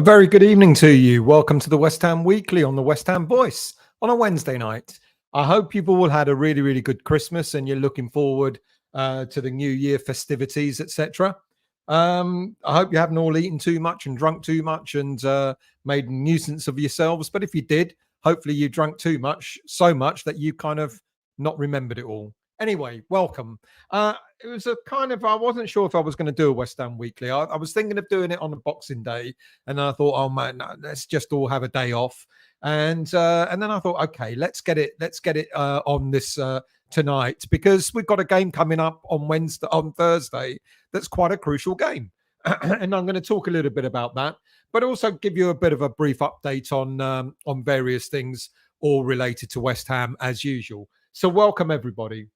very good evening to you. Welcome to the West Ham Weekly on the West Ham Voice on a Wednesday night. I hope you've all had a really, really good Christmas and you're looking forward to the New Year festivities, etc. I hope you haven't all eaten too much and drunk too much and made a nuisance of yourselves. But if you did, hopefully you drank too much, so much that you kind of not remembered it all. Anyway, welcome. It was a kind of, I wasn't sure if I was going to do a West Ham Weekly. I was thinking of doing it on a Boxing Day, and I thought, oh man, no, let's just all have a day off. And then I thought, okay, let's get it on this tonight, because we've got a game coming up on Thursday. That's quite a crucial game, and I'm going to talk a little bit about that, but also give you a bit of a brief update on various things, all related to West Ham as usual. So welcome everybody.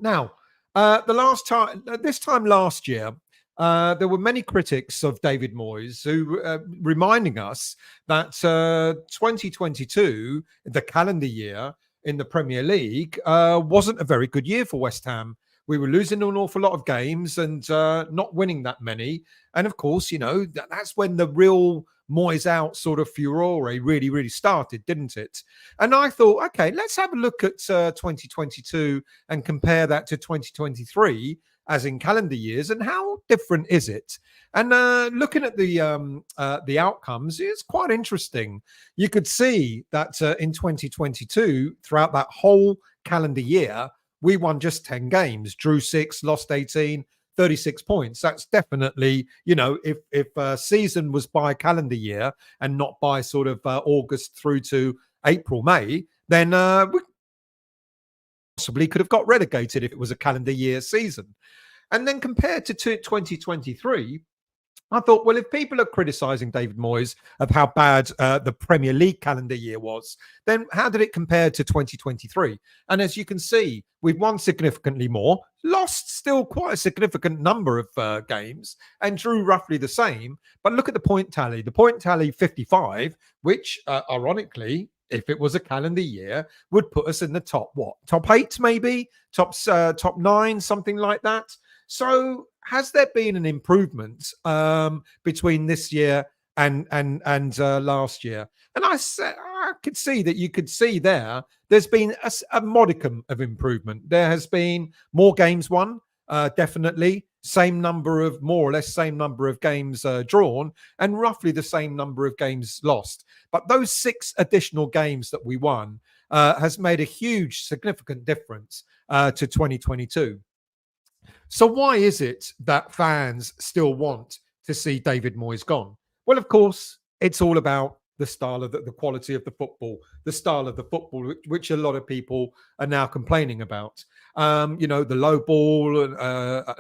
Now, this time last year, there were many critics of David Moyes who reminding us that 2022, the calendar year in the Premier League, wasn't a very good year for West Ham. We were losing an awful lot of games and not winning that many. And of course, you know, that's when the real Moyes out sort of furore really, really started, didn't it? And I thought, okay, let's have a look at 2022 and compare that to 2023, as in calendar years, and how different is it? And looking at the outcomes, it's quite interesting. You could see that in 2022, throughout that whole calendar year, we won just 10 games, drew 6, lost 18, 36 points. That's definitely, you know, if a season was by calendar year and not by sort of August through to April, May, then we possibly could have got relegated if it was a calendar year season. And then compared to 2023, I thought, well, if people are criticising David Moyes of how bad the Premier League calendar year was, then how did it compare to 2023? And as you can see, we've won significantly more, lost still quite a significant number of games, and drew roughly the same. But look at the point tally. The point tally 55, which ironically, if it was a calendar year, would put us in the top 8 maybe, top 9, something like that. So has there been an improvement between this year and last year? And I could see that you could see there's been a modicum of improvement. There has been more games won, definitely, more or less same number of games drawn, and roughly the same number of games lost. But those 6 additional games that we won has made a huge, significant difference to 2022. So why is it that fans still want to see David Moyes gone? Well, of course, it's all about the style of the quality of the football, the style of the football, which a lot of people are now complaining about. You know, the low ball,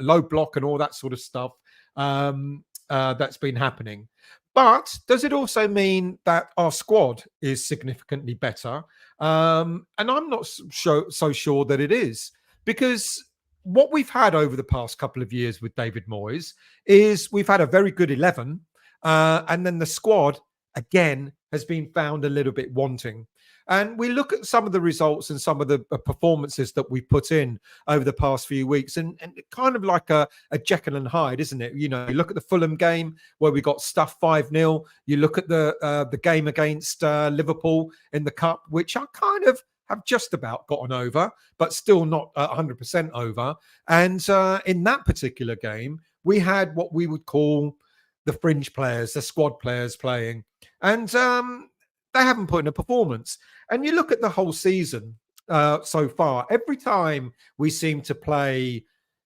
low block and all that sort of stuff that's been happening. But does it also mean that our squad is significantly better? And I'm not so sure that it is, because what we've had over the past couple of years with David Moyes is we've had a very good 11, and then the squad again has been found a little bit wanting. And we look at some of the results and some of the performances that we put in over the past few weeks, and kind of like a Jekyll and Hyde, isn't it? You know, you look at the Fulham game where we got stuffed 5-0. You look at the game against Liverpool in the Cup, which I kind of have just about gotten over, but still not 100% over. And in that particular game, we had what we would call the fringe players, the squad players playing. And they haven't put in a performance. And you look at the whole season so far, every time we seem to play,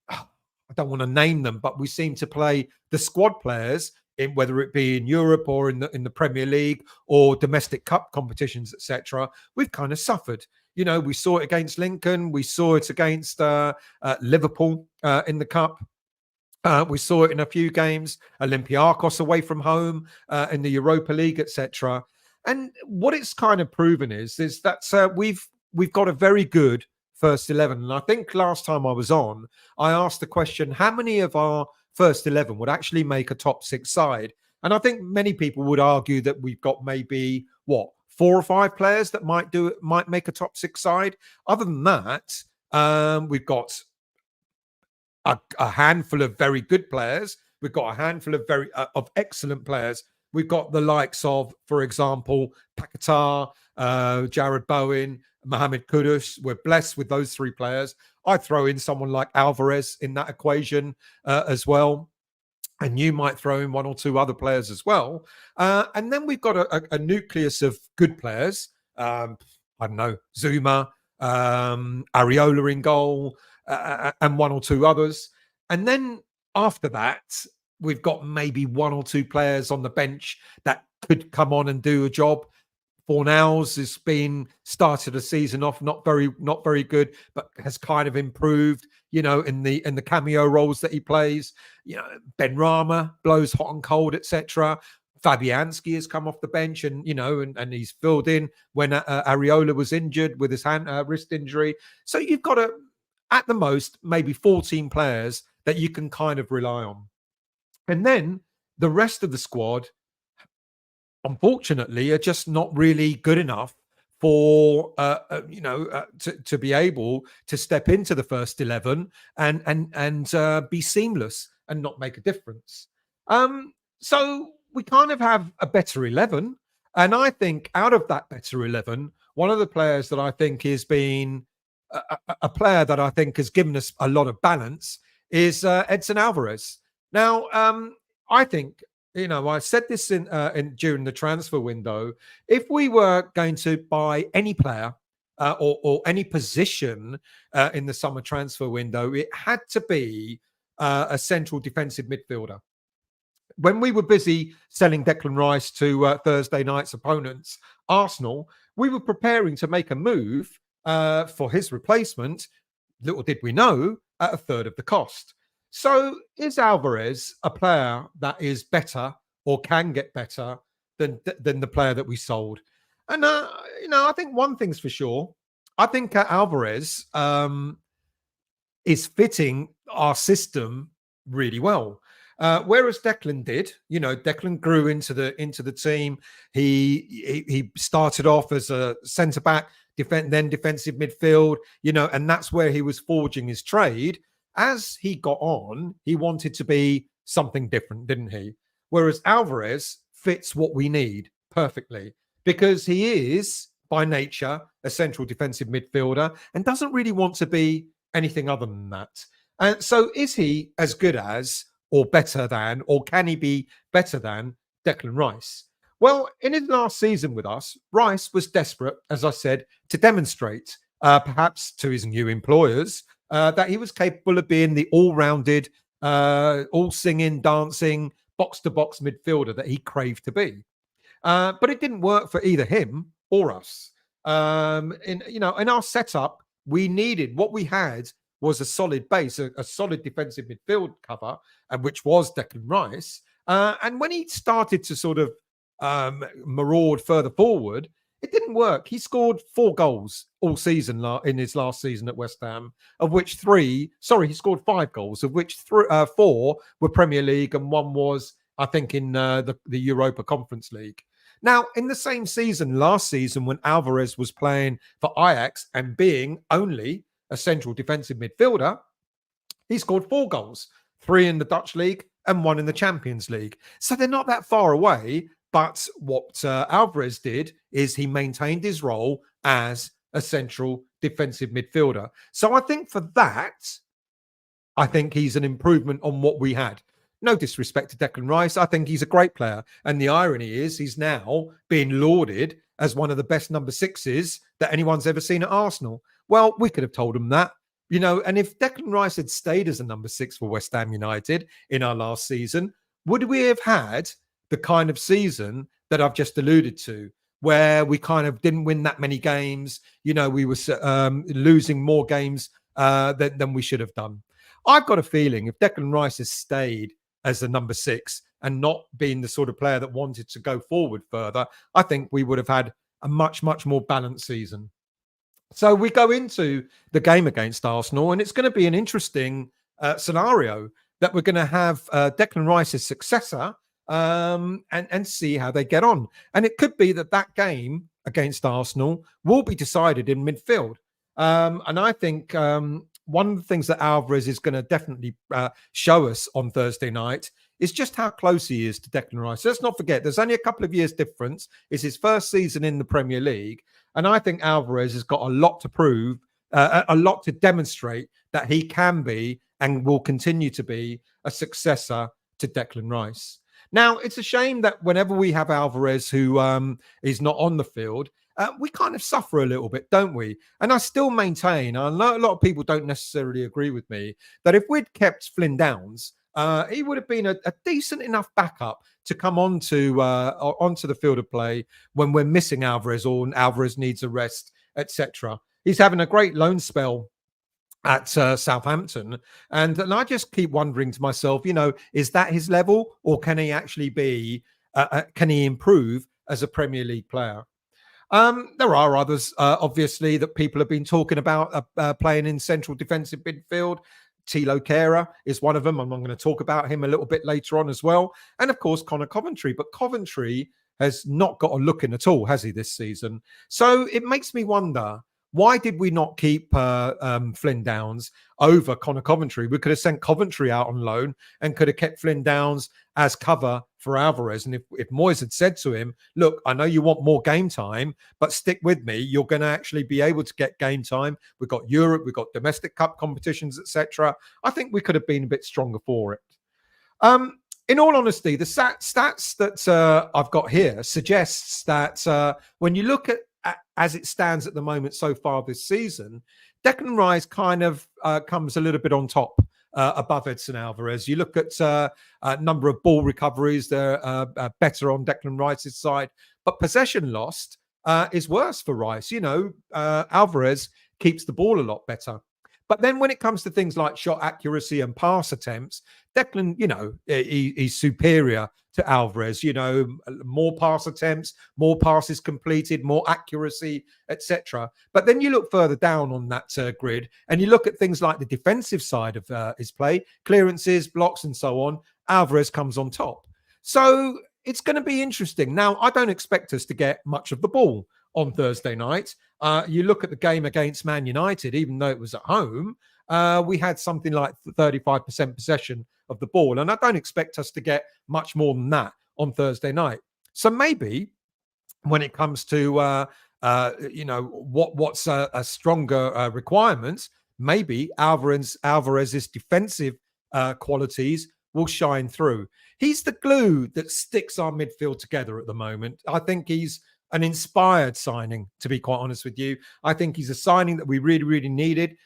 I don't want to name them, but we seem to play the squad players, whether it be in Europe or in the Premier League or domestic cup competitions, etc., we've kind of suffered. You know, we saw it against Lincoln. We saw it against Liverpool in the cup. We saw it in a few games, Olympiacos away from home in the Europa League, etc. And what it's kind of proven is that we've got a very good first 11. And I think last time I was on, I asked the question, how many of our first 11 would actually make a top 6 side? And I think many people would argue that we've got maybe 4 or 5 players that might make a top 6 side. Other than that, we've got a handful of very good players. We've got a handful of of excellent players. we've got the likes of, for example, Paquetá, Jared Bowen, Mohamed Kudus. We're blessed with those three players. I throw in someone like Alvarez in that equation as well. And you might throw in one or two other players as well. And then we've got a nucleus of good players. I don't know, Zuma, Areola in goal, and one or two others. And then after that, we've got maybe one or two players on the bench that could come on and do a job. Fornals has been started the season off not very good, but has kind of improved, in the cameo roles that he plays. Ben Rama blows hot and cold, etc. Fabianski has come off the bench and he's filled in when Areola was injured with his wrist injury. So you've got at the most maybe 14 players that you can kind of rely on, and then the rest of the squad, unfortunately, are just not really good enough for to be able to step into the first 11 and be seamless and not make a difference. So we kind of have a better 11, and I think out of that better 11, one of the players that I think has been a player that I think has given us a lot of balance is Edson Alvarez. Now, I think, I said this in during the transfer window. If we were going to buy any player or any position in the summer transfer window, it had to be a central defensive midfielder. When we were busy selling Declan Rice to Thursday night's opponents, Arsenal, we were preparing to make a move for his replacement. Little did we know, at a third of the cost. So is Alvarez a player that is better or can get better than the player that we sold? And, I think one thing's for sure. I think Alvarez is fitting our system really well. Whereas Declan did, Declan grew into the team. He started off as a centre-back, then defensive midfield, and that's where he was forging his trade. As he got on, he wanted to be something different, didn't he? Whereas Alvarez fits what we need perfectly because he is, by nature, a central defensive midfielder and doesn't really want to be anything other than that. And so is he as good as or better than, or can he be better than Declan Rice? Well, in his last season with us, Rice was desperate, as I said, to demonstrate, perhaps to his new employers, that he was capable of being the all-rounded, all-singing, dancing, box-to-box midfielder that he craved to be. But it didn't work for either him or us. In our setup, we needed, what we had was a solid base, a solid defensive midfield cover, and which was Declan Rice. And when he started to sort of maraud further forward, it didn't work. He scored 4 goals all season in his last season at West Ham, of which he scored 5 goals, of which 4 were Premier League and 1 was, I think, in the Europa Conference League. Now, in the same season, last season, when Alvarez was playing for Ajax and being only a central defensive midfielder, he scored 4 goals, 3 in the Dutch League and 1 in the Champions League. So they're not that far away. But what Alvarez did is he maintained his role as a central defensive midfielder. So I think for that, I think he's an improvement on what we had. No disrespect to Declan Rice. I think he's a great player. And the irony is he's now being lauded as one of the best number 6s that anyone's ever seen at Arsenal. Well, we could have told him that, and if Declan Rice had stayed as a number 6 for West Ham United in our last season, would we have had the kind of season that I've just alluded to, where we kind of didn't win that many games? We were losing more games than we should have done. I've got a feeling if Declan Rice has stayed as a number 6 and not being the sort of player that wanted to go forward further, I think we would have had a much, much more balanced season. So we go into the game against Arsenal, and it's going to be an interesting scenario that we're going to have Declan Rice's successor and see how they get on. And it could be that game against Arsenal will be decided in midfield. And I think one of the things that Alvarez is going to definitely show us on Thursday night is just how close he is to Declan Rice. Let's not forget, there's only a couple of years difference. It's his first season in the Premier League. And I think Alvarez has got a lot to prove, a lot to demonstrate that he can be and will continue to be a successor to Declan Rice. Now, it's a shame that whenever we have Alvarez who is not on the field, we kind of suffer a little bit, don't we? And I still maintain, I know a lot of people don't necessarily agree with me, that if we'd kept Flynn Downs, he would have been a decent enough backup to come onto the field of play when we're missing Alvarez or Alvarez needs a rest, etc. He's having a great loan spell at Southampton. And I just keep wondering to myself, is that his level, or can he actually be, can he improve as a Premier League player? There are others, obviously, that people have been talking about playing in central defensive midfield. Kehrer is one of them. I'm going to talk about him a little bit later on as well. And of course, Connor Coventry. But Coventry has not got a look in at all, has he, this season? So it makes me wonder, why did we not keep Flynn Downs over Connor Coventry? We could have sent Coventry out on loan and could have kept Flynn Downs as cover for Alvarez. And if Moyes had said to him, look, I know you want more game time, but stick with me. You're going to actually be able to get game time. We've got Europe, we've got domestic cup competitions, etc. I think we could have been a bit stronger for it. In all honesty, the stats that I've got here suggests that when you look at as it stands at the moment so far this season, Declan Rice kind of comes a little bit on top above Edson Alvarez. You look at number of ball recoveries, they're better on Declan Rice's side, but possession lost is worse for Rice. Alvarez keeps the ball a lot better. But then when it comes to things like shot accuracy and pass attempts, Declan, he's superior to Alvarez, more pass attempts, more passes completed, more accuracy, etc. But then you look further down on that grid and you look at things like the defensive side of his play, clearances, blocks, and so on. Alvarez comes on top. So it's going to be interesting. Now, I don't expect us to get much of the ball on Thursday night. You look at the game against Man United, even though it was at home, we had something like 35% possession of the ball. And I don't expect us to get much more than that on Thursday night. So maybe when it comes to, what's a stronger requirement, maybe Alvarez's defensive qualities will shine through. He's the glue that sticks our midfield together at the moment. I think he's an inspired signing, to be quite honest with you. I think he's a signing that we really, really needed.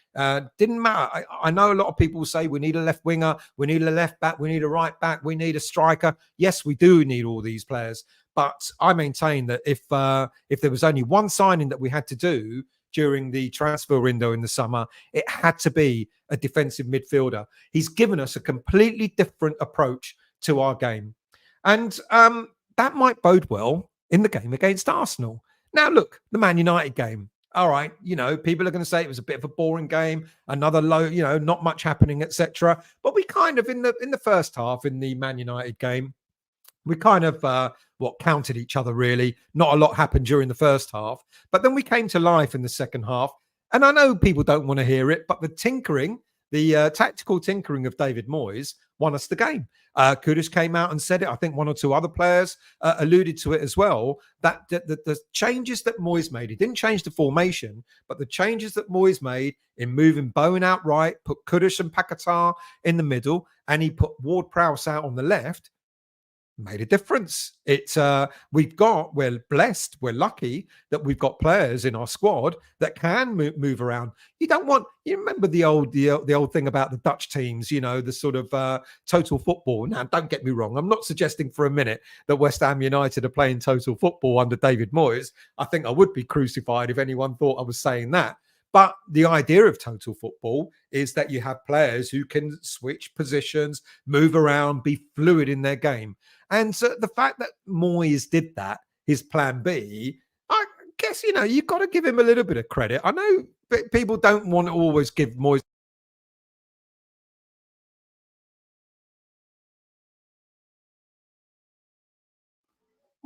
Didn't matter. I know a lot of people say we need a left winger, we need a left back, we need a right back, we need a striker. Yes, we do need all these players. But I maintain that if there was only one signing that we had to do during the transfer window in the summer, it had to be a defensive midfielder. He's given us a completely different approach to our game. And that might bode well in the game against Arsenal. Now, look, the Man United game. All right, people are going to say it was a bit of a boring game, another low, not much happening, etc. But we kind of in the first half in the Man United game, we kind of counted each other really. Not a lot happened during the first half, but then we came to life in the second half. And I know people don't want to hear it, but the tactical tinkering of David Moyes won us the game. Kudus came out and said it. I think one or two other players alluded to it as well, that the changes that Moyes made, he didn't change the formation, but the changes that Moyes made in moving Bowen out right, put Kudus and Paquetá in the middle, and he put Ward-Prowse out on the left, made a difference. We're blessed, we're lucky that we've got players in our squad that can move around. You remember the old thing about the Dutch teams, the sort of total football. Now, don't get me wrong, I'm not suggesting for a minute that West Ham United are playing total football under David Moyes. I think I would be crucified if anyone thought I was saying that. But the idea of total football is that you have players who can switch positions, move around, be fluid in their game. And so the fact that Moyes did that, his plan B, I guess, you've got to give him a little bit of credit. I know people don't want to always give Moyes.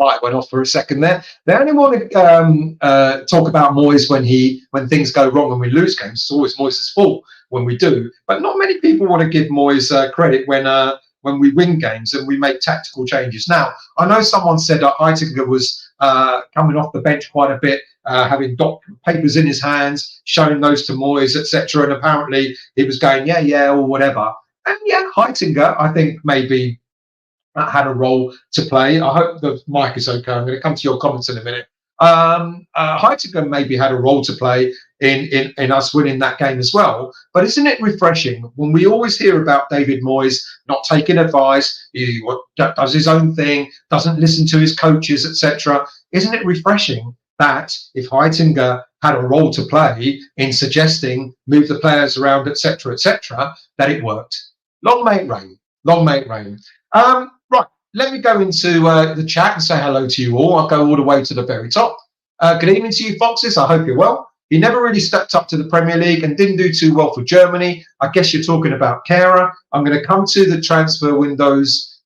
Right, went off for a second there. They only want to talk about Moyes when things go wrong and we lose games. It's always Moyes' fault when we do. But not many people want to give Moyes credit when when we win games and we make tactical changes. Now, I know someone said that Heitinga was coming off the bench quite a bit, having papers in his hands, showing those to Moyes, etc. And apparently he was going, yeah, or whatever. And yeah, Heitinga, I think maybe had a role to play. I hope the mic is okay. I'm going to come to your comments in a minute. Heitinga maybe had a role to play in us winning that game as well. But isn't it refreshing when we always hear about David Moyes not taking advice, he does his own thing, doesn't listen to his coaches, etc. Isn't it refreshing that if Heitinga had a role to play in suggesting move the players around, etc., that it worked? Long may it rain. Long may it rain. Right, let me go into the chat and say hello to you all. I'll go all the way to the very top. Good evening to you, Foxes. I hope you're well. He never really stepped up to the Premier League and didn't do too well for Germany. I guess you're talking about Kehrer. I'm going to come to the transfer windows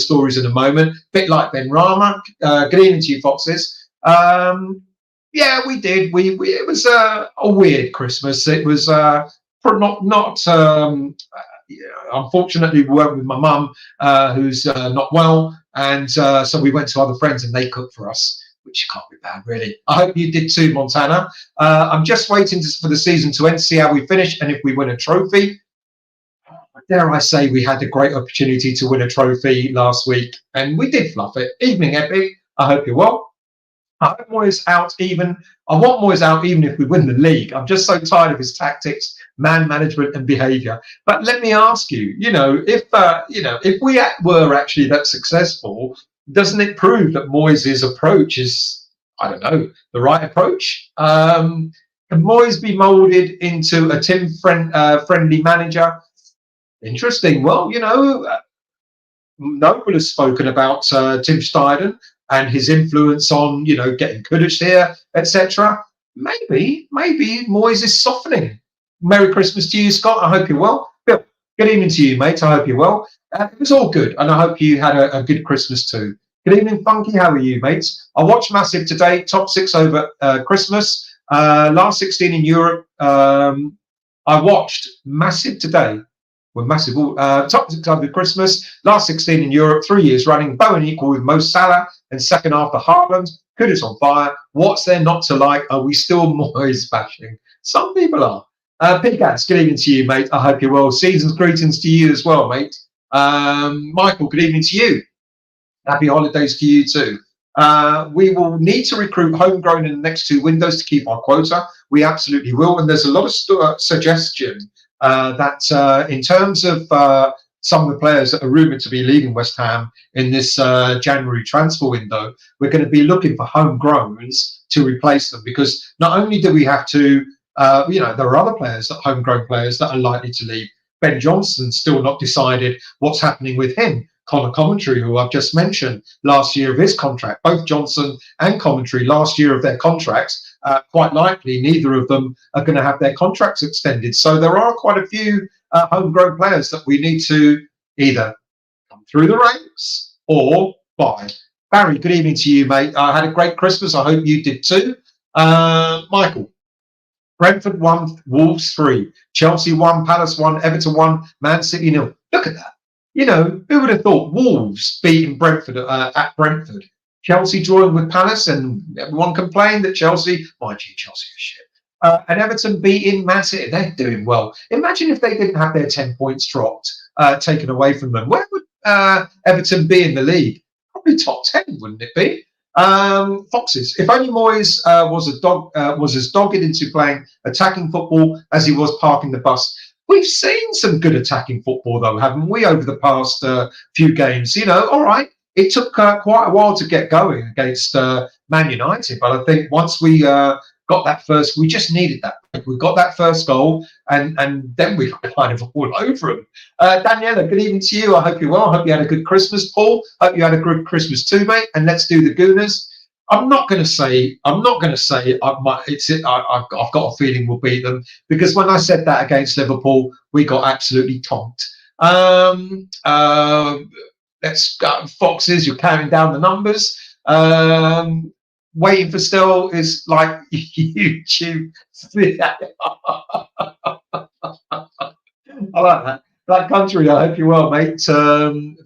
stories in a moment. Bit like Ben Rama. Good evening to you, Foxes. Yeah, we did. It was a weird Christmas. It was unfortunately, we went with my mum, who's not well, and so we went to other friends and they cooked for us, which can't be bad, really. I hope you did too, Montana. I'm just waiting for the season to end, to see how we finish and if we win a trophy. Dare I say we had a great opportunity to win a trophy last week, and we did fluff it. Evening, Epic. I hope you're well. I hope Moyes out even. I want Moyes out even if we win the league. I'm just so tired of his tactics, man management, and behaviour. But let me ask you, if we were actually that successful, doesn't it prove that Moyes' approach is, I don't know, the right approach? Can Moyes be moulded into a Tim friendly manager? Interesting. Well, Noble has spoken about Tim Steiden and his influence on, getting Kudus here, etc. Maybe Moyes is softening. Merry Christmas to you, Scott. I hope you're well. Bill, good evening to you, mate. I hope you're well. It was all good, and I hope you had a good Christmas too. Good evening, Funky. How are you, mates? I watched Massive today, top 6 over Christmas. Last 16 in Europe. I watched Massive today. We're massive. Top 6 over Christmas, last 16 in Europe, 3 years running, Bowen equal with Mo Salah, and second after Haaland. Kudus on fire. What's there not to like? Are we still Moyes bashing? Some people are. Pigats, good evening to you, mate. I hope you're well. Season's greetings to you as well, mate. Michael, good evening to you. Happy holidays to you too. We will need to recruit homegrown in the next 2 windows to keep our quota. We absolutely will. And there's a lot of suggestion that in terms of some of the players that are rumoured to be leaving West Ham in this January transfer window, we're going to be looking for homegrowns to replace them, because not only do we have to, there are other players, homegrown players, that are likely to leave. Ben Johnson's still not decided what's happening with him. Connor Commentary, who I've just mentioned, last year of his contract. Both Johnson and Commentary last year of their contracts. Quite likely, neither of them are going to have their contracts extended. So there are quite a few homegrown players that we need to either come through the ranks or buy. Barry, good evening to you, mate. I had a great Christmas. I hope you did too. Michael, Brentford 1, Wolves 3, Chelsea 1, Palace 1, Everton 1, Man City 0. Look at that. Who would have thought Wolves beating Brentford at Brentford? Chelsea drawing with Palace, and everyone complained that Chelsea, mind you, Chelsea is shit. And Everton beating Man City. They're doing well. Imagine if they didn't have their 10 points dropped, taken away from them. Where would Everton be in the league? Probably top 10, wouldn't it be? Foxes. If only Moyes was as dogged into playing attacking football as he was parking the bus. We've seen some good attacking football, though, haven't we, over the past few games? All right, it took quite a while to get going against Man United, but I think once we got that first, we just needed that. We got that first goal, and then we were kind of all over them. Daniela, good evening to you. I hope you're well. I hope you had a good Christmas. Paul, hope you had a good Christmas too, mate. And let's do the Gooners. I've got a feeling we'll beat them, because when I said that against Liverpool, we got absolutely tonked. Let's go, Foxes. You're counting down the numbers. Waiting for still is like YouTube. I like that. that country. I hope you're well, mate.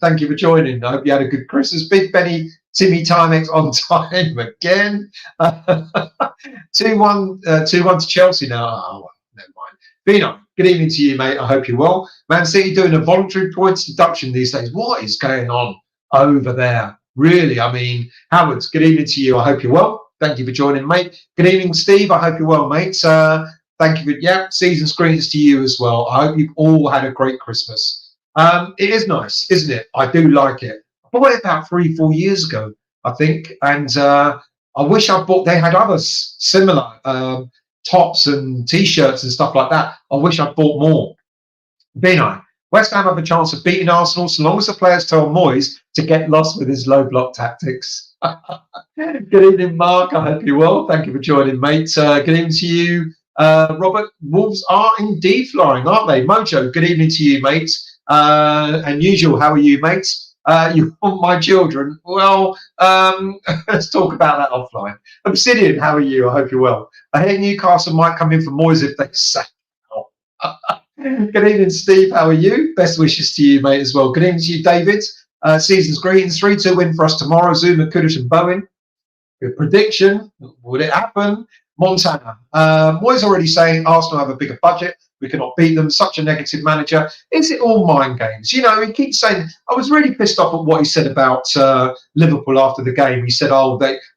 Thank you for joining. I hope you had a good Christmas. Big Benny, Timmy Timex on time again. 2-1 to Chelsea now. Oh, well, never mind. Bino, good evening to you, mate. I hope you're well. Man City doing a voluntary points deduction these days. What is going on over there? Really, I mean, Howard, good evening to you. I hope you're well. Thank you for joining, mate. Good evening, Steve. I hope you're well, mate. Thank you for, season's greetings to you as well. I hope you've all had a great Christmas. It is nice, isn't it? I do like it. I bought it about 3-4 years ago, I think. And I wish they had others similar, tops and T-shirts and stuff like that. I wish I'd bought more. Bino, West Ham have a chance of beating Arsenal so long as the players tell Moyes to get lost with his low block tactics. Good evening, Mark. I hope you're well. Thank you for joining, mate. Good evening to you, Robert. Wolves are indeed flying, aren't they? Mojo, good evening to you, mate. And usual, how are you, mate? You want my children? Well, let's talk about that offline. Obsidian, how are you? I hope you're well. I hear Newcastle might come in for Moyes if they sack. Good evening, Steve. How are you? Best wishes to you, mate, as well. Good evening to you, David. Season's greetings. 3-2 win for us tomorrow. Zuma, Kudus and Bowen. Good prediction. Would it happen? Montana. Moyes already saying Arsenal have a bigger budget. We cannot beat them. Such a negative manager. Is it all mind games? You know, he keeps saying, I was really pissed off at what he said about Liverpool after the game. He said,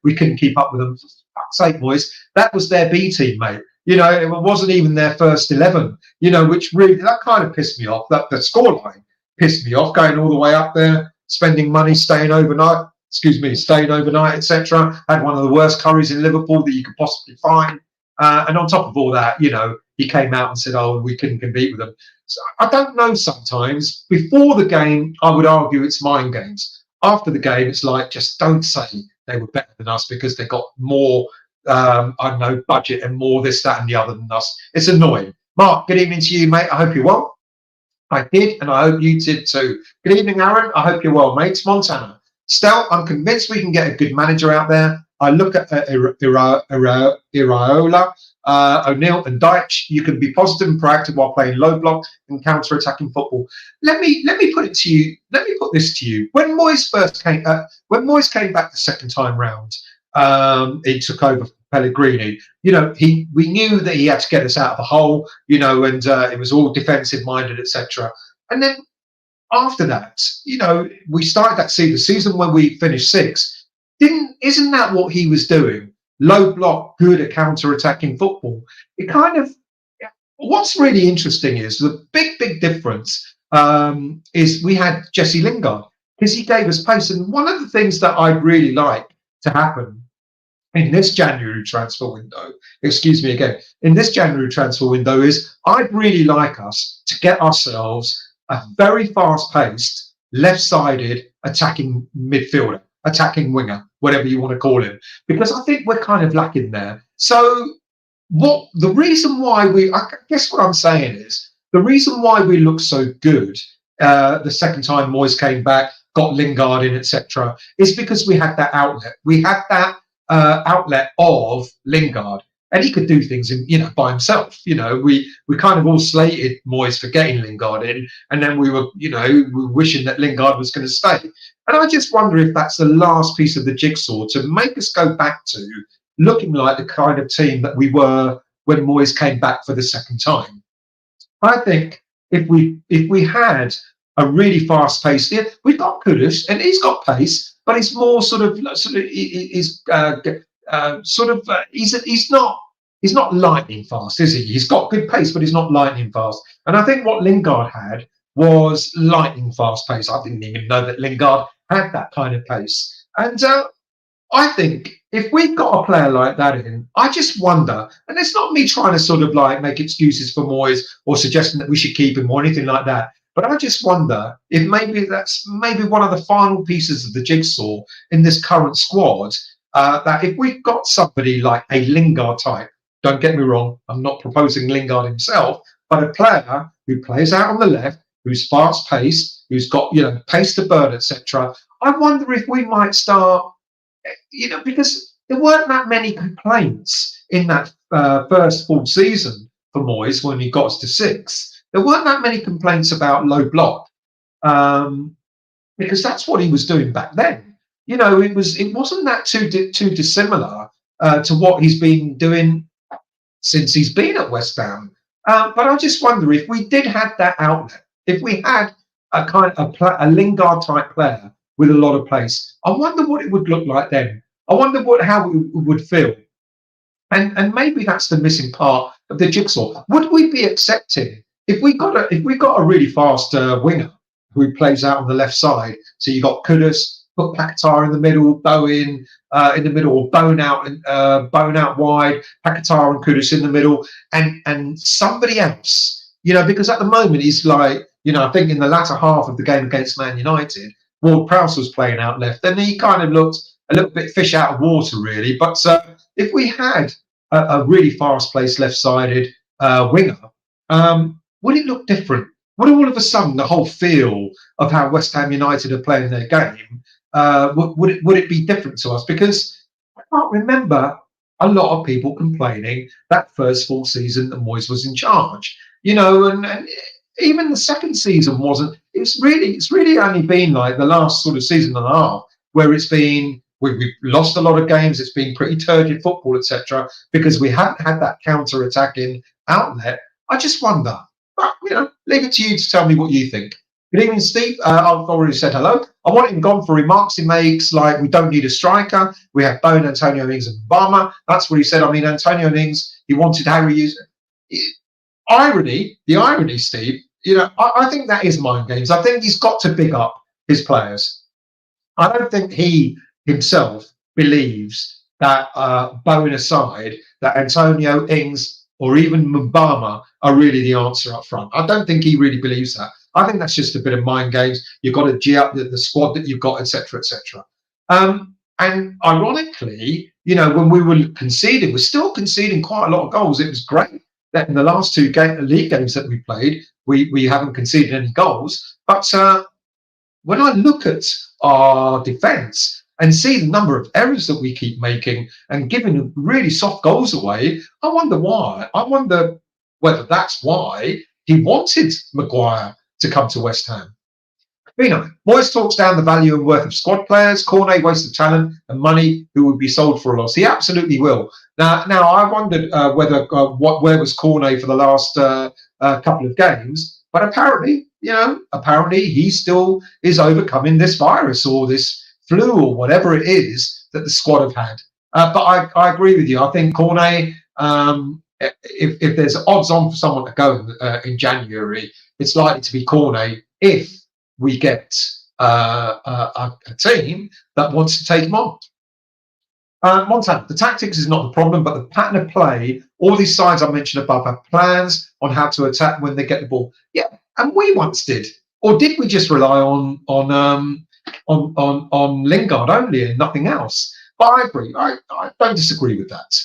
we couldn't keep up with them. For fuck's sake, Moyes. That was their B team, mate. You know, it wasn't even their first 11, you know, which really, that kind of pissed me off. That the scoreline pissed me off, going all the way up there, spending money, staying overnight, etc. Had one of the worst curries in Liverpool that you could possibly find. And on top of all that, you know, he came out and said, we couldn't compete with them. So I don't know sometimes. Before the game, I would argue it's mind games. After the game, it's like, just don't say they were better than us because they got more budget and more this, that, and the other than us. It's annoying. Mark, good evening to you, mate. I hope you're well. I did, and I hope you did too. Good evening, Aaron. I hope you're well, mates. Montana. Stel, I'm convinced we can get a good manager out there. I look at Iraola, O'Neill, and Deitch. You can be positive and proactive while playing low block and counter-attacking football. Let me put it to you. Let me put this to you. When Moyes came back the second time round, he took over Pellegrini. You know, we knew that he had to get us out of the hole, you know, and it was all defensive minded, etc. And then after that, you know, we started that season when we finished sixth. Isn't that what he was doing? Low block, good at counter-attacking football. It kind of, what's really interesting is the big difference is we had Jesse Lingard because he gave us pace. And one of the things that I'd really like to happen in this January transfer window, is I'd really like us to get ourselves a very fast-paced, left-sided attacking midfielder, attacking winger, whatever you want to call him, because I think we're kind of lacking there. So the reason why I guess what I'm saying is, the reason why we look so good the second time Moyes came back, got Lingard in, etc., is because we had that outlet. We had that outlet of Lingard, and he could do things by himself. You know, we kind of all slated Moyes for getting Lingard in, and then we were wishing that Lingard was going to stay. And I just wonder if that's the last piece of the jigsaw to make us go back to looking like the kind of team that we were when Moyes came back for the second time. I think if we had a really fast pace, we've got Kudus and he's got pace, but he's more he's not lightning fast, is he? He's got good pace, but he's not lightning fast. And I think what Lingard had was lightning fast pace. I didn't even know that Lingard had that kind of pace. And I think if we've got a player like that in, I just wonder, and it's not me trying to make excuses for Moyes or suggesting that we should keep him or anything like that, but I just wonder if that's one of the final pieces of the jigsaw in this current squad, that if we've got somebody like a Lingard type, don't get me wrong, I'm not proposing Lingard himself, but a player who plays out on the left, who's fast-paced, who's got, pace to burn, etc. I wonder if we might start, because there weren't that many complaints in that first full season for Moyes when he got us to sixth. there weren't that many complaints about low block, because that's what he was doing back then. You know, it wasn't that too dissimilar to what he's been doing since he's been at West Ham. But I just wonder if we did have that outlet, if we had a kind of a Lingard type player with a lot of pace, I wonder what it would look like then. I wonder how it would feel. And maybe that's the missing part of the jigsaw. Would we be accepting if we got a really fast winger who plays out on the left side? So you got Kudus, put Paquetá in the middle, Bowen in the middle, or Bowen out wide, Paquetá and Kudus in the middle, and somebody else. You know, because at the moment he's like, you know, I think in the latter half of the game against Man United, Ward-Prowse was playing out left, and he kind of looked a little bit fish out of water, really. But if we had a really fast-paced left-sided winger, would it look different? Would all of a sudden the whole feel of how West Ham United are playing their game, would it be different to us? Because I can't remember a lot of people complaining that first full season that Moyes was in charge. You know, and even the second season wasn't. It's really only been like the last sort of season and a half where it's been. We've lost a lot of games. It's been pretty turgid football, etc., because we haven't had that counter-attacking outlet. I just wonder. But, you know, leave it to you to tell me what you think. Good evening, Steve. I've already said hello. I want him gone for remarks he makes, like we don't need a striker. We have Bowen, Antonio Ings, and Obama. That's what he said. I mean, Antonio Ings, he wanted Harry Hughes. The irony, Steve. You know, I think that is mind games. I think he's got to big up his players. I don't think he himself believes that, Bowen aside, that Antonio, Ings, or even Mbama are really the answer up front. I don't think he really believes that. I think that's just a bit of mind games. You've got to G up the squad that you've got, etc., etc. And ironically, you know, when we were conceding, we're still conceding quite a lot of goals. It was great that in the last two league games that we played, we haven't conceded any goals. But when I look at our defence and see the number of errors that we keep making and giving really soft goals away, I wonder why. I wonder whether that's why he wanted Maguire to come to West Ham. Moyes talks down the value and worth of squad players. Cornet wastes of talent and money who would be sold for a loss. He absolutely will. Now I wondered where was Cornet for the last couple of games, but apparently he still is overcoming this virus or this flu or whatever it is that the squad have had. But I agree with you. I think Cornet, if there's odds on for someone to go in January, it's likely to be Cornet if we get a team that wants to take him on. Montana, the tactics is not the problem, but the pattern of play. All these sides I mentioned above have plans on how to attack when they get the ball. Yeah, and we once did. Or did we just rely on Lingard only and nothing else? But I agree. I don't disagree with that.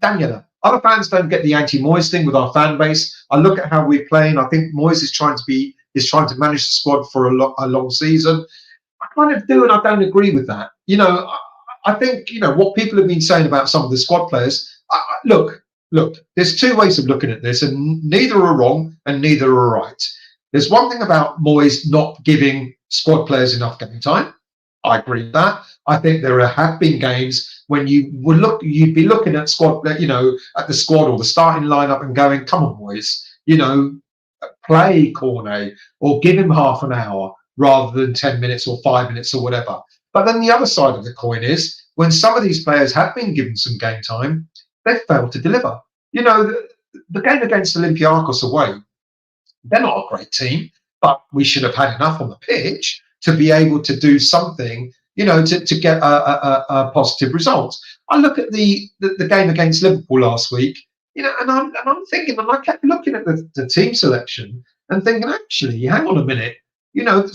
Daniela, other fans don't get the anti-Moyes thing with our fan base. I look at how we're playing. I think Moyes is trying to manage the squad for a long season. I kind of do, and I don't agree with that. You know, I think, you know, what people have been saying about some of the squad players. Look, there's two ways of looking at this, and neither are wrong and neither are right. There's one thing about Moyes not giving squad players enough game time. I agree with that. I think there have been games when you'd be looking at squad, you know, at the squad or the starting lineup and going, come on, Moyes, you know, play Cornet or give him half an hour rather than 10 minutes or 5 minutes or whatever. But then the other side of the coin is when some of these players have been given some game time, they've failed to deliver. You know, the game against Olympiacos away, they're not a great team, but we should have had enough on the pitch to be able to do something, you know, to get a positive result. I look at the game against Liverpool last week, you know, and I'm thinking, and I kept looking at the team selection and thinking, actually, hang on a minute, you know,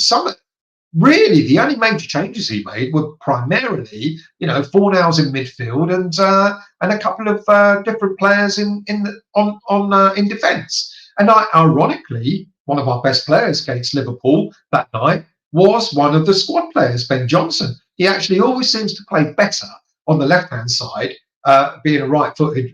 really the only major changes he made were primarily, you know, Fornals in midfield and a couple of different players in defence. And ironically, one of our best players against Liverpool that night was one of the squad players, Ben Johnson. He actually always seems to play better on the left-hand side, being a right-footed,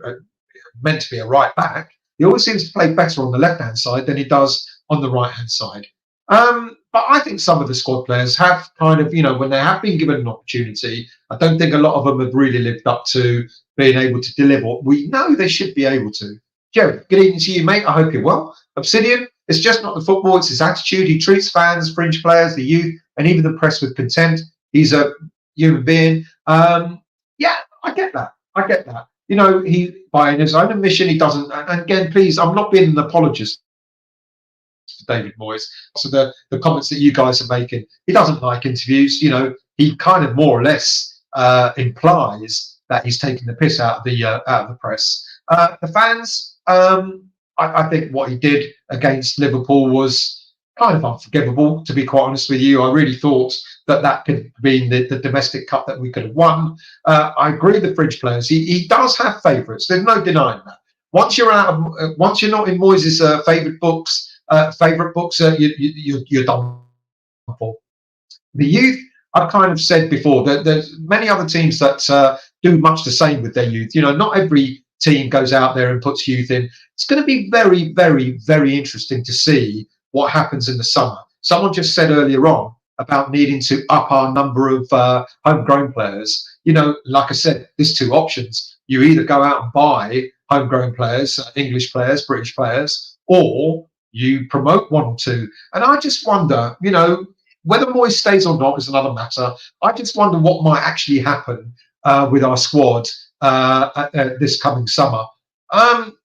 meant to be a right back. He always seems to play better on the left-hand side than he does on the right-hand side. But I think some of the squad players have kind of, when they have been given an opportunity, I don't think a lot of them have really lived up to being able to deliver what we know they should be able to. Jerry, good evening to you, mate. I hope you're well. Obsidian, it's just not the football, it's his attitude. He treats fans, fringe players, the youth, and even the press with contempt. He's a human being. Yeah, I get that. He, by his own admission, he doesn't. And again, please, I'm not being an apologist for David Moyes. So the comments that you guys are making, he doesn't like interviews. He kind of more or less implies that he's taking the piss out of the press. The fans, I think what he did against Liverpool was kind of unforgivable, to be quite honest with you. I really thought that could have been the domestic cup that we could have won. I agree with the fringe players. He does have favourites. There's no denying that. Once you're once you're not in Moyes' favourite books, you're done for. The youth, I've kind of said before that there's many other teams that do much the same with their youth. Not every team goes out there and puts youth in. It's going to be very, very, very interesting to see what happens in the summer. Someone just said earlier on about needing to up our number of homegrown players. Like I said, there's two options. You either go out and buy homegrown players, English players, British players, or you promote one or two. And I just wonder, whether Moyes stays or not is another matter. I just wonder what might actually happen with our squad this coming summer.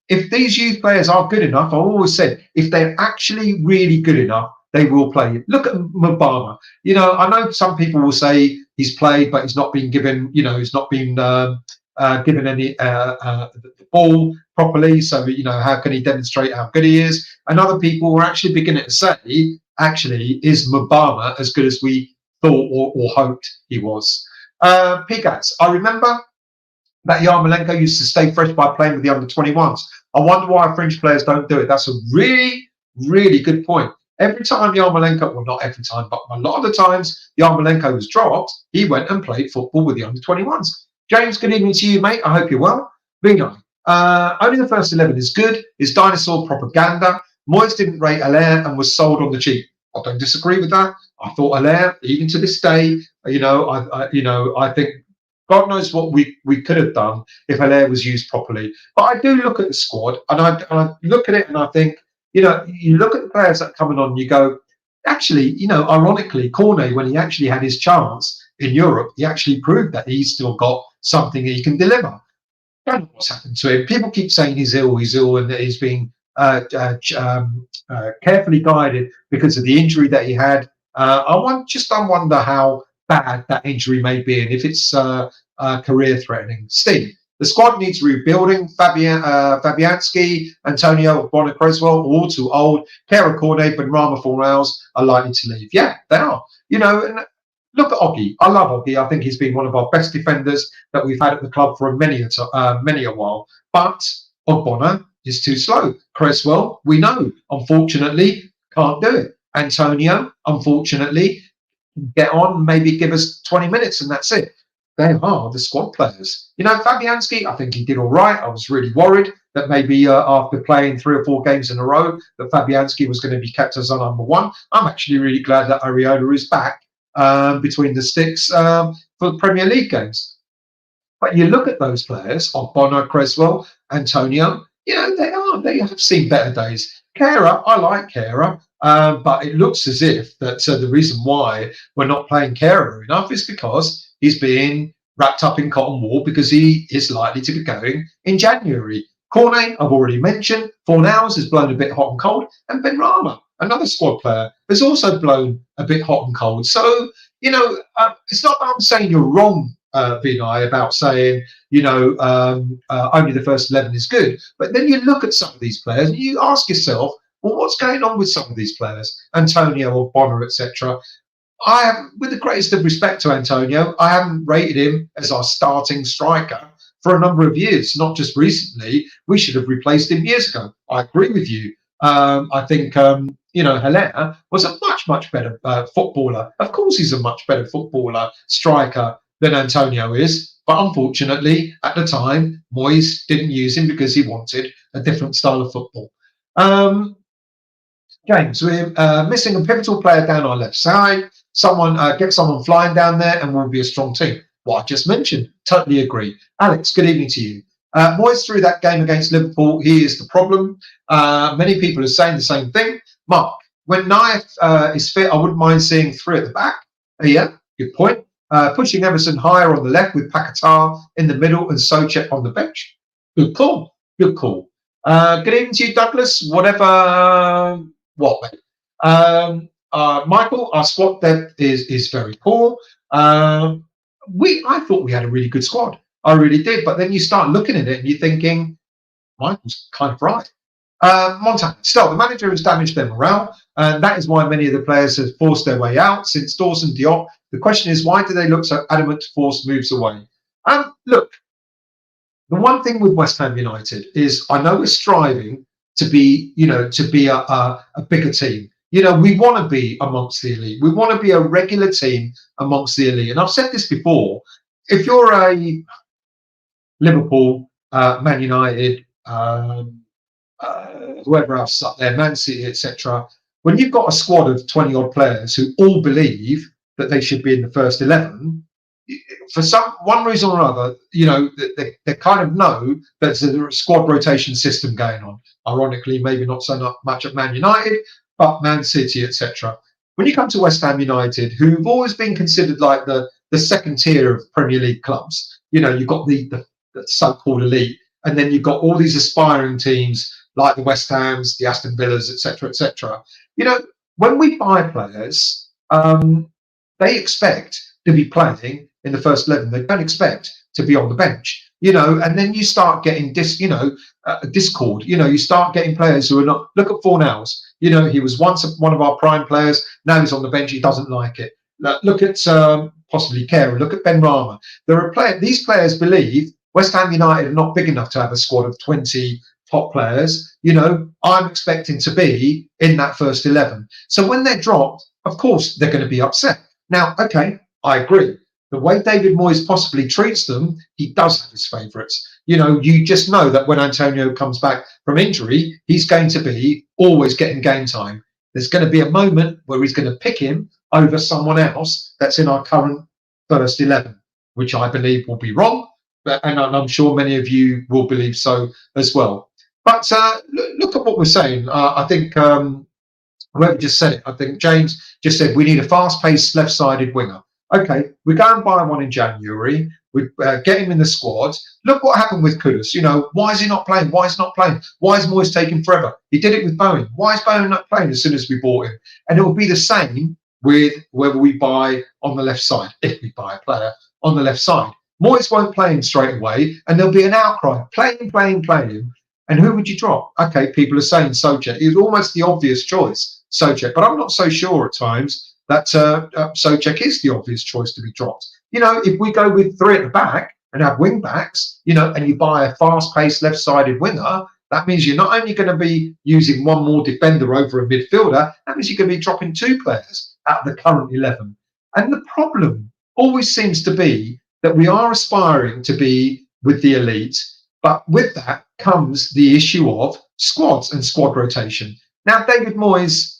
If these youth players are good enough, I've always said, if they're actually really good enough, they will play. Look at Mubama. I know some people will say he's played, but he's not been given, he's not been given any the ball properly. So, how can he demonstrate how good he is? And other people were actually beginning to say, actually, is Mubama as good as we thought or hoped he was? Pigats, I remember that Yarmolenko used to stay fresh by playing with the under-21s. I wonder why French players don't do it. That's a really, really good point. Every time Yarmolenko, well, not every time, but a lot of the times Yarmolenko was dropped, he went and played football with the under-21s. James, good evening to you, mate. I hope you're well. Vino, only the first 11 is good. It's dinosaur propaganda. Moyes didn't rate Allaire and was sold on the cheap. I don't disagree with that. I thought Allaire, even to this day, I think God knows what we could have done if Allaire was used properly. But I do look at the squad and I look at it and I think, you look at the players that are coming on and you go, actually, ironically, Cornet, when he actually had his chance in Europe, he actually proved that he's still got something he can deliver. I don't know what's happened to him. People keep saying he's ill, and that he's being carefully guided because of the injury that he had. I wonder how bad that injury may be and if it's career threatening. Steve, the squad needs rebuilding. Fabianski, Antonio, Bonner, Creswell, all too old. Kehrer, Cornet, Benrahma, Fornals are likely to leave. Yeah, they are. And look at Oggy. I love Oggy. I think he's been one of our best defenders that we've had at the club for many a while. But Ogbonna is too slow. Creswell, we know, unfortunately, can't do it. Antonio, unfortunately, get on, maybe give us 20 minutes and that's it. They are the squad players. Fabianski, I think he did all right. I was really worried that maybe after playing 3 or 4 games in a row, that Fabianski was going to be kept as our number one. I'm actually really glad that Areola is back between the sticks for the Premier League games. But you look at those players, Bono, Creswell, Antonio, they have seen better days. Kehrer, I like Kehrer, but it looks as if that the reason why we're not playing Kehrer enough is because he's being wrapped up in cotton wool because he is likely to be going in January. Cornet, I've already mentioned. Fornals has blown a bit hot and cold. And Benrahma, another squad player, has also blown a bit hot and cold. So, it's not that I'm saying you're wrong, Vinay, about saying, only the first 11 is good. But then you look at some of these players and you ask yourself, well, what's going on with some of these players? Antonio or Bonner, etc. I have, with the greatest of respect to Antonio, I haven't rated him as our starting striker for a number of years, not just recently. We should have replaced him years ago. I agree with you. I think, Hilaire was a much, much better footballer. Of course, he's a much better footballer, striker than Antonio is. But unfortunately, at the time, Moyes didn't use him because he wanted a different style of football. James, we're missing a pivotal player down our left side. Get someone flying down there and we'll be a strong team. What I just mentioned, totally agree. Alex, good evening to you. Moyes through that game against Liverpool, he is the problem. Many people are saying the same thing. Mark, when Naif is fit, I wouldn't mind seeing 3 at the back. Yeah, good point. Pushing Emerson higher on the left with Paquetá in the middle and Souček on the bench. Good call. Good call. Good evening to you, Douglas. Whatever. What, mate? Michael, our squad depth is very poor. I thought we had a really good squad. I really did. But then you start looking at it and you're thinking, Michael's kind of right. Montana, still, the manager has damaged their morale, and that is why many of the players have forced their way out since Dawson Diop. The question is, why do they look so adamant to force moves away? Look, the one thing with West Ham United is I know we're striving to be, a bigger team. We want to be amongst the elite. We want to be a regular team amongst the elite. And I've said this before, if you're a Liverpool, Man United, whoever else up there, Man City, etc., when you've got a squad of 20-odd players who all believe that they should be in the first 11, for one reason or another, they kind of know that there's a squad rotation system going on. Ironically, maybe not so much at Man United, but Man City, etc. When you come to West Ham United, who've always been considered like the second tier of Premier League clubs, you've got the so-called elite, and then you've got all these aspiring teams like the West Hams, the Aston Villas, etc., etc. When we buy players, they expect to be playing in the first 11. They don't expect to be on the bench, and then you start getting discord. You start getting players who are not. Look at Fornals. He was once one of our prime players. Now he's on the bench. He doesn't like it. Look at possibly Kehrer. Look at Ben Rama. These players believe West Ham United are not big enough to have a squad of 20 top players. I'm expecting to be in that first 11. So when they're dropped, of course they're going to be upset. Now, okay, I agree. The way David Moyes possibly treats them, he does have his favourites. You just know that when Antonio comes back from injury, he's going to be always getting game time. There's going to be a moment where he's going to pick him over someone else that's in our current first 11, which I believe will be wrong, and I'm sure many of you will believe so as well. But look at what we're saying. I think whoever just said it, I think James just said we need a fast-paced left-sided winger. Okay, we go and buy one in January. We get him in the squad. Look what happened with Kudus. Why is he not playing? Why is he not playing? Why is Moyes taking forever? He did it with Bowen. Why is Bowen not playing as soon as we bought him? And it will be the same with whether we buy on the left side, if we buy a player on the left side. Moyes won't play him straight away, and there'll be an outcry. Play him. And who would you drop? Okay, people are saying Souček. He was almost the obvious choice, Souček. But I'm not so sure at times that Souček is the obvious choice to be dropped. If we go with 3 at the back and have wing backs, and you buy a fast-paced left-sided winger, that means you're not only going to be using one more defender over a midfielder, that means you're going to be dropping 2 players out of the current 11. And the problem always seems to be that we are aspiring to be with the elite, but with that comes the issue of squads and squad rotation. Now, David Moyes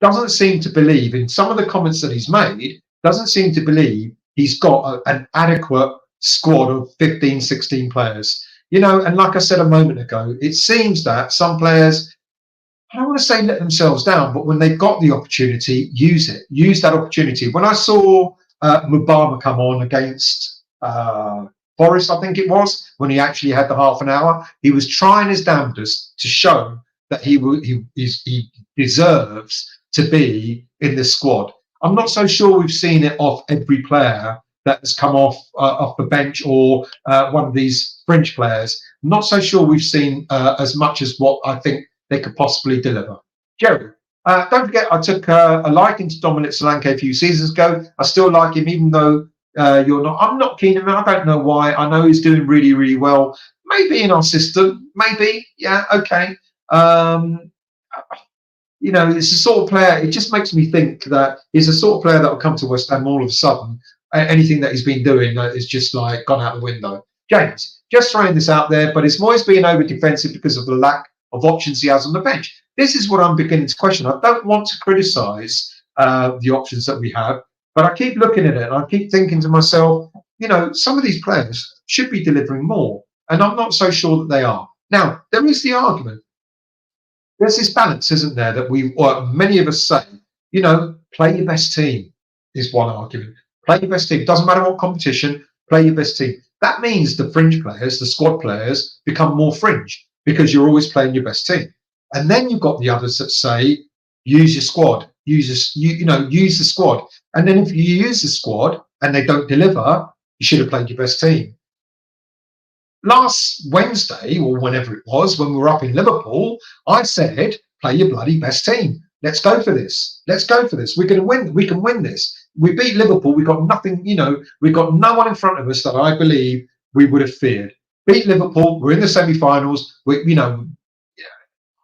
doesn't seem to believe, in some of the comments that he's made, doesn't seem to believe he's got an adequate squad of 15, 16 players. And like I said a moment ago, it seems that some players, I don't want to say let themselves down, but when they've got the opportunity, use that opportunity. When I saw Mubama come on against Forest, I think it was, when he actually had the half an hour, he was trying his damnedest to show that he deserves to be in this squad. I'm not so sure we've seen it off every player that has come off the bench or one of these fringe players. I'm not so sure we've seen as much as what I think they could possibly deliver. Jerry, don't forget, I took a liking to Dominic Solanke a few seasons ago. I still like him, even though you're not. I'm not keen on him. I don't know why. I know he's doing really, really well. Maybe in our system. Maybe. Yeah. Okay. It's the sort of player, it just makes me think that he's the sort of player that will come to West Ham all of a sudden. Anything that he's been doing is just like gone out the window. James, Just throwing this out there, but is Moyes being over defensive because of the lack of options he has on the bench? This is what I'm beginning to question. I don't want to criticise the options that we have, but I keep looking at it and I keep thinking to myself, some of these players should be delivering more, and I'm not so sure that they are. Now, there is the argument. There's this balance, isn't there, that many of us say, play your best team is one argument. Play your best team. Doesn't matter what competition, play your best team. That means the fringe players, the squad players, become more fringe because you're always playing your best team. And then you've got the others that say, use your squad, use the squad. And then if you use the squad and they don't deliver, you should have played your best team. Last Wednesday, or whenever it was, when we were up in Liverpool, I said, play your bloody best team. Let's go for this. Let's go for this. We're going to win. We can win this. We beat Liverpool. We've got nothing, we've got no one in front of us that I believe we would have feared. Beat Liverpool. We're in the semi-finals. I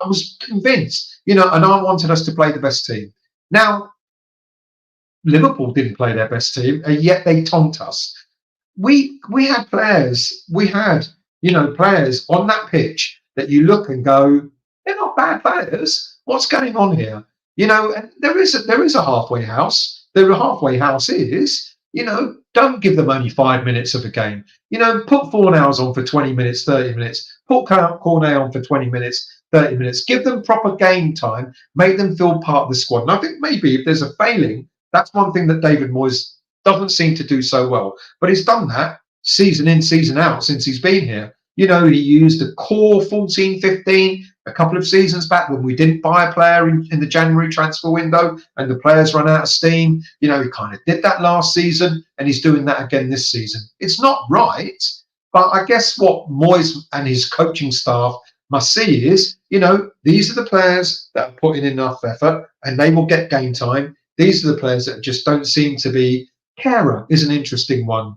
was convinced, and I wanted us to play the best team. Now, Liverpool didn't play their best team, and yet they taunt us. We had players. We had, players on that pitch that you look and go, they're not bad players. What's going on here? And there is a halfway house. The halfway house is, don't give them only 5 minutes of a game. Put Fornals on for 20 minutes, 30 minutes. Put Cornet on for 20 minutes, 30 minutes. Give them proper game time. Make them feel part of the squad. And I think maybe if there's a failing, that's one thing that David Moyes doesn't seem to do so well. But he's done that season in, season out since he's been here. He used the core 14-15 a couple of seasons back when we didn't buy a player in the January transfer window and the players run out of steam. He kind of did that last season and he's doing that again this season. It's not right, but I guess what Moyes and his coaching staff must see is, these are the players that are putting in enough effort and they will get game time. These are the players that just don't seem to be. Kehrer is an interesting one.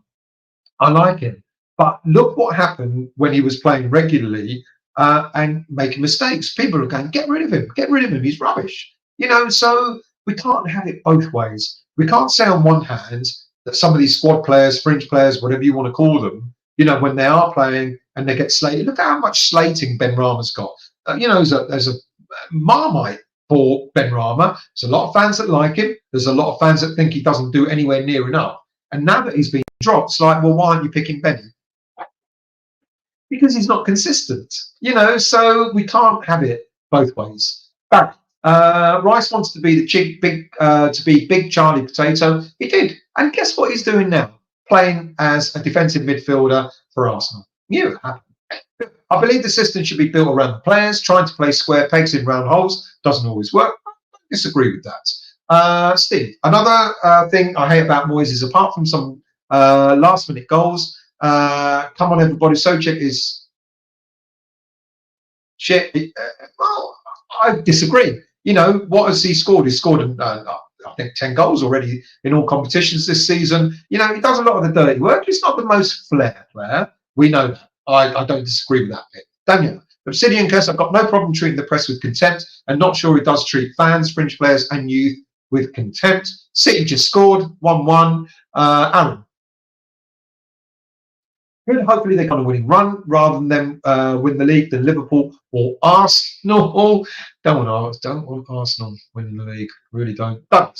I like him. But look what happened when he was playing regularly and making mistakes. People are going, get rid of him. He's rubbish. So we can't have it both ways. We can't say on one hand that some of these squad players, fringe players, whatever you want to call them, when they are playing and they get slated. Look at how much slating Ben Rama's got. There's a marmite for Ben Rama. There's a lot of fans that like him. There's a lot of fans that think he doesn't do anywhere near enough. And now that he's been dropped, it's like, well, why aren't you picking Benny? Because he's not consistent, so we can't have it both ways. But Rice wants to be big Charlie Potato. He did, and guess what he's doing now? Playing as a defensive midfielder for Arsenal. I believe the system should be built around the players. Trying to play square pegs in round holes doesn't always work. I disagree with that. Steve, another thing I hate about Moyes is apart from some last-minute goals. Come on, everybody. Socek is shit. Well, I disagree. What has he scored? He's scored, I think, 10 goals already in all competitions this season. He does a lot of the dirty work. He's not the most flair player. We know that. I don't disagree with that bit. Daniel, Obsidian Curse, I've got no problem treating the press with contempt and not sure he does treat fans, fringe players and youth with contempt. City just scored 1-1. Aaron. Hopefully they got a winning run rather than them win the league than Liverpool or Arsenal. Don't want Arsenal winning the league. Really don't. But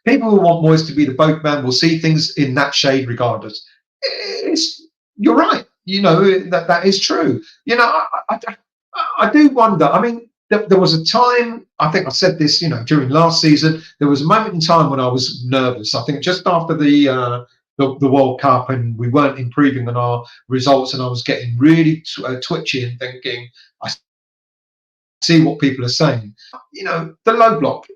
people who want Moyes to be the boatman will see things in that shade regardless. You're right. That is true. I do wonder. I mean, there was a time, I think I said this, during last season, there was a moment in time when I was nervous. I think just after the World Cup and we weren't improving on our results and I was getting really twitchy and thinking, I see what people are saying. The low block,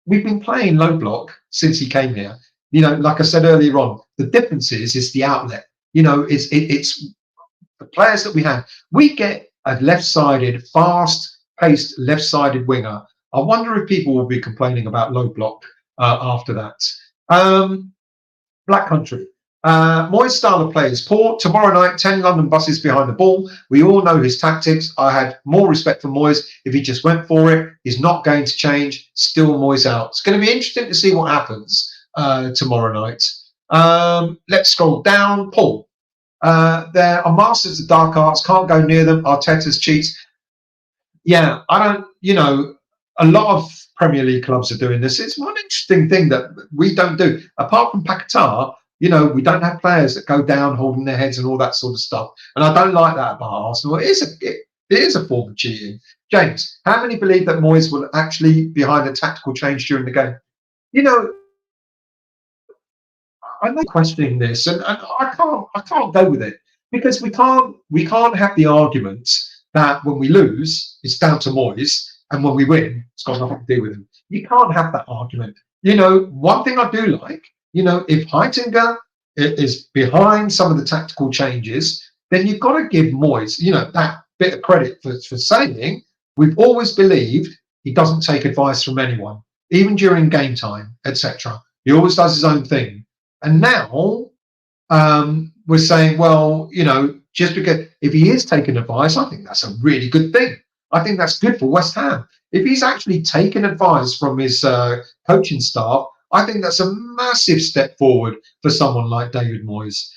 we've been playing low block since he came here. Like I said earlier on, the difference is the outlet. It's the players that we have. We get a left-sided, fast-paced left-sided winger. I wonder if people will be complaining about low block after that. Black Country. Moyes' style of play is poor. Tomorrow night, 10 London buses behind the ball. We all know his tactics. I had more respect for Moyes if he just went for it. He's not going to change. Still Moyes out. It's going to be interesting to see what happens tomorrow night. Let's scroll down. Paul. They are masters of dark arts, can't go near them. Arteta's cheats. Yeah, I don't, a lot of Premier League clubs are doing this. It's one interesting thing that we don't do. Apart from Paquetá, we don't have players that go down holding their heads and all that sort of stuff. And I don't like that about Arsenal. It is a form of cheating. James, how many believe that Moyes will actually behind a tactical change during the game? I'm not questioning this, and I can't go with it, because we can't have the argument that when we lose it's down to Moyes and when we win it's got nothing to do with him. You can't have that argument. One thing I do like, if Heitinga is behind some of the tactical changes, then you've got to give Moyes, that bit of credit for saying we've always believed he doesn't take advice from anyone, even during game time, etc. He always does his own thing. And now we're saying, well, just because if he is taking advice, I think that's a really good thing. I think that's good for West Ham. If he's actually taken advice from his coaching staff, I think that's a massive step forward for someone like David Moyes.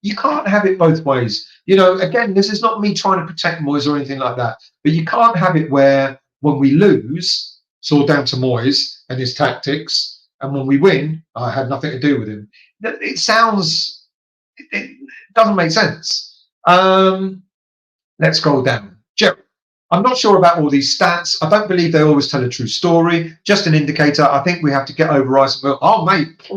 You can't have it both ways. Again, this is not me trying to protect Moyes or anything like that, but you can't have it where when we lose, it's all down to Moyes and his tactics, and when we win, I had nothing to do with him. It doesn't make sense. Let's scroll down. Jerry, I'm not sure about all these stats. I don't believe they always tell a true story. Just an indicator. I think we have to get over ice. Oh, mate.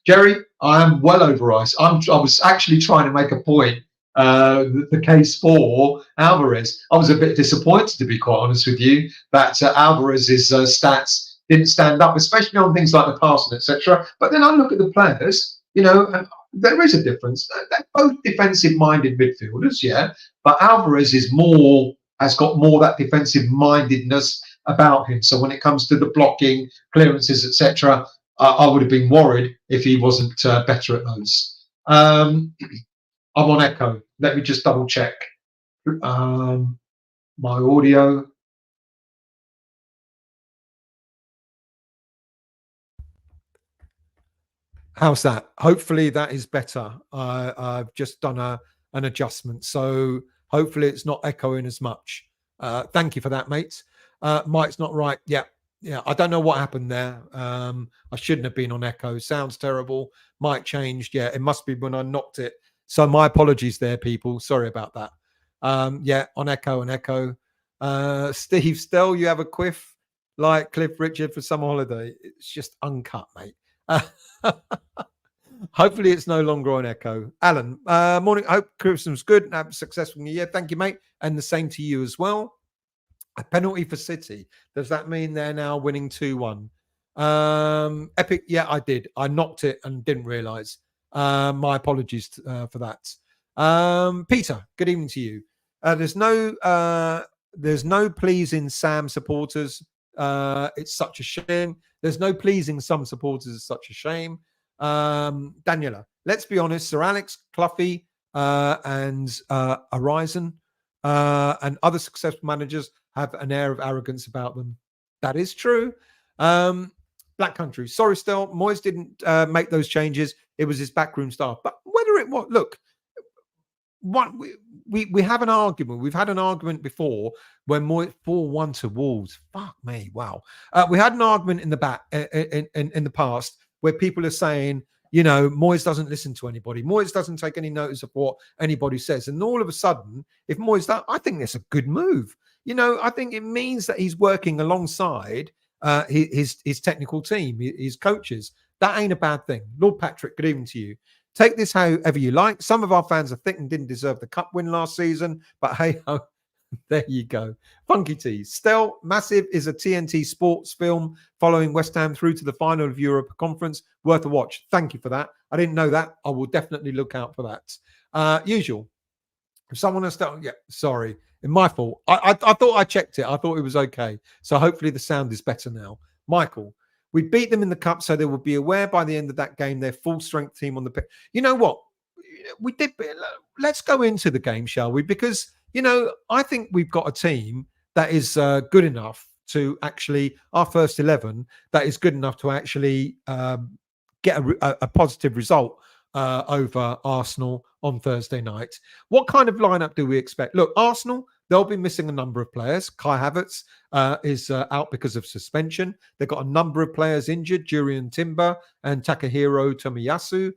Jerry, I am well over ice. I was actually trying to make a point. The case for Alvarez. I was a bit disappointed, to be quite honest with you, that Alvarez's stats didn't stand up, especially on things like the passing, etc. But then I look at the players, and there is a difference. They're both defensive-minded midfielders, yeah. But Alvarez has got more that defensive-mindedness about him. So when it comes to the blocking, clearances, etc., I would have been worried if he wasn't better at those. I'm on echo. Let me just double check my audio. How's that? Hopefully that is better. I've just done an adjustment, so hopefully it's not echoing as much. Thank you for that, mates. Mike's not right. Yeah. I don't know what happened there. I shouldn't have been on echo. Sounds terrible. Mike changed. Yeah, it must be when I knocked it. So my apologies there, people. Sorry about that. Yeah, on echo and echo. Steve Stell, you have a quiff like Cliff Richard for summer holiday. It's just uncut, mate. Hopefully it's no longer on echo. Alan, morning. I hope Christmas good and have a successful new year. Thank you, mate. And the same to you as well. A penalty for City. Does that mean they're now winning 2-1? Epic. Yeah, I did. I knocked it and didn't realise. My apologies for that. Peter, good evening to you. There's no pleasing Sam supporters. It's such a shame. There's no pleasing some supporters. It's such a shame. Daniela, let's be honest. Sir Alex, Cloughie, and Horizon and other successful managers have an air of arrogance about them. That is true. Black Country. Sorry, still, Moyes didn't make those changes. It was his backroom staff. But whether it was, look, what we have an argument. We've had an argument before when Moyes 4-1 to Wolves. Fuck me, wow. We had an argument in the past where people are saying, Moyes doesn't listen to anybody. Moyes doesn't take any notice of what anybody says. And all of a sudden, if Moyes does, I think that's a good move. I think it means that he's working alongside his technical team, his coaches. That ain't a bad thing. Lord Patrick, good evening to you. Take this however you like. Some of our fans are thick and didn't deserve the cup win last season, but hey ho, there you go. Funky Tees. Stell, Massive is a TNT sports film following West Ham through to the final of Europa Conference. Worth a watch. Thank you for that. I didn't know that. I will definitely look out for that. Usual. If someone has to, yeah, sorry. My fault. I thought I checked it. I thought it was okay. So hopefully the sound is better now. Michael, we beat them in the cup, so they will be aware by the end of that game, their full strength team on the pitch. You know what? We did. Let's go into the game, shall we? Because, I think we've got a team that is good enough to actually, our first 11, that is good enough to actually get a positive result over Arsenal on Thursday night. What kind of lineup do we expect? Look, Arsenal, they'll be missing a number of players. Kai Havertz is out because of suspension. They've got a number of players injured, Jurian Timber and Takahiro Tomiyasu.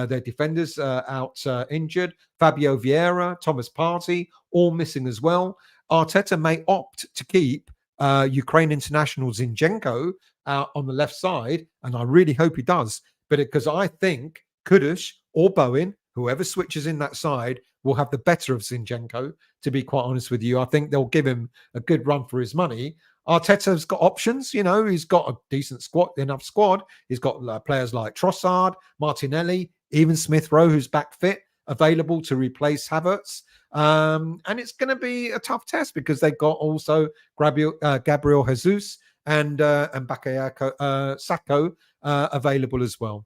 Their defenders out injured. Fabio Vieira, Thomas Partey, all missing as well. Arteta may opt to keep Ukraine international Zinchenko on the left side, and I really hope he does, but because I think Kudus or Bowen, whoever switches in that side, will have the better of Zinchenko, to be quite honest with you. I think they'll give him a good run for his money. Arteta's got options, you know, he's got a decent enough squad. He's got players like Trossard, Martinelli, even Smith Rowe, who's back fit, available to replace Havertz. And it's going to be a tough test because they've got also Gabriel Jesus and Bakayoko Sako available as well.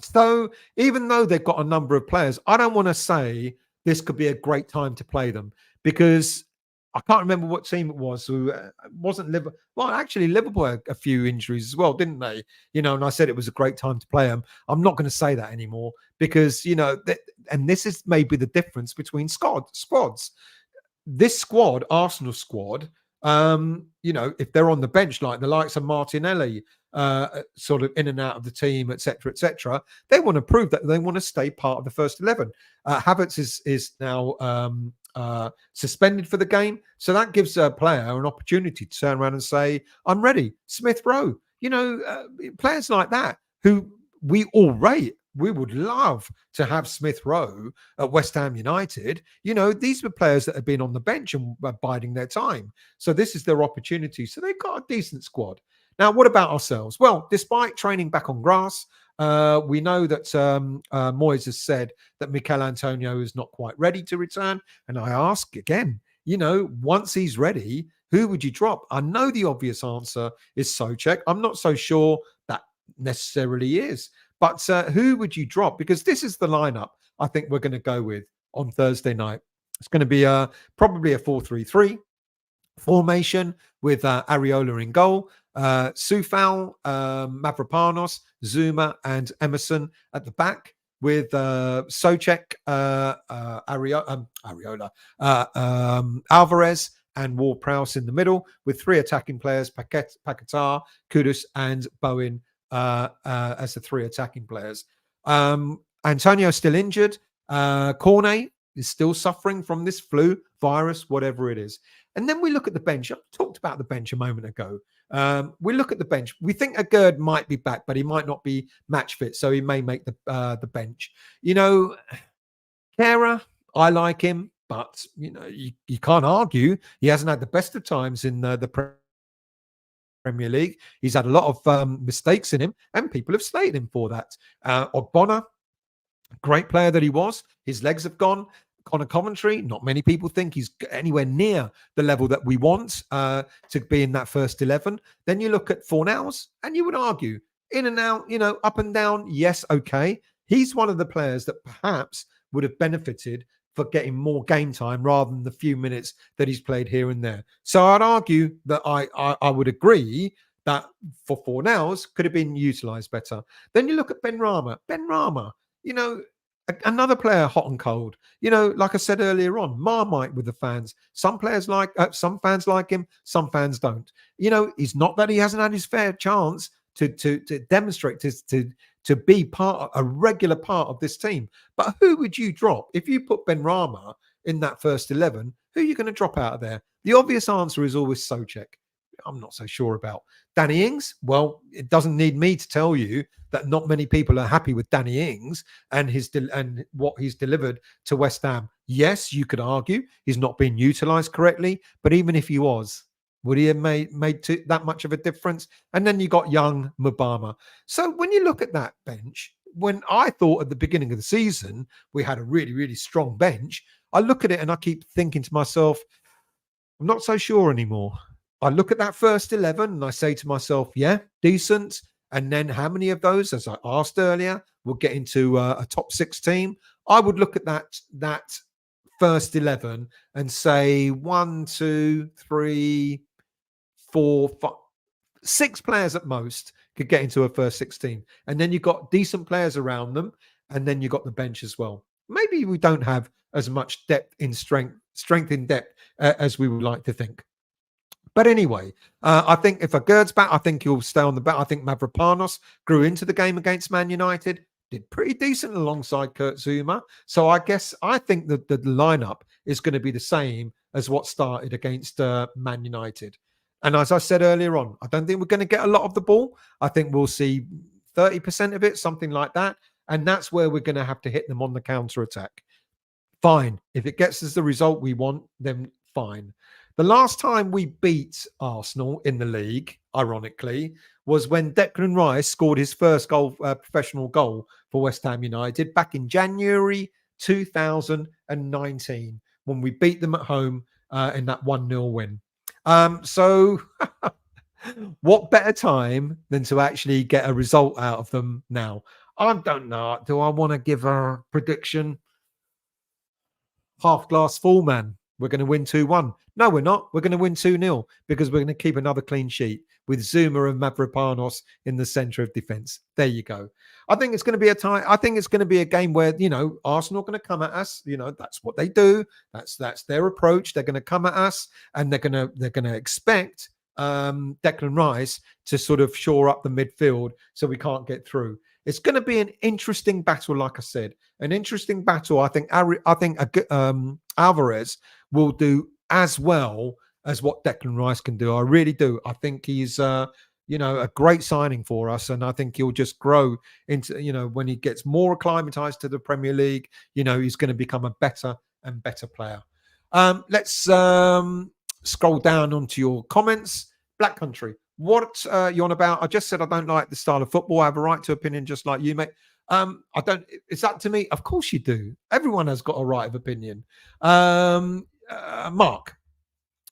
So even though they've got a number of players, I don't want to say this could be a great time to play them, because I can't remember what team it was who wasn't Liverpool. Well, actually, Liverpool had a few injuries as well, didn't they? You know, and I said it was a great time to play them. I'm not going to say that anymore because, you know, and this is maybe the difference between squads. This squad, Arsenal squad, you know, if they're on the bench like the likes of Martinelli, sort of in and out of the team, etc., they want to prove that they want to stay part of the first 11. Havertz is now suspended for the game, so that gives a player an opportunity to turn around and say, "I'm ready." Smith Rowe, you know, players like that who we all rate. We would love to have Smith Rowe at West Ham United. You know, these were players that have been on the bench and biding their time. So this is their opportunity. So they've got a decent squad. Now, what about ourselves? Well, despite training back on grass, we know that Moyes has said that Mikel Antonio is not quite ready to return. And I ask again, you know, once he's ready, who would you drop? I know the obvious answer is Souček. I'm not so sure that necessarily is. But who would you drop? Because this is the lineup I think we're going to go with on Thursday night. It's going to be probably a 4-3-3 formation with Areola in goal, Soufal, Mavropanos, Zuma, and Emerson at the back, with Souček, Areola, Alvarez, and Ward-Prowse in the middle, with three attacking players: Paquetá, Kudus, and Bowen as the three attacking players. Antonio still injured. Cornet is still suffering from this flu virus, whatever it is. And then we look at the bench. I talked about the bench a moment ago. We look at the bench. We think Agerd might be back, but he might not be match fit, so he may make the bench. You know, Kehrer, I like him, but you know, you can't argue he hasn't had the best of times in the Premier League. He's had a lot of mistakes in him, and people have slated him for that. Ogbonna, great player that he was. His legs have gone. Connor Coventry, not many people think he's anywhere near the level that we want to be in that first 11. Then you look at Fornals, and you would argue in and out, you know, up and down. Yes, okay. He's one of the players that perhaps would have benefited for getting more game time rather than the few minutes that he's played here and there. So I'd argue that I would agree that for Fornals could have been utilised better. Then you look at Benrahma. Benrahma, you know, another player hot and cold. You know, like I said earlier on, Marmite with the fans. Some players like, some fans like him, some fans don't. You know, it's not that he hasn't had his fair chance to demonstrate to be a regular part of this team. But who would you drop if you put Benrahma in that first 11? Who are you going to drop out of there? The obvious answer is always Souček. I'm not so sure about Danny Ings. Well, it doesn't need me to tell you that not many people are happy with Danny Ings and and what he's delivered to West Ham. Yes, you could argue he's not been utilised correctly, but even if he was, would he have made that much of a difference? And then you got young Mubama. So when you look at that bench, when I thought at the beginning of the season we had a really, really strong bench, I look at it and I keep thinking to myself, I'm not so sure anymore. I look at that first 11 and I say to myself, yeah, decent. And then how many of those, as I asked earlier, will get into a top 6 team? I would look at that first 11 and say 1, 2, 3, 4, 5, 6 players at most could get into a first 16. And then you've got decent players around them. and then you got the bench as well. Maybe we don't have as much depth in strength in depth as we would like to think. But anyway, I think if Agüerd's back, I think he'll stay on the back. I think Mavropanos grew into the game against Man United, did pretty decent alongside Kurt Zouma. So I think that the lineup is going to be the same as what started against Man United. And as I said earlier on, I don't think we're going to get a lot of the ball. I think we'll see 30% of it, something like that. And that's where we're going to have to hit them on the counter-attack. Fine. If it gets us the result we want, then fine. The last time we beat Arsenal in the league, ironically, was when Declan Rice scored his first professional goal for West Ham United back in January 2019, when we beat them at home in that 1-0 win. So what better time than to actually get a result out of them now? I don't know. Do I want to give a prediction? Half glass full, man. We're going to win 2-1. No, we're not. We're going to win 2-0 because we're going to keep another clean sheet with Zouma and Mavropanos in the centre of defence. There you go. I think it's going to be I think it's going to be a game where, Arsenal are going to come at us. That's what they do. That's their approach. They're going to come at us and they're going to expect Declan Rice to sort of shore up the midfield so we can't get through. It's going to be an interesting battle, like I said, an interesting battle. I think Alvarez will do as well as what Declan Rice can do. I really do. I think he's, a great signing for us, and I think he'll just grow into, when he gets more acclimatized to the Premier League, he's going to become a better and better player. Let's scroll down onto your comments. Black Country. What you on about? I just said I don't like the style of football. I have a right to opinion just like you, mate. I don't. It's up to me. Of course you do. Everyone has got a right of opinion. Mark,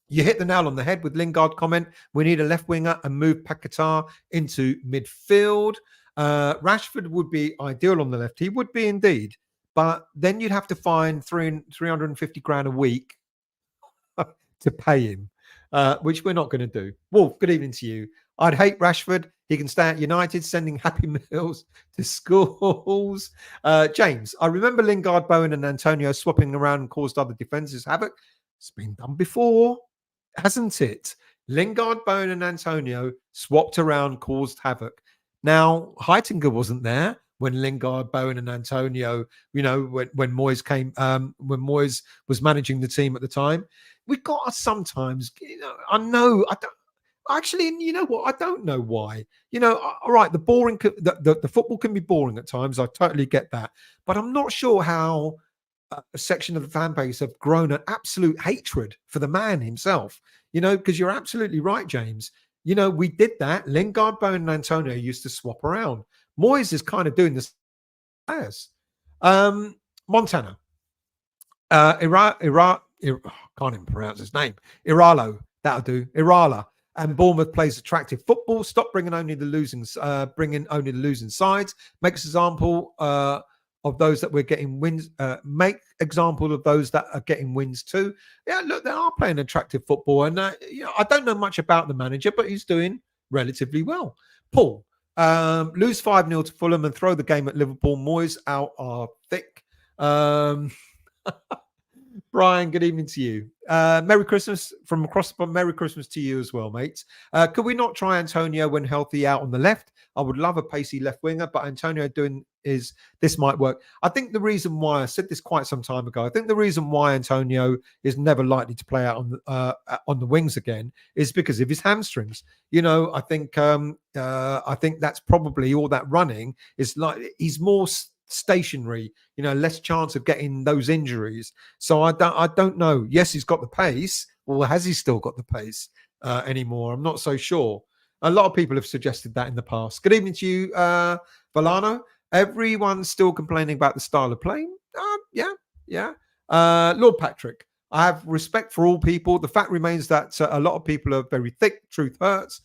you hit the nail on the head with Lingard comment. We need a left winger and move Paquetá into midfield. Rashford would be ideal on the left. He would be indeed. But then you'd have to find 350 grand a week to pay him. Which we're not going to do. Wolf, good evening to you. I'd hate Rashford. He can stay at United, sending happy meals to schools. James, I remember Lingard, Bowen and Antonio swapping around and caused other defences havoc. It's been done before, hasn't it? Lingard, Bowen and Antonio swapped around, caused havoc. Now, Heitinger wasn't there when Lingard, Bowen and Antonio, when Moyes came, when Moyes was managing the team at the time. We got to sometimes, I don't know why. All right, the football can be boring at times. I totally get that. But I'm not sure how a section of the fan base have grown an absolute hatred for the man himself, because you're absolutely right, James. We did that. Lingard, Bowen and Antonio used to swap around. Moyes is kind of doing this. Montana. Can't even pronounce his name. Iralo, that'll do. Irala. And Bournemouth plays attractive football. Stop bringing only the losing sides. Makes example of those that we're getting wins. Make example of those that are getting wins too. Yeah, look, they are playing attractive football, and I don't know much about the manager, but he's doing relatively well. Paul, lose 5-0 to Fulham and throw the game at Liverpool. Moyes out are thick. Brian, good evening to you. Merry Christmas from across the pond. Merry Christmas to you as well, mate. Could we not try Antonio when healthy out on the left? I would love a pacey left winger, but Antonio this might work. I think the reason why, I said this quite some time ago, I think the reason why Antonio is never likely to play out on the wings again is because of his hamstrings. I think that's probably all that running is like he's more stationary, less chance of getting those injuries. So I don't know. Yes, he's got the pace. Or has he still got the pace anymore? I'm not so sure. A lot of people have suggested that in the past. Good evening to you, Valano. Everyone's still complaining about the style of playing. Yeah. Lord Patrick, I have respect for all people. The fact remains that a lot of people are very thick. Truth hurts.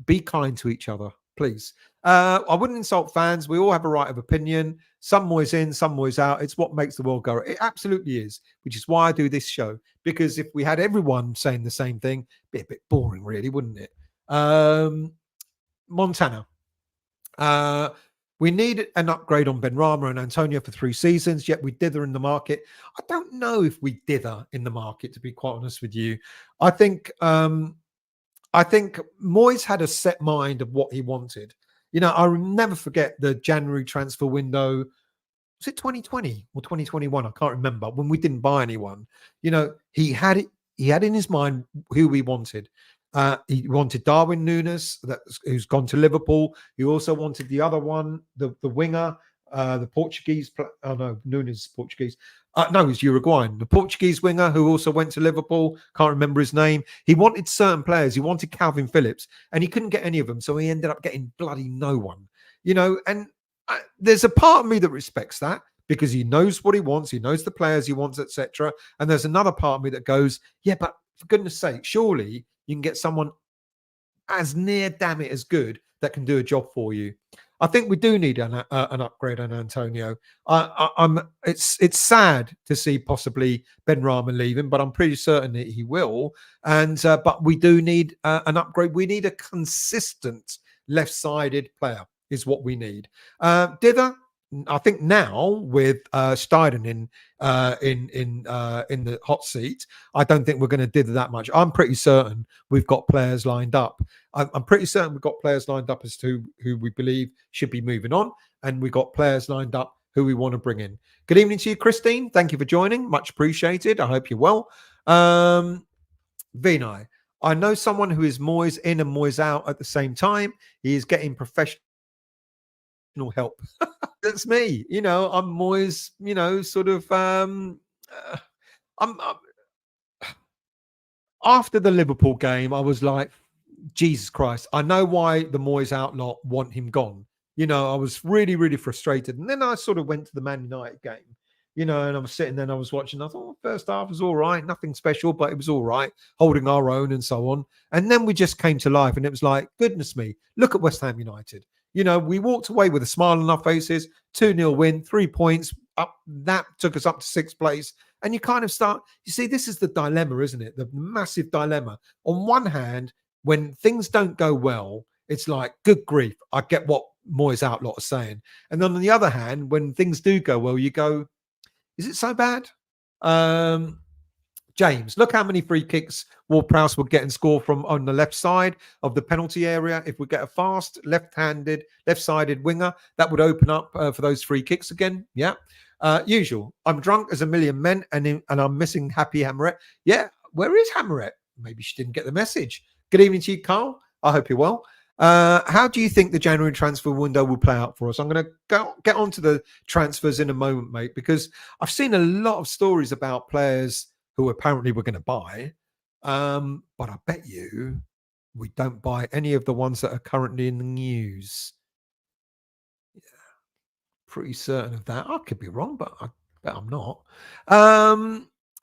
Be kind to each other, please. I wouldn't insult fans. We all have a right of opinion. Some Moyes in, some Moyes out. It's what makes the world go. It absolutely is, which is why I do this show. Because if we had everyone saying the same thing, it'd be a bit boring, really, wouldn't it? Montana. We need an upgrade on Benrahma and Antonio for 3 seasons, yet we dither in the market. I don't know if we dither in the market, to be quite honest with you. I think Moyes had a set mind of what he wanted. I'll never forget the January transfer window. Was it 2020 or 2021? I can't remember, when we didn't buy anyone. He had in his mind who he wanted. He wanted Darwin Núñez, who's gone to Liverpool. He also wanted the other one, the winger, the Portuguese. Oh no, Núñez is Portuguese. No, he's Uruguayan. The Portuguese winger who also went to Liverpool. Can't remember his name. He wanted certain players. He wanted Calvin Phillips, and he couldn't get any of them. So he ended up getting bloody no one. And there's a part of me that respects that, because he knows what he wants. He knows the players he wants, etc. And there's another part of me that goes, yeah, but for goodness sake, surely you can get someone as near, damn it, as good that can do a job for you. I think we do need an upgrade on Antonio. It's sad to see possibly Benrahma leaving, but I'm pretty certain that he will. And but we do need an upgrade. We need a consistent left-sided player, is what we need. Dither, I think now with Steiden in the hot seat, I don't think we're going to dither that much. I'm pretty certain we've got players lined up. I'm pretty certain we've got players lined up as to who we believe should be moving on, and we've got players lined up who we want to bring in. Good evening to you, Christine. Thank you for joining. Much appreciated. I hope you're well. Vinay, I know someone who is Moyes in and Moyes out at the same time. He is getting professional help. That's me. I'm Moyes, sort of I'm after the Liverpool game, I was like, Jesus Christ, I know why the Moyes outlaw want him gone. I was really, really frustrated. And then I sort of went to the Man United game, and I was sitting there and I was watching. I thought, first half was all right, nothing special, but it was all right, holding our own and so on. And then we just came to life, and it was like, goodness me, look at West Ham United. We walked away with a smile on our faces, 2-0 win, 3 points up. That took us up to 6th place. And you kind of you see, this is the dilemma, isn't it? The massive dilemma. On one hand, when things don't go well, it's like, good grief, I get what Moyes outlaw are saying. And then on the other hand, when things do go well, you go, is it so bad? James, look how many free kicks Ward-Prowse would get and score from on the left side of the penalty area. If we get a fast left-sided winger, that would open up for those free kicks again. Yeah. Usual. I'm drunk as a million men, and I'm missing Happy Hammerette. Yeah. Where is Hammerette? Maybe she didn't get the message. Good evening to you, Carl. I hope you're well. How do you think the January transfer window will play out for us? I'm going to get onto the transfers in a moment, mate, because I've seen a lot of stories about players who apparently we're going to buy. But I bet you we don't buy any of the ones that are currently in the news. Yeah, pretty certain of that. I could be wrong, but I bet I'm not.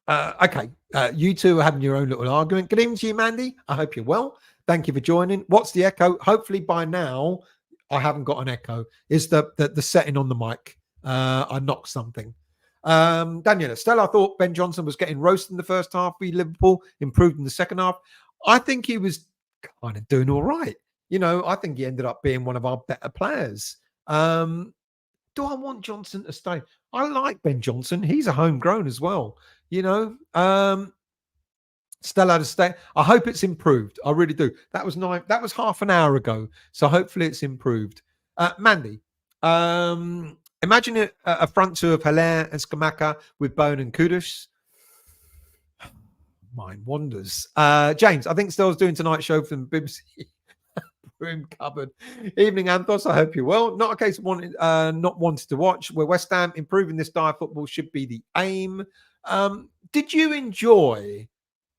Okay. You two are having your own little argument. Good evening to you, Mandy. I hope you're well. Thank you for joining. What's the echo? Hopefully by now I haven't got an echo. Is the setting on the mic. I knocked something. Daniela, Stella, I thought Ben Johnson was getting roasted in the first half. Liverpool improved in the second half. I think he was kind of doing all right. I think he ended up being one of our better players. Do I want Johnson to stay? I like Ben Johnson. He's a homegrown as well. Stella to stay. I hope it's improved. I really do. That was half an hour ago. So hopefully it's improved. Mandy, imagine a front two of Hilaire and Skamaka with Bone and Kudus. Mind wanders. James, I think Stell's doing tonight's show from the BBC room cupboard. Evening, Anthos. I hope you're well. Not a case of not wanting to watch. Where West Ham improving this style of football should be the aim. Did you enjoy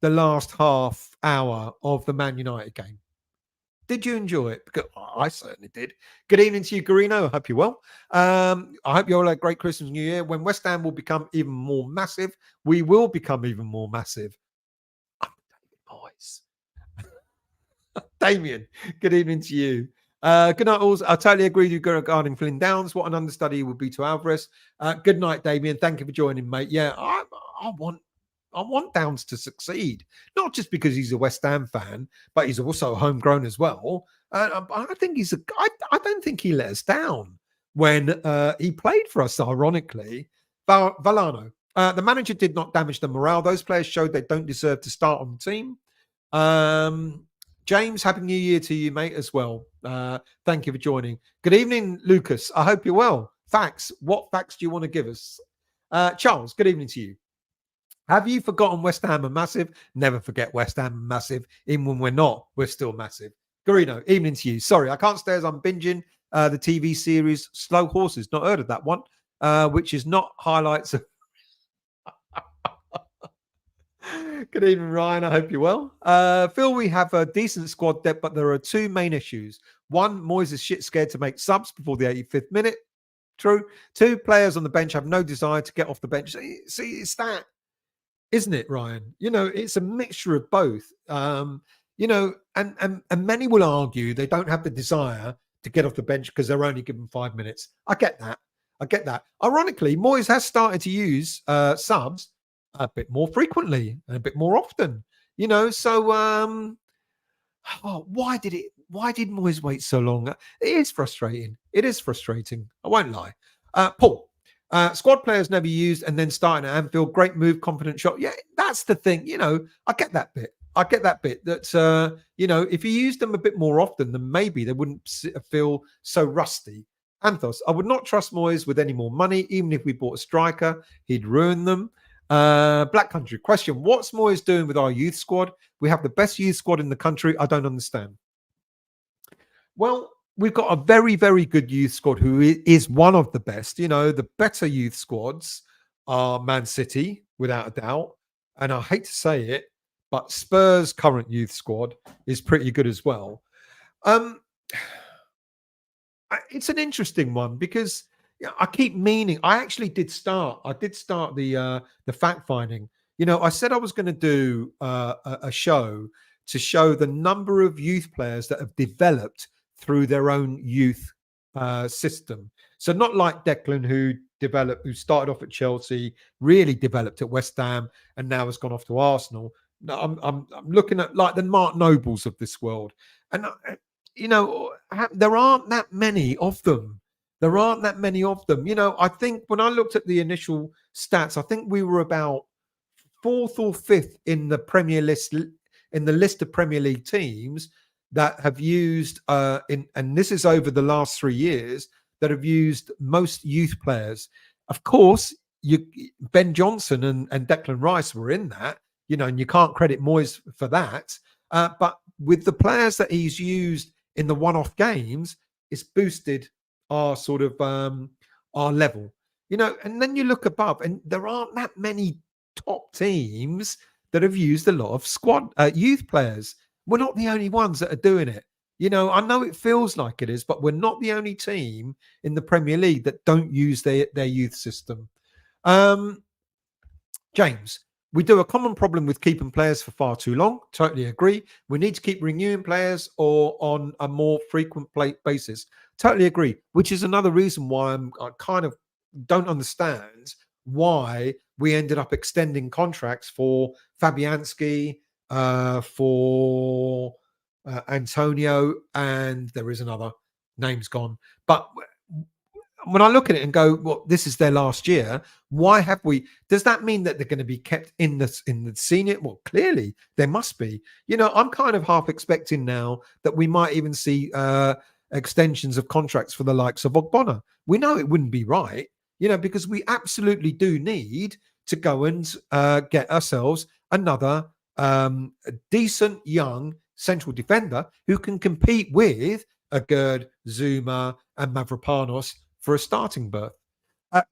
the last half hour of the Man United game? Did you enjoy it? Because I certainly did. Good evening to you, Garino. I hope you're well. I hope you all had a great Christmas and New Year. When West Ham will become even more massive, we will become even more massive. I'm David Moyes. Damien, good evening to you. Good night, all. I totally agree with you regarding Flynn Downs. What an understudy would be to Alvarez. Good night, Damien. Thank you for joining, mate. Yeah, I want Downs to succeed, not just because he's a West Ham fan, but he's also homegrown as well. I think I don't think he let us down. when he played for us, ironically. Vallano. The manager did not damage the morale. Those players showed they don't deserve to start on the team. James, happy New Year to you, mate, as well. Thank you for joining. Good evening, Lucas. I hope you're well. Facts. What facts do you want to give us? Charles, good evening to you. Have you forgotten West Ham are massive? Never forget West Ham are massive. Even when we're not, we're still massive. Garino, evening to you. Sorry, I can't stay as I'm binging the TV series Slow Horses. Not heard of that one, which is not highlights of... Good evening, Ryan. I hope you're well. Phil, we have a decent squad depth, but there are two main issues. One, Moyes is shit scared to make subs before the 85th minute. True. Two, players on the bench have no desire to get off the bench. See, it's that, isn't it, Ryan? You know, it's a mixture of both. You know, and many will argue they don't have the desire to get off the bench because they're only given 5 minutes. I get that. Ironically, Moyes has started to use subs a bit more frequently and a bit more often. You know, so why did Moyes wait so long? It is frustrating. I won't lie. Paul, squad players never used and then starting at Anfield. Great move, confident shot. Yeah, that's the thing. You know, I get that bit. That, you know, if you used them a bit more often, then maybe they wouldn't feel so rusty. Anthos, I would not trust Moyes with any more money. Even if we bought a striker, he'd ruin them. Black Country, question, what's Moyes doing with our youth squad? We have the best youth squad in the country. I don't understand. Well, we've got a very, very good youth squad who is one of the best. You know, the better youth squads are Man City, without a doubt. And I hate to say it, but Spurs' current youth squad is pretty good as well. It's an interesting one because I keep meaning. I did start the fact finding. You know, I said I was going to do a show to show the number of youth players that have developed through their own youth system. So not like Declan, who started off at Chelsea, really developed at West Ham, and now has gone off to Arsenal. No, I'm looking at like the Mark Nobles of this world, and you know, there aren't that many of them. You know, I think when I looked at the initial stats, I think we were about 4th or 5th in the Premier list, in the list of Premier League teams that have used, and this is over the last 3 years, that have used most youth players. Of course, Ben Johnson and Declan Rice were in that, you know, and you can't credit Moyes for that. But with the players that he's used in the one-off games, it's boosted our sort of our level, you know. And then you look above, and there aren't that many top teams that have used a lot of squad youth players. We're not the only ones that are doing it. You know, I know it feels like it is, but we're not the only team in the Premier League that don't use their youth system. James, we do a common problem with keeping players for far too long. Totally agree. We need to keep renewing players or on a more frequent basis. Totally agree. Which is another reason why I kind of don't understand why we ended up extending contracts for Fabianski, for Antonio, and there is another, name's gone. But when I look at it and go, well, this is their last year, why have we? Does that mean that they're going to be kept in the senior? Well, clearly there must be. You know, I'm kind of half expecting now that we might even see extensions of contracts for the likes of Ogbonna. We know it wouldn't be right, you know, because we absolutely do need to go and get ourselves another decent young central defender who can compete with a Gerd, Zuma, and Mavropanos for a starting berth.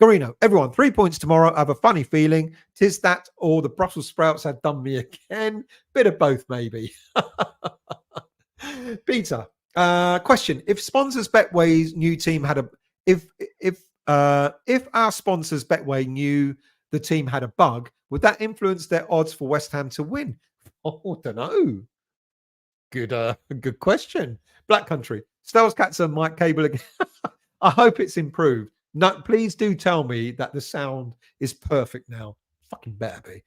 Garino, everyone, 3 points tomorrow. I have a funny feeling. 'Tis that or the Brussels sprouts have done me again. Bit of both, maybe. Peter, question: if sponsors Betway's new team had a if our sponsors Betway knew the team had a bug, would that influence their odds for West Ham to win? Oh, don't know. Good question. Black Country, Stell's Cats and Mike Cable again. I hope it's improved. No, please do tell me that the sound is perfect now. Fucking better be.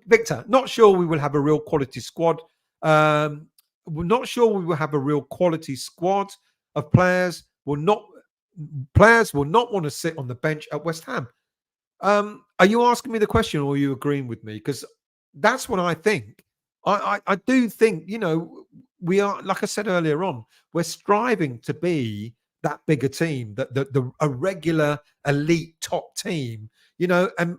Victor, not sure we will have a real quality squad. We're not sure we will have a real quality squad of players. We're not. players will not want to sit on the bench at West Ham. Are you asking me the question, or are you agreeing with me? Because that's what I think. I do think, we are, like I said earlier on, we're striving to be that bigger team, that a regular elite top team, and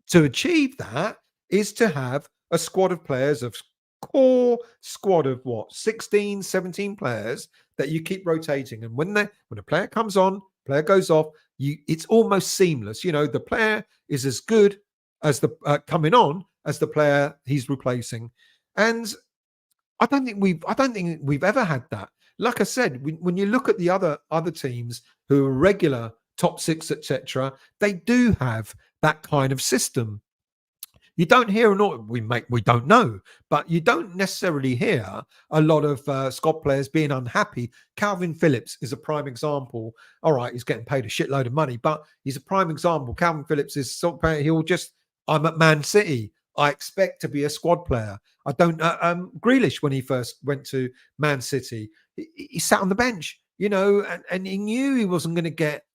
to achieve that is to have a squad of players, of core squad of 16, 17 players that you keep rotating. And when a player comes on, player goes off, it's almost seamless. The player is as good as the coming on as the player he's replacing. And I don't think we've ever had that. Like I said, when you look at the other teams who are regular top six, etc., they do have that kind of system. You don't hear we don't know, but you don't necessarily hear a lot of squad players being unhappy. Calvin Phillips is a prime example. All right, he's getting paid a shitload of money, but he's a prime example. Calvin Phillips is sort of player. I'm at Man City. I expect to be a squad player. I don't. Grealish, when he first went to Man City, he sat on the bench, and he knew he wasn't going to get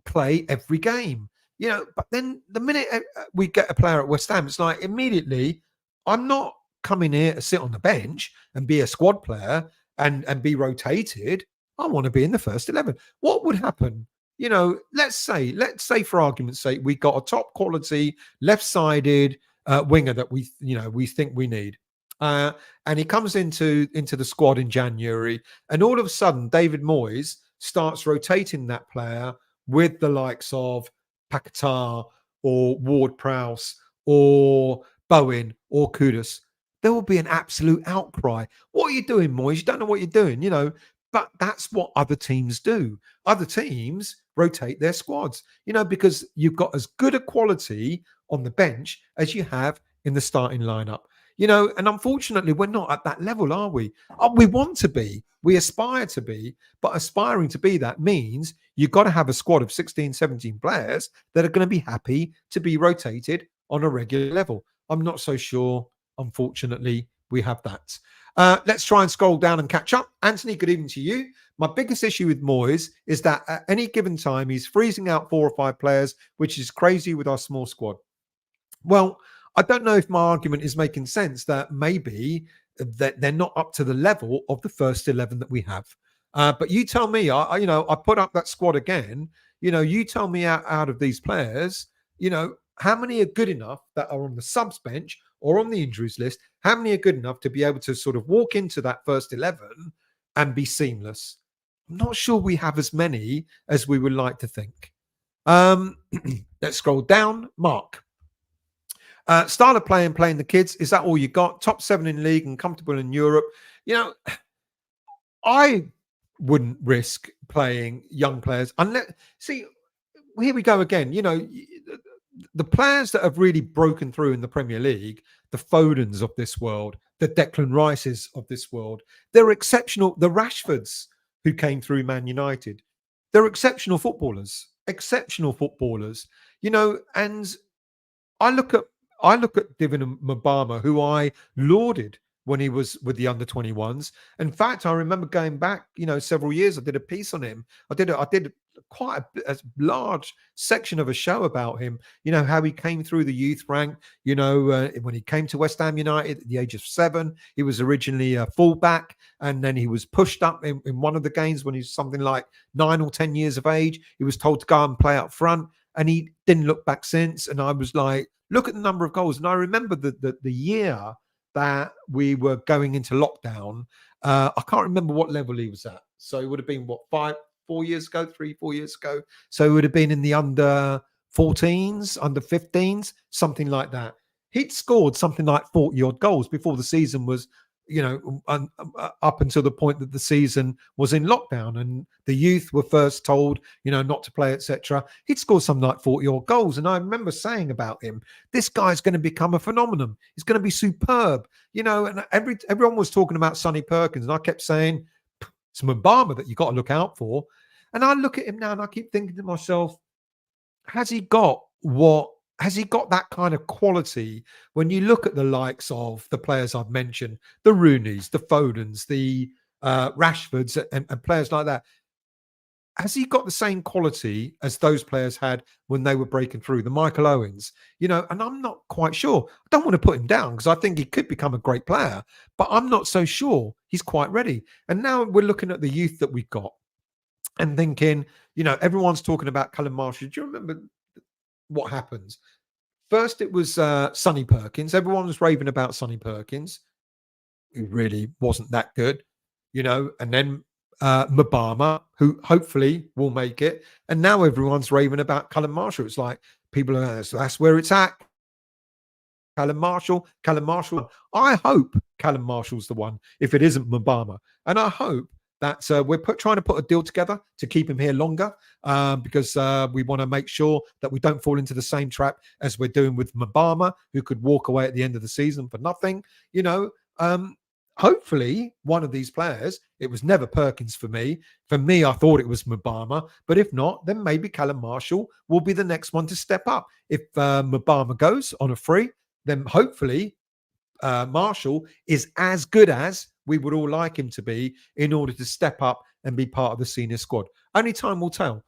play every game. But then the minute we get a player at West Ham, it's like immediately, I'm not coming here to sit on the bench and be a squad player and be rotated. I want to be in the first 11. What would happen? Let's say for argument's sake, we got a top quality left-sided winger that we think we need. And he comes into the squad in January, and all of a sudden, David Moyes starts rotating that player with the likes of Paquetá or Ward-Prowse or Bowen or Kudus. There will be an absolute outcry. What are you doing, Moyes? You don't know what you're doing, But that's what other teams do. Other teams rotate their squads, because you've got as good a quality on the bench as you have in the starting lineup. And unfortunately, we're not at that level, are we? We want to be. We aspire to be. But aspiring to be that means you've got to have a squad of 16, 17 players that are going to be happy to be rotated on a regular level. I'm not so sure, unfortunately, we have that. Let's try and scroll down and catch up. Anthony, good evening to you. My biggest issue with Moyes is that at any given time, he's freezing out 4 or 5 players, which is crazy with our small squad. Well, I don't know if my argument is making sense, that maybe that they're not up to the level of the first 11 that we have. But you tell me, I put up that squad again. You tell me out of these players, how many are good enough that are on the subs bench or on the injuries list? How many are good enough to be able to sort of walk into that first 11 and be seamless? I'm not sure we have as many as we would like to think. Let's scroll down. Mark. Style of playing the kids. Is that all you got? Top 7 in league and comfortable in Europe. I wouldn't risk playing young players unless. See, here we go again. The players that have really broken through in the Premier League, the Fodens of this world, the Declan Rices of this world, they're exceptional. The Rashfords who came through Man United, they're exceptional footballers. And I look at David Moyes, who I lauded when he was with the under-21s. In fact, I remember going back, several years. I did a piece on him. I did quite a large section of a show about him. How he came through the youth rank. When he came to West Ham United at the age of 7, he was originally a fullback, and then he was pushed up in one of the games when he was something like 9 or 10 years of age. He was told to go and play up front, and he didn't look back since. And I was like, look at the number of goals. And I remember the year that we were going into lockdown. I can't remember what level he was at. So it would have been 4 years ago. So it would have been in the under 14s, under 15s, something like that. He'd scored something like 40 odd goals before the season was, up until the point that the season was in lockdown and the youth were first told, not to play, etc. He'd scored something like 40 odd goals. And I remember saying about him, this guy's going to become a phenomenon. He's going to be superb, and everyone was talking about Sonny Perkins. And I kept saying, it's Mbama that you got to look out for. And I look at him now and I keep thinking to myself, has he got that kind of quality? When you look at the likes of the players I've mentioned, the Rooneys, the Fodens, the Rashfords, and players like that, has he got the same quality as those players had when they were breaking through? The Michael Owens, and I'm not quite sure. I don't want to put him down because I think he could become a great player, but I'm not so sure he's quite ready. And now we're looking at the youth that we've got and thinking, everyone's talking about Callum Marshall. Do you remember what happens? First, it was Sonny Perkins. Everyone was raving about Sonny Perkins, who really wasn't that good, and then Mabama, who hopefully will make it. And now everyone's raving about Callum Marshall. It's like people are, that's where it's at. Callum Marshall. I hope Callum Marshall's the one, if it isn't Mabama. And I hope that we're trying to put a deal together to keep him here longer because we want to make sure that we don't fall into the same trap as we're doing with Mabama, who could walk away at the end of the season for nothing. Hopefully one of these players, it was never Perkins for me. For me, I thought it was Mabama. But if not, then maybe Callum Marshall will be the next one to step up. If Mabama goes on a free, then hopefully Marshall is as good as we would all like him to be in order to step up and be part of the senior squad. Only time will tell.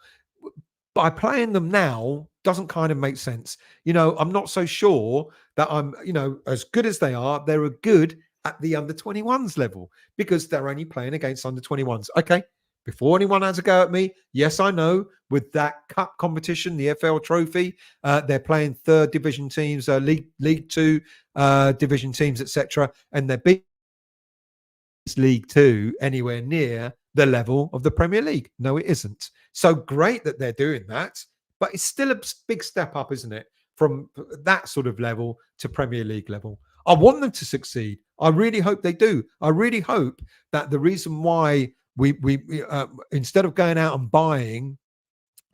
By playing them now doesn't kind of make sense. I'm not so sure that I'm, as good as they are, they're good at the under 21s level because they're only playing against under 21s. Okay. Before anyone has a go at me, yes, I know with that cup competition, the FL Trophy, they're playing third division teams, League Two division teams, etc., and they're beating League Two anywhere near the level of the Premier League. No, it isn't. So great that they're doing that, but it's still a big step up, isn't it, from that sort of level to Premier League level. I want them to succeed. I really hope they do. I really hope that the reason why we instead of going out and buying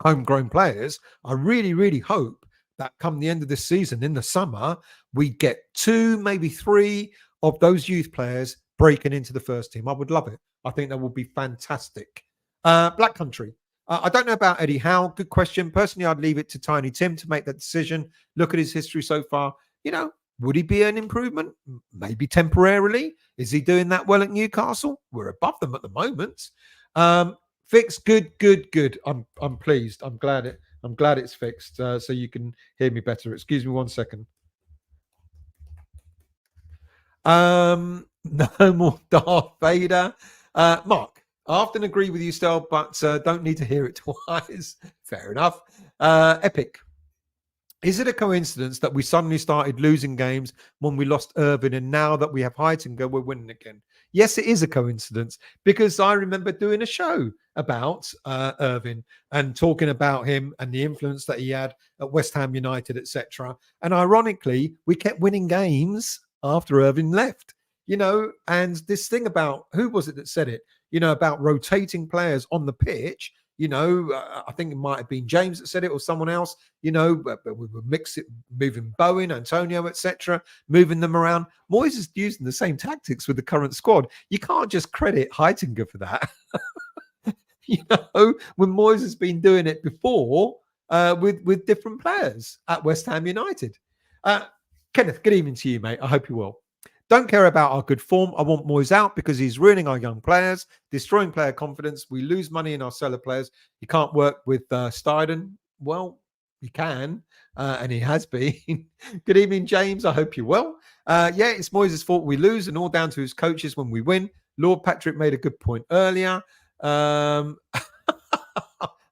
homegrown players, I really, really hope that come the end of this season in the summer, we get 2, maybe 3 of those youth players breaking into the first team. I would love it. I think that would be fantastic. Black Country. I don't know about Eddie Howe. Good question. Personally, I'd leave it to Tiny Tim to make that decision. Look at his history so far. Would he be an improvement? Maybe temporarily. Is he doing that well at Newcastle? We're above them at the moment. Fixed, good. I'm pleased. I'm glad it's fixed. So you can hear me better. Excuse me 1 second. No more Darth Vader. Mark, I often agree with you still, but don't need to hear it twice. Fair enough. Epic. Is it a coincidence that we suddenly started losing games when we lost Irvin, and now that we have Heitinga, we're winning again? Yes, it is a coincidence because I remember doing a show about Irvin and talking about him and the influence that he had at West Ham United, etc. And ironically, we kept winning games after Irvin left, and this thing about, who was it that said it, about rotating players on the pitch. I think it might have been James that said it or someone else, but we would mix it, moving Bowen, Antonio, etc., moving them around. Moyes is using the same tactics with the current squad. You can't just credit Heitinga for that. When Moyes has been doing it before with different players at West Ham United. Kenneth, good evening to you, mate. I hope you will. Don't care about our good form. I want Moyes out because he's ruining our young players, destroying player confidence. We lose money in our seller players. You can't work with Steiden. Well, you can, and he has been. Good evening, James. I hope you're well. Yeah, it's Moyes' fault we lose, and all down to his coaches when we win. Lord Patrick made a good point earlier.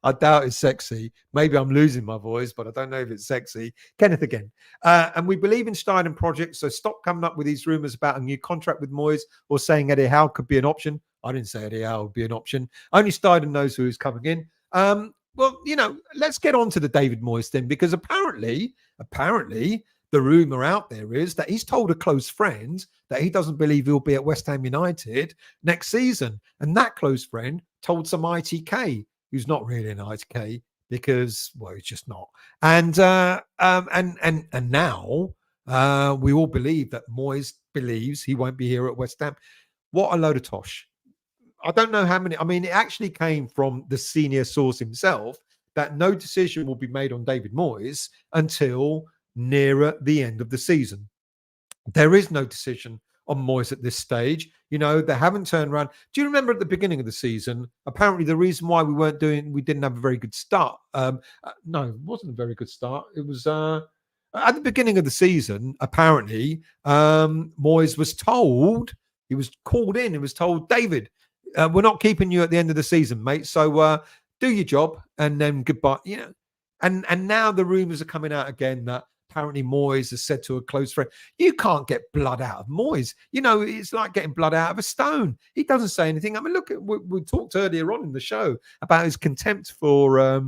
I doubt it's sexy. Maybe I'm losing my voice, but I don't know if it's sexy. Kenneth again. And we believe in Steiden projects, so stop coming up with these rumours about a new contract with Moyes or saying Eddie Howe could be an option. I didn't say Eddie Howe would be an option. Only Steiden knows who's coming in. Well, let's get on to the David Moyes thing, because apparently, the rumour out there is that he's told a close friend that he doesn't believe he'll be at West Ham United next season. And that close friend told some ITK, who's not really an ITK because, well, he's just not. And now we all believe that Moyes believes he won't be here at West Ham. What a load of tosh. I don't know how many. I mean, it actually came from the senior source himself that no decision will be made on David Moyes until nearer the end of the season. There is no decision on Moyes at this stage. You know, they haven't turned around. Do you remember at the beginning of the season, apparently the reason why we didn't have a very good start. No, it wasn't a very good start. It was at the beginning of the season, apparently, Moyes was told, he was called in and was told, David, we're not keeping you at the end of the season, mate. So do your job and then goodbye. You know, and now the rumours are coming out again that apparently Moyes has said to a close friend, you can't get blood out of Moyes. You know, it's like getting blood out of a stone. He doesn't say anything. I mean, look, we talked earlier on in the show about his contempt for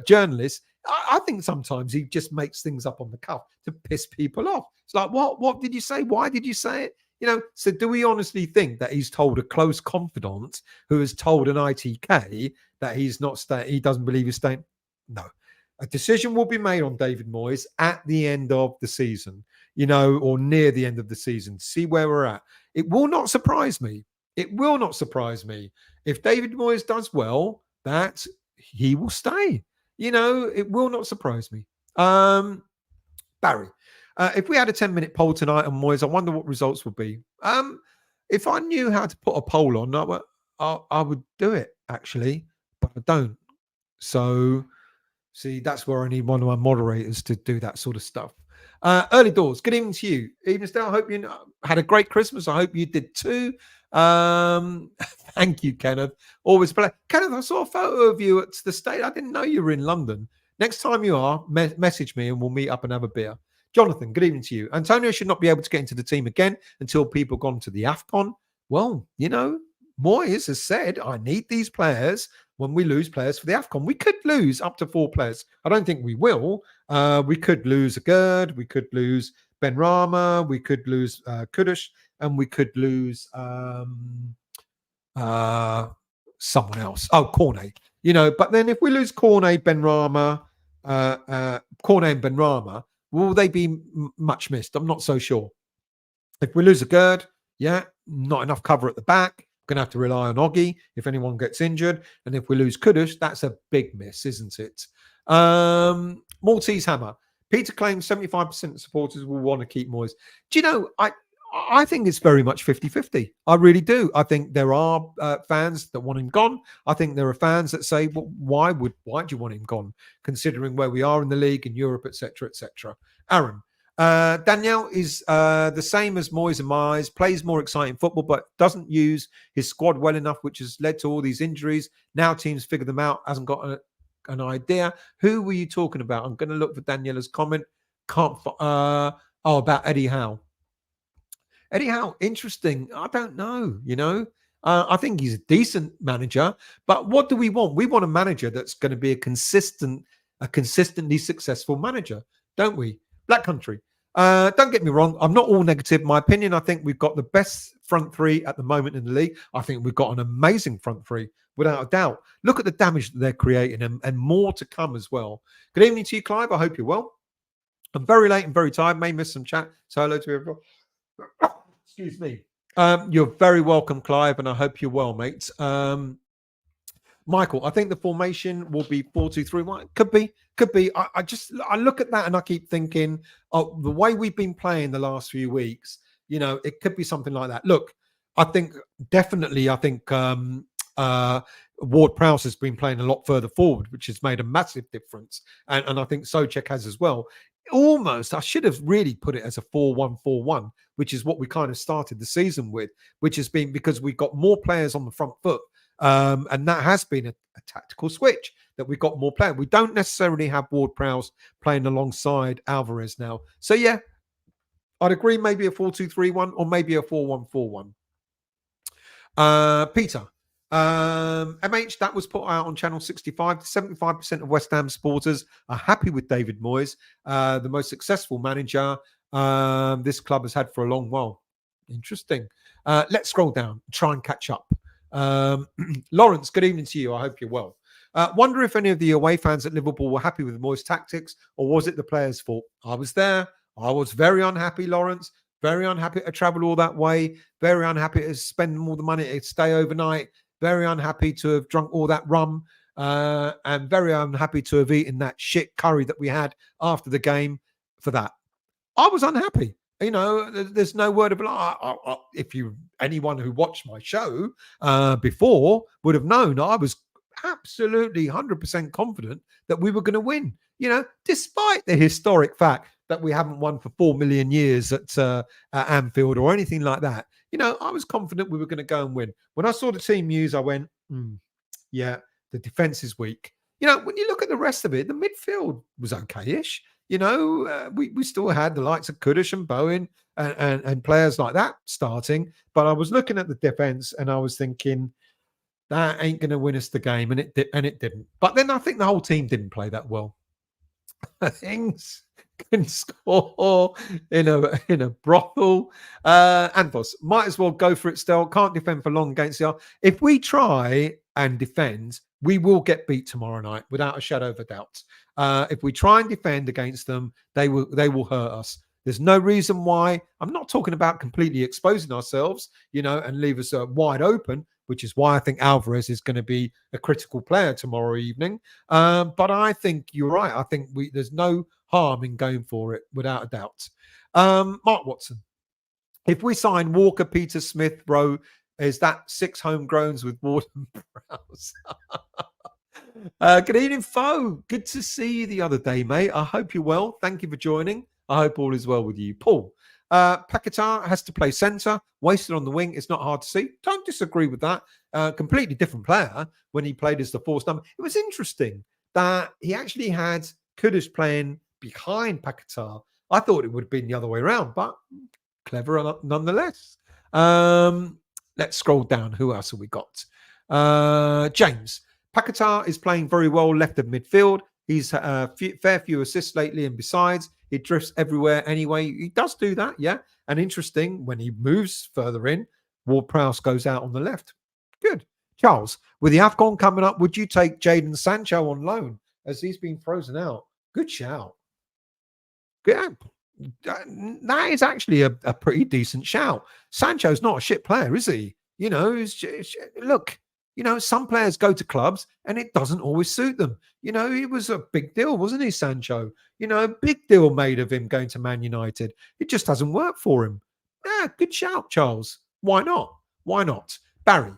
journalists. I think sometimes he just makes things up on the cuff to piss people off. It's like, what did you say? Why did you say it? You know, so do we honestly think that he's told a close confidant who has told an ITK that he's not staying, he doesn't believe he's staying? No. A decision will be made on David Moyes at the end of the season, you know, or near the end of the season. See where we're at. It will not surprise me. It will not surprise me if David Moyes does well that he will stay. You know, it will not surprise me. Barry, if we had a 10-minute poll tonight on Moyes, I wonder what results would be. If I knew how to put a poll on, I would do it, actually, but I don't. So, see, that's where I need one of my moderators to do that sort of stuff. Early doors, good evening to you. Evening, Stella. I hope you had a great Christmas. I hope you did too. Thank you, Kenneth. Always play. Kenneth, I saw a photo of you at the state. I didn't know you were in London. Next time you are, message me and we'll meet up and have a beer. Jonathan, good evening to you. Antonio should not be able to get into the team again until people have gone to the AFCON. Well, you know, Moyes has said, I need these players when we lose players for the AFCON. We could lose up to 4 players. I don't think we will. We could lose Gerd. We could lose Ben Rama. We could lose Kudus. And we could lose someone else. Oh, Cornet. You know, but then if we lose Cornet, Ben Rama, Cornet and Ben Rama, will they be much missed? I'm not so sure. If we lose a Gerd, yeah, not enough cover at the back. Going to have to rely on Oggy if anyone gets injured. And if we lose Kudus, that's a big miss, isn't it? Maltese Hammer. Peter claims 75% of supporters will want to keep Moyes. Do you know, I think it's very much 50-50. I really do. I think there are fans that want him gone. I think there are fans that say, well, why do you want him gone, considering where we are in the league, in Europe, etc., etc. Aaron. Danielle is the same as Moyes and Moyes, plays more exciting football, but doesn't use his squad well enough, which has led to all these injuries. Now teams figure them out, hasn't got an idea. Who were you talking about? I'm going to look for Daniela's comment. About Eddie Howe. Eddie Howe, interesting. I don't know, you know. I think he's a decent manager, but what do we want? We want a manager that's going to be a consistently successful manager, don't we? Black Country. Don't get me wrong. I'm not all negative. My opinion, I think we've got the best front three at the moment in the league. I think we've got an amazing front three, without a doubt. Look at the damage that they're creating and more to come as well. Good evening to you, Clive. I hope you're well. I'm very late and very tired. May miss some chat. So hello to everyone. Excuse me. You're very welcome, Clive, and I hope you're well, mate. Michael, I think the formation will be 4-2-3-1. Could be. I look at that and I keep thinking, oh, the way we've been playing the last few weeks, you know, it could be something like that. Look, I think Ward-Prowse has been playing a lot further forward, which has made a massive difference. And I think Souček has as well. Almost, I should have really put it as a 4-1-4-1, which is what we kind of started the season with, which has been because we've got more players on the front foot. And that has been a tactical switch, that we've got more players. We don't necessarily have Ward-Prowse playing alongside Alvarez now. So, yeah, I'd agree maybe a 4-2-3-1 or maybe a 4-1-4-1. Peter, MH, that was put out on Channel 65. 75% of West Ham supporters are happy with David Moyes, the most successful manager this club has had for a long while. Interesting. Let's scroll down, try and catch up. Lawrence, good evening to you. I hope you're well. Wonder if any of the away fans at Liverpool were happy with Moyes' tactics, or was it the players' fault? I was there. I was very unhappy, Lawrence. Very unhappy to travel all that way. Very unhappy to spend all the money to stay overnight. Very unhappy to have drunk all that rum. And very unhappy to have eaten that shit curry that we had after the game for that. I was unhappy. There's no word of a lie. Anyone who watched my show before would have known I was absolutely 100% confident that we were going to win. Despite the historic fact that we haven't won for 4 million years at Anfield or anything like that. I was confident we were going to go and win. When I saw the team news, I went, yeah, the defense is weak. When you look at the rest of it, the midfield was okay-ish. We still had the likes of Kudus and Bowen and players like that starting. But I was looking at the defense and I was thinking, that ain't going to win us the game. And it didn't. But then I think the whole team didn't play that well. Things can score in a brothel. Anthos, might as well go for it still. Can't defend for long against the If we try and defend, we will get beat tomorrow night without a shadow of a doubt. If we try and defend against them, they will hurt us. There's no reason why. I'm not talking about completely exposing ourselves, and leave us wide open, which is why I think Alvarez is going to be a critical player tomorrow evening. But I think you're right. I think there's no harm in going for it, without a doubt. Mark Watson, if we sign Walker, Peter, Smith, Rowe, is that 6 homegrowns with Warden Prowse? Good evening, Foe. Good to see you the other day, mate. I hope you're well. Thank you for joining. I hope all is well with you. Paul, Paquetá has to play centre, wasted on the wing. It's not hard to see. Don't disagree with that. Completely different player when he played as the fourth number. It was interesting that he actually had Kudus playing behind Paquetá. I thought it would have been the other way around, but clever nonetheless. Let's scroll down. Who else have we got? James. Paquetá is playing very well left of midfield. He's fair few assists lately, and besides, he drifts everywhere anyway. He does do that, yeah. And interesting, when he moves further in, Ward-Prowse goes out on the left. Good. Charles, with the AFCON coming up, would you take Jadon Sancho on loan as he's been frozen out? Good shout. Yeah, that is actually a pretty decent shout. Sancho's not a shit player, is he? Look, some players go to clubs and it doesn't always suit them. It was a big deal, wasn't he, Sancho? A big deal made of him going to Man United. It just hasn't worked for him. Yeah, good shout, Charles. Why not? Why not? Barry,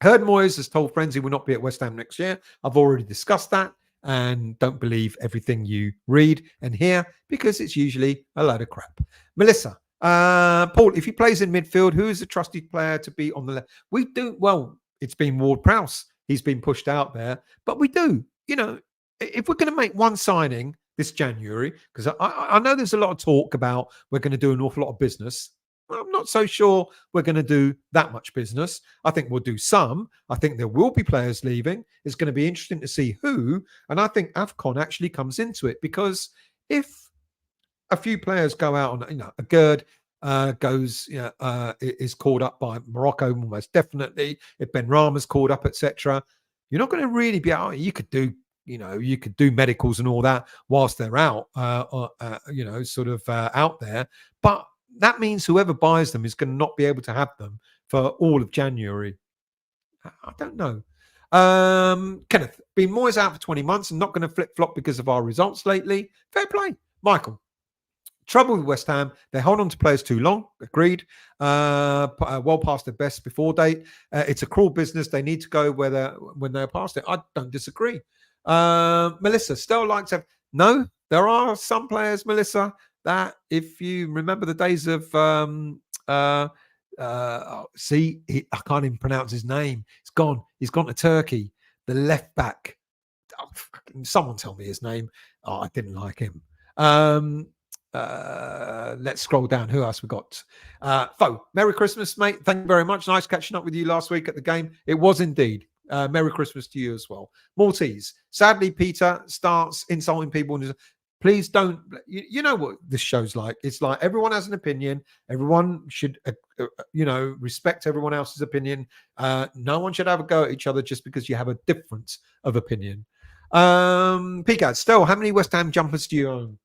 heard Moyes has told friends he will not be at West Ham next year. I've already discussed that. And don't believe everything you read and hear because it's usually a load of crap. Melissa, Paul, if he plays in midfield, who is a trusted player to be on the left? We do, well, it's been Ward-Prowse. He's been pushed out there. But we do, if we're going to make one signing this January, because I know there's a lot of talk about we're going to do an awful lot of business. I'm not so sure we're going to do that much business. I think we'll do some. I think there will be players leaving. It's going to be interesting to see who. And I think AFCON actually comes into it because if a few players go out on, a Gerd is called up by Morocco, almost definitely. If Ben Rama's called up, etc., you're not going to really be out. You could do medicals and all that whilst they're out, out there. But that means whoever buys them is going to not be able to have them for all of January. I don't know. Kenneth, been Moyes out for 20 months and not going to flip-flop because of our results lately. Fair play. Michael, trouble with West Ham. They hold on to players too long. Agreed. Well past their best before date. It's a cruel business. They need to go when they're past it. I don't disagree. Melissa, still likes to have... No, there are some players, Melissa, that if you remember the days of I can't even pronounce his name. He's gone to Turkey. The left back. Someone tell me his name. I didn't like him. Let's scroll down. Who else we got? Fo, Merry Christmas, mate. Thank you very much. Nice catching up with you last week at the game. It was indeed. Merry Christmas to you as well. Maltese. Sadly, Peter starts insulting people and please don't. You know what this show's like. It's like everyone has an opinion. Everyone should, respect everyone else's opinion. No one should have a go at each other just because you have a difference of opinion. Picard, still, how many West Ham jumpers do you own?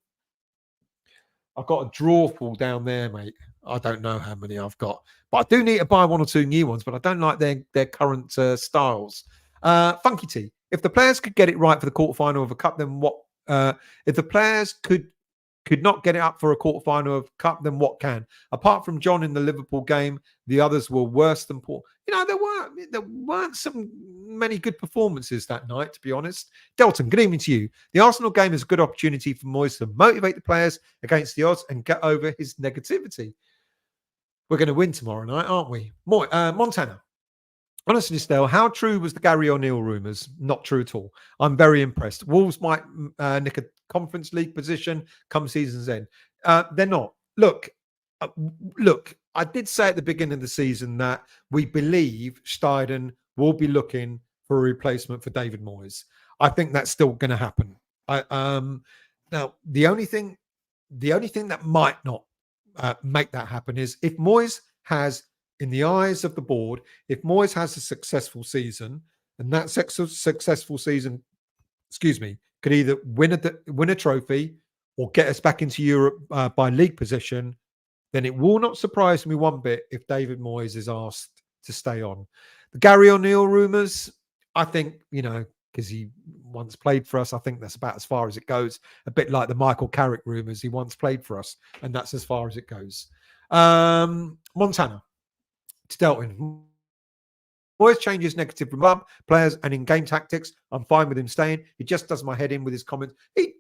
I've got a drawer full down there, mate. I don't know how many I've got, but I do need to buy one or two new ones. But I don't like their current styles. Funky T. If the players could get it right for the quarterfinal of a cup, then what? If the players could could not get it up for a quarterfinal of Cup, then what can? Apart from John in the Liverpool game, the others were worse than Paul. There weren't some many good performances that night, to be honest. Delton, good evening to you. The Arsenal game is a good opportunity for Moyes to motivate the players against the odds and get over his negativity. We're going to win tomorrow night, aren't we? Montana. Honestly, Stell, how true was the Gary O'Neill rumours? Not true at all. I'm very impressed. Wolves might nick a Conference League position come season's end. They're not. Look, I did say at the beginning of the season that we believe Steiden will be looking for a replacement for David Moyes. I think that's still going to happen. Now, the only thing that might not make that happen is if Moyes has, in the eyes of the board, if Moyes has a successful season, and that successful season, could either win a trophy or get us back into Europe by league position, then it will not surprise me one bit if David Moyes is asked to stay on. The Gary O'Neill rumours, I think, because he once played for us, I think that's about as far as it goes. A bit like the Michael Carrick rumours, he once played for us, and that's as far as it goes. Montana. To Delton. Moyes changes negative remark players and in-game tactics. I'm fine with him staying. He just does my head in with his comments. He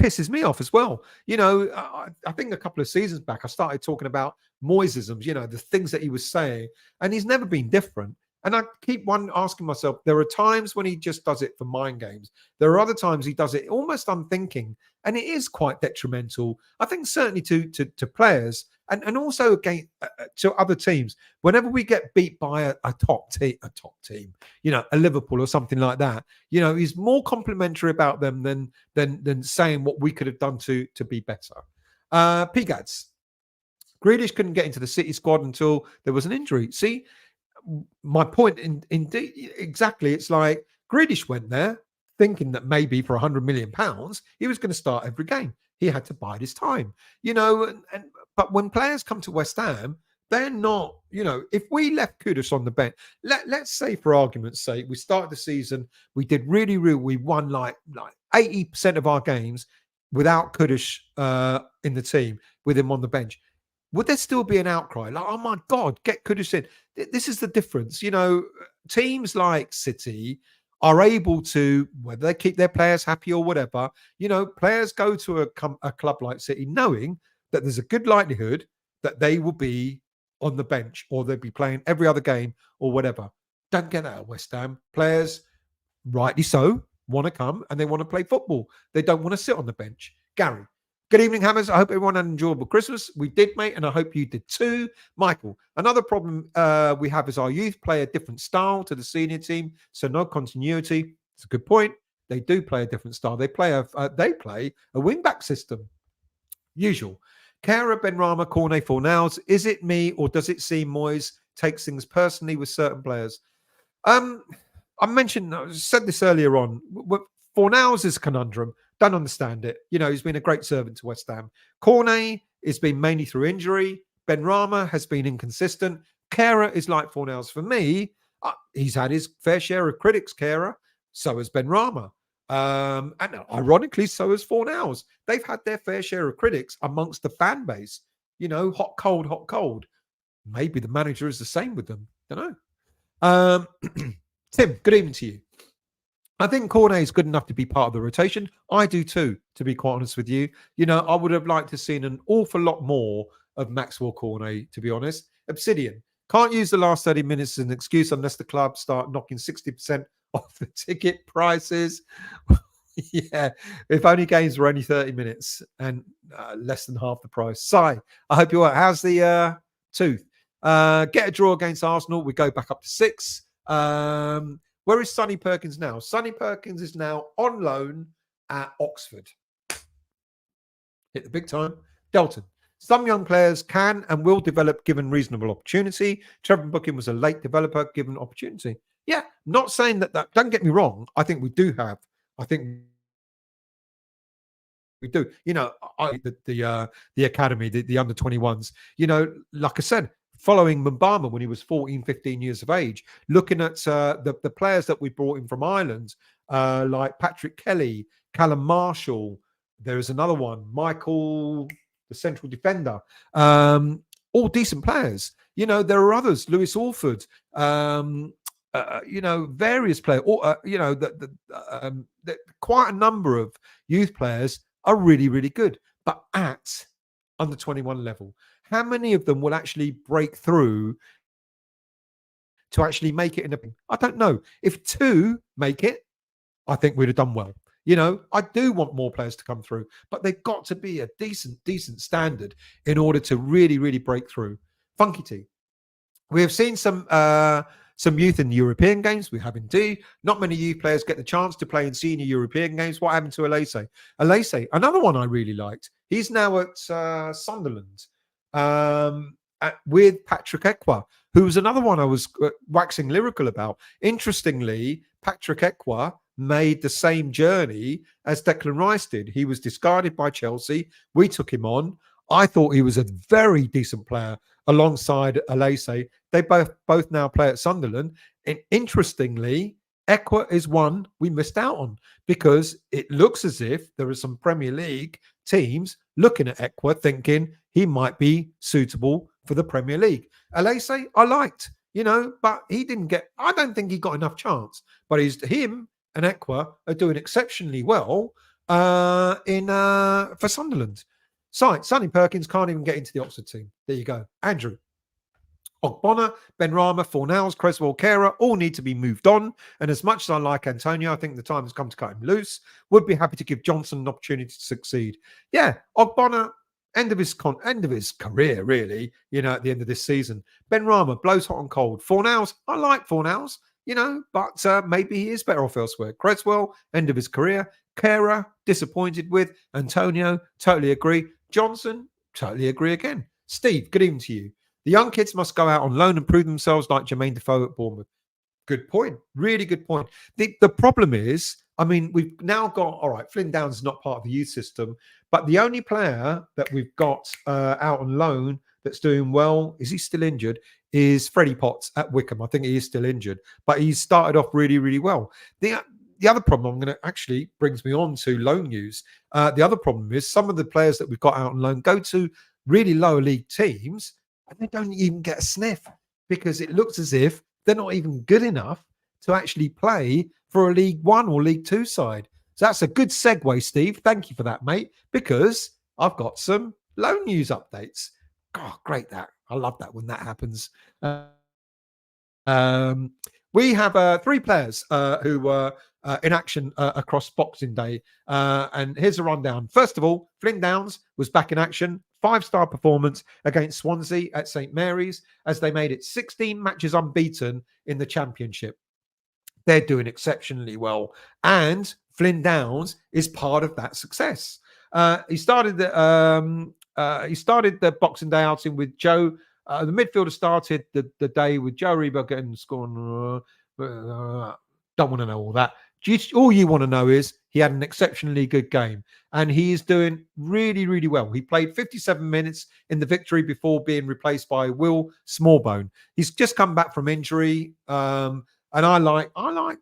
pisses me off as well. I think a couple of seasons back, I started talking about Moyesisms, the things that he was saying, and he's never been different. And I keep asking myself, there are times when he just does it for mind games. There are other times he does it almost unthinking, and it is quite detrimental, I think, certainly to players and also again to other teams. Whenever we get beat by a top team, a Liverpool or something like that, he's more complimentary about them than saying what we could have done to be better. Pigads. Grealish couldn't get into the City squad until there was an injury. See, my point indeed, exactly. It's like Grealish went there thinking that maybe for £100 million, he was going to start every game. He had to bide his time, but when players come to West Ham, they're not, if we left Kudus on the bench, let's say for argument's sake, we started the season, we did really, we won like 80% of our games without Kudus in the team, with him on the bench. Would there still be an outcry? Like, oh my God, get Kudus in. This is the difference. Teams like City are able to, whether they keep their players happy or whatever, players go to a club like City knowing that there's a good likelihood that they will be on the bench or they'll be playing every other game or whatever. Don't get that at West Ham. Players, rightly so, want to come and they want to play football. They don't want to sit on the bench. Gary. Good evening, Hammers. I hope everyone had an enjoyable Christmas. We did, mate, and I hope you did too. Michael, another problem we have is our youth play a different style to the senior team, so no continuity. It's a good point. They do play a different style. They play a wing-back system. Usual. Kehrer, Benrahma, Cornet, Fornals. Is it me or does it seem Moyes takes things personally with certain players? I said this earlier on. Fornals is a conundrum. Don't understand it. He's been a great servant to West Ham. Cornet has been mainly through injury. Benrahma has been inconsistent. Kehrer is like Fornals for me. He's had his fair share of critics, Kehrer. So has Benrahma. And ironically, so has Fornals. They've had their fair share of critics amongst the fan base. Hot, cold. Maybe the manager is the same with them. Don't know. Tim, good evening to you. I think Cornet is good enough to be part of the rotation. I do too, to be quite honest with you. I would have liked to have seen an awful lot more of Maxwell Cornet, to be honest. Obsidian. Can't use the last 30 minutes as an excuse unless the club start knocking 60% off the ticket prices. Yeah, if only games were only 30 minutes and less than half the price. Sai, I hope you're well. How's the tooth? Get a draw against Arsenal. We go back up to 6. Where is Sonny Perkins now? Sonny Perkins is now on loan at Oxford. Hit the big time. Delton. Some young players can and will develop given reasonable opportunity. Trevor Booking was a late developer given opportunity. Yeah, not saying that. Don't get me wrong. I think we do have. I think we do. The academy, the under 21s. Like I said, following Mbama when he was 14, 15 years of age, looking at the players that we brought in from Ireland, like Patrick Kelly, Callum Marshall, There is another one, Michael, the central defender. All decent players. There are others, Lewis Orford, various players, or, quite a number of youth players are really, really good. But at under 21 level, how many of them will actually break through to actually make it I don't know. If 2 make it, I think we'd have done well. I do want more players to come through, but they've got to be a decent standard in order to really, really break through. Funky T. We have seen some youth in the European games. We have indeed. Not many youth players get the chance to play in senior European games. What happened to Alese? Alese, another one I really liked. He's now at Sunderland with Patrick Ekwa, who was another one I was waxing lyrical about. Interestingly, Patrick Ekwa made the same journey as Declan Rice did. He was discarded by Chelsea. We took him on. I thought he was a very decent player alongside Alese. They both now play at Sunderland. And interestingly, Ekwa is one we missed out on because it looks as if there are some Premier League teams looking at Ekwa thinking he might be suitable for the Premier League. Alese, I liked, but he didn't get, I don't think he got enough chance. But him and Ekwa are doing exceptionally well for Sunderland. Sonny Perkins can't even get into the Oxford team. There you go. Andrew. Ogbonna, Benrahma, Fornals, Creswell, Kehrer all need to be moved on. And as much as I like Antonio, I think the time has come to cut him loose. Would be happy to give Johnson an opportunity to succeed. Yeah, Ogbonna, end of his career, really, at the end of this season. Benrahma blows hot and cold. Fornals, I like Fornals, but maybe he is better off elsewhere. Creswell, end of his career. Kehrer, disappointed with. Antonio, totally agree. Johnson, totally agree again. Steve, good evening to you. The young kids must go out on loan and prove themselves like Jermaine Defoe at Bournemouth. Good point. Really good point. The problem is, we've now got, all right, Flynn Downs is not part of the youth system, but the only player that we've got out on loan that's doing well, is he still injured, is Freddie Potts at Wickham. I think he is still injured, but he's started off really, really well. The other problem I'm going to actually brings me on to loan news. The other problem is some of the players that we've got out on loan go to really lower league teams and they don't even get a sniff because it looks as if they're not even good enough to actually play for a League One or League Two side. So that's a good segue, Steve. Thank you for that, mate, because I've got some loan news updates. Oh, great that. I love that when that happens. We have 3 players who were in action across Boxing Day. And here's a rundown. First of all, Flynn Downs was back in action. 5-star performance against Swansea at St. Mary's as they made it 16 matches unbeaten in the Championship. They're doing exceptionally well. And Flynn Downs is part of that success. He started the Boxing Day outing with Joe. The midfielder started the day with Joe Reba getting scoring. Don't want to know all that. All you want to know is he had an exceptionally good game and he is doing really, really well. He played 57 minutes in the victory before being replaced by Will Smallbone. He's just come back from injury. And I like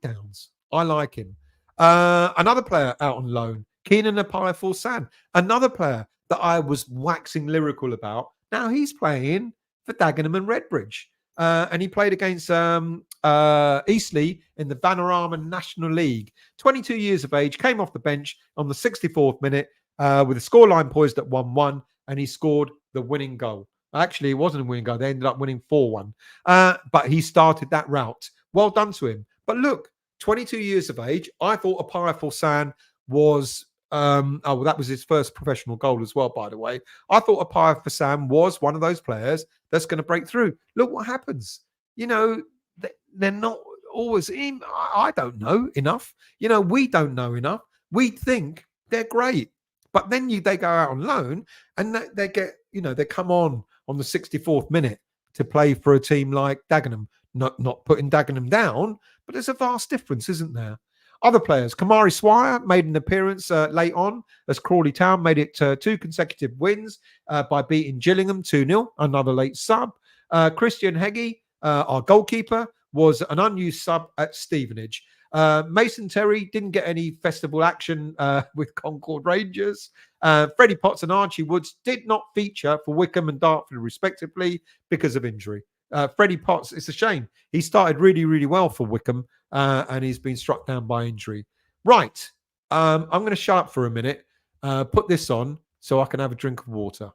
Downs. I like him. Another player out on loan, Keenan Apaya-Forsan, another player that I was waxing lyrical about. Now he's playing for Dagenham and Redbridge. And he played against Eastleigh in the Vanarama National League. 22 years of age, came off the bench on the 64th minute with the scoreline poised at 1-1, and he scored the winning goal. Actually, it wasn't a winning goal. They ended up winning 4-1. But he started that route. Well done to him. But look, 22 years of age. I thought Apaya-Forsan was... that was his first professional goal as well, by the way. I thought Apaya-Forsan was one of those players that's going to break through. Look what happens. They're not always in. I don't know enough. We don't know enough. We think they're great. But then they go out on loan and they get, they come on the 64th minute to play for a team like Dagenham. Not putting Dagenham down, but there's a vast difference, isn't there? Other players, Kamari Swire made an appearance late on as Crawley Town made it 2 consecutive wins by beating Gillingham 2-0, another late sub. Christian Heggie, our goalkeeper, was an unused sub at Stevenage. Mason Terry didn't get any festival action with Concord Rangers. Freddie Potts and Archie Woods did not feature for Wycombe and Dartford, respectively, because of injury. Freddie Potts, it's a shame. He started really, really well for Wycombe, and he's been struck down by injury. Right. I'm going to shut up for a minute, put this on so I can have a drink of water.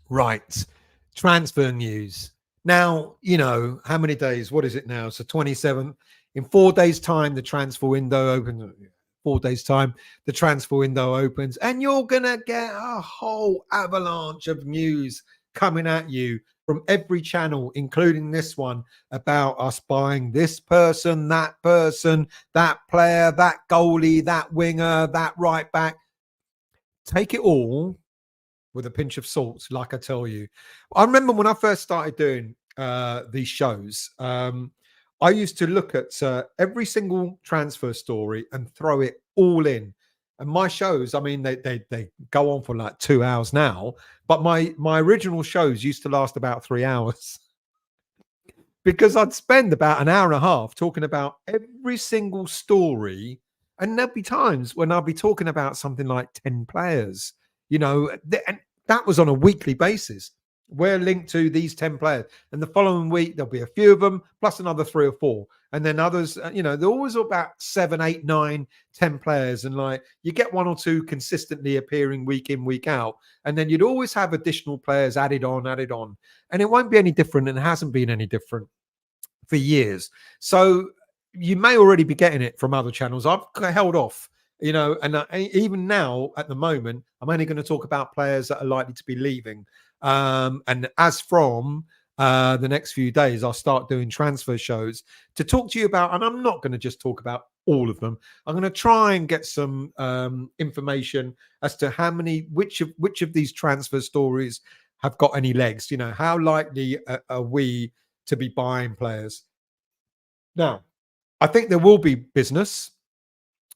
Right. Transfer news. Now, you know, how many days? What is it now? So 27th. In 4 days' time, the transfer window opens. 4 days' time, the transfer window opens, and you're going to get a whole avalanche of news coming at you from every channel, including this one, about us buying this person, that player, that goalie, that winger, that right back. Take it all with a pinch of salt, like I tell you. I remember when I first started doing these shows, I used to look at every single transfer story and throw it all in. And my shows, I mean, they go on for like 2 hours now, but my original shows used to last about 3 hours because I'd spend about an hour and a half talking about every single story. And there'd be times when I'd be talking about something like 10 players, you know, and that was on a weekly basis. We're linked to these 10 players. And the following week, there'll be a few of them, plus another 3 or 4. And then others, you know, they're always about 7, 8, 9, 10 players. And like you get 1 or 2 consistently appearing week in, week out. And then you'd always have additional players added on. And it won't be any different, and it hasn't been any different for years. So you may already be getting it from other channels. I've held off. You know, and even now at the moment, I'm only going to talk about players that are likely to be leaving. And as from the next few days, I'll start doing transfer shows to talk to you about, and I'm not going to just talk about all of them. I'm going to try and get some information as to which of these transfer stories have got any legs. You know, how likely are we to be buying players? Now, I think there will be business.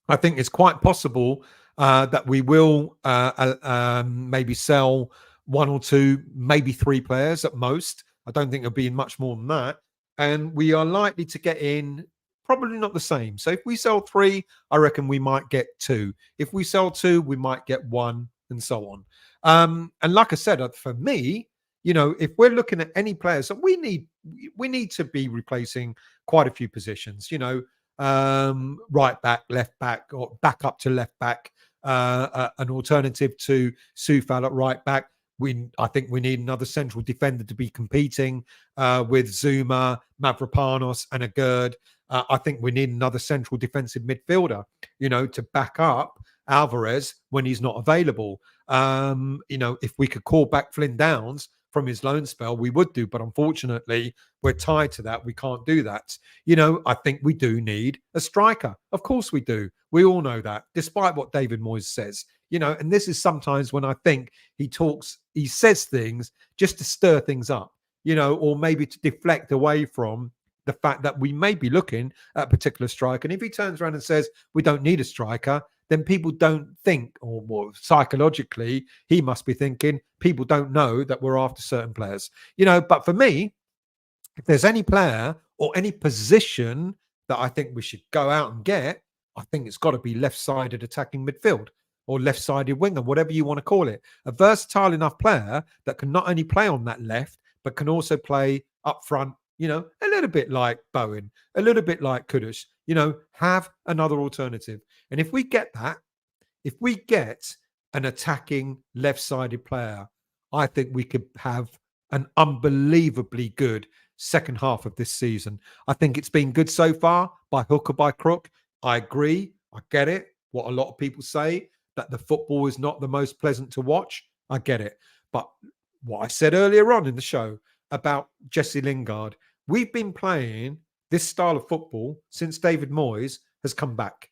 I think it's quite possible that we will maybe sell 1 or 2, maybe 3 players at most. I don't think it'll be much more than that. And we are likely to get in probably not the same. So if we sell 3, I reckon we might get 2. If we sell 2, we might get 1, and so on. And like I said, for me, you know, if we're looking at any players, so we need to be replacing quite a few positions, you know. Right back, left back, or back up to left back, an alternative to Soufal at right back. I think we need another central defender to be competing with Zuma, Mavropanos, and a Gerd. I think we need another central defensive midfielder, you know, to back up Alvarez when he's not available. You know, if we could call back Flynn Downs from his loan spell, we would do, but unfortunately we're tied to that. We can't do that. You know, I think we do need a striker. Of course we do. We all know that, despite what David Moyes says, you know, and this is sometimes when I think he says things just to stir things up, you know, or maybe to deflect away from the fact that we may be looking at a particular striker. And if he turns around and says we don't need a striker, then people don't think, or more psychologically, he must be thinking people don't know that we're after certain players. You know, but for me, if there's any player or any position that I think we should go out and get, I think it's got to be left-sided attacking midfield or left-sided winger, whatever you want to call it. A versatile enough player that can not only play on that left, but can also play up front, you know, a little bit like Bowen, a little bit like Kudus, you know, have another alternative. And if we get that, if we get an attacking left-sided player, I think we could have an unbelievably good second half of this season. I think it's been good so far, by hook or by crook. I agree. I get it. What a lot of people say, that the football is not the most pleasant to watch. I get it. But what I said earlier on in the show about Jesse Lingard, we've been playing this style of football since David Moyes has come back.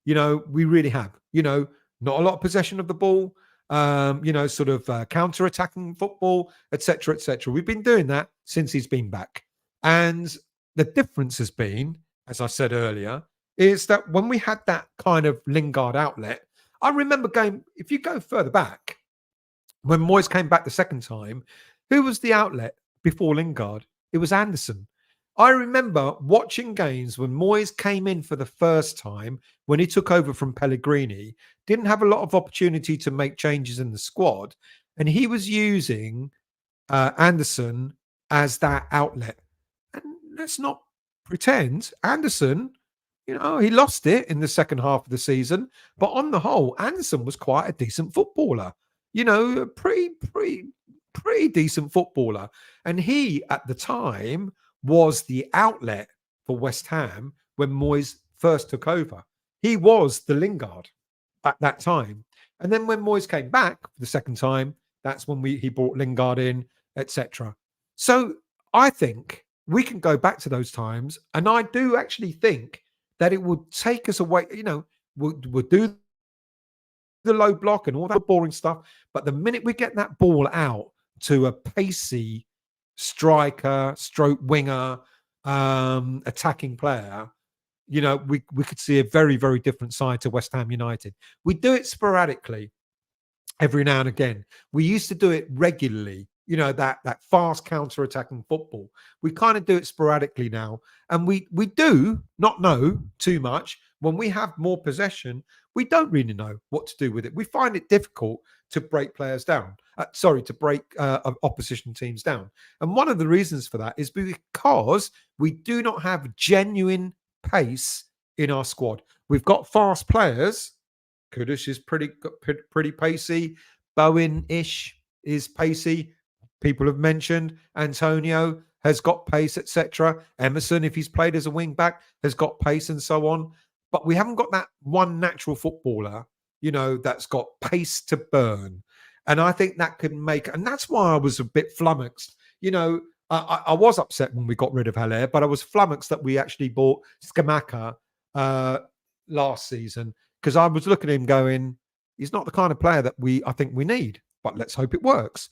You know, we really have. You know, not a lot of possession of the ball, sort of counter-attacking football, etc., etc. We've been doing that since he's been back. And the difference has been, as I said earlier, is that when we had that kind of Lingard outlet, I remember if you go further back, when Moyes came back the second time, who was the outlet before Lingard? It was Anderson. I remember watching games when Moyes came in for the first time, when he took over from Pellegrini, didn't have a lot of opportunity to make changes in the squad, and he was using Anderson as that outlet. And let's not pretend Anderson, he lost it in the second half of the season, but on the whole, Anderson was quite a decent footballer. A pretty decent footballer. And he, at the time, was the outlet for West Ham when Moyes first took over. He was the Lingard at that time. And then when Moyes came back for the second time, that's when he brought Lingard in, etc. So I think we can go back to those times. And I do actually think that it would take us away, we'll do the low block and all that boring stuff. But the minute we get that ball out to a pacey striker, stroke winger, attacking player, we could see a very, very different side to West Ham United. We do it sporadically every now and again. We used to do it regularly, that fast counter-attacking football. We kind of do it sporadically now. And we do not know too much. When we have more possession, we don't really know what to do with it. We find it difficult to break players down. To break opposition teams down. And one of the reasons for that is because we do not have genuine pace in our squad. We've got fast players. Kudus is pretty pacey. Bowen-ish is pacey. People have mentioned Antonio has got pace, etc. Emerson, if he's played as a wing back, has got pace and so on. But we haven't got that one natural footballer, that's got pace to burn. And I think that could make, and that's why I was a bit flummoxed. I was upset when we got rid of Haller, but I was flummoxed that we actually bought Skamaka last season, because I was looking at him going, he's not the kind of player that I think we need, but let's hope it works.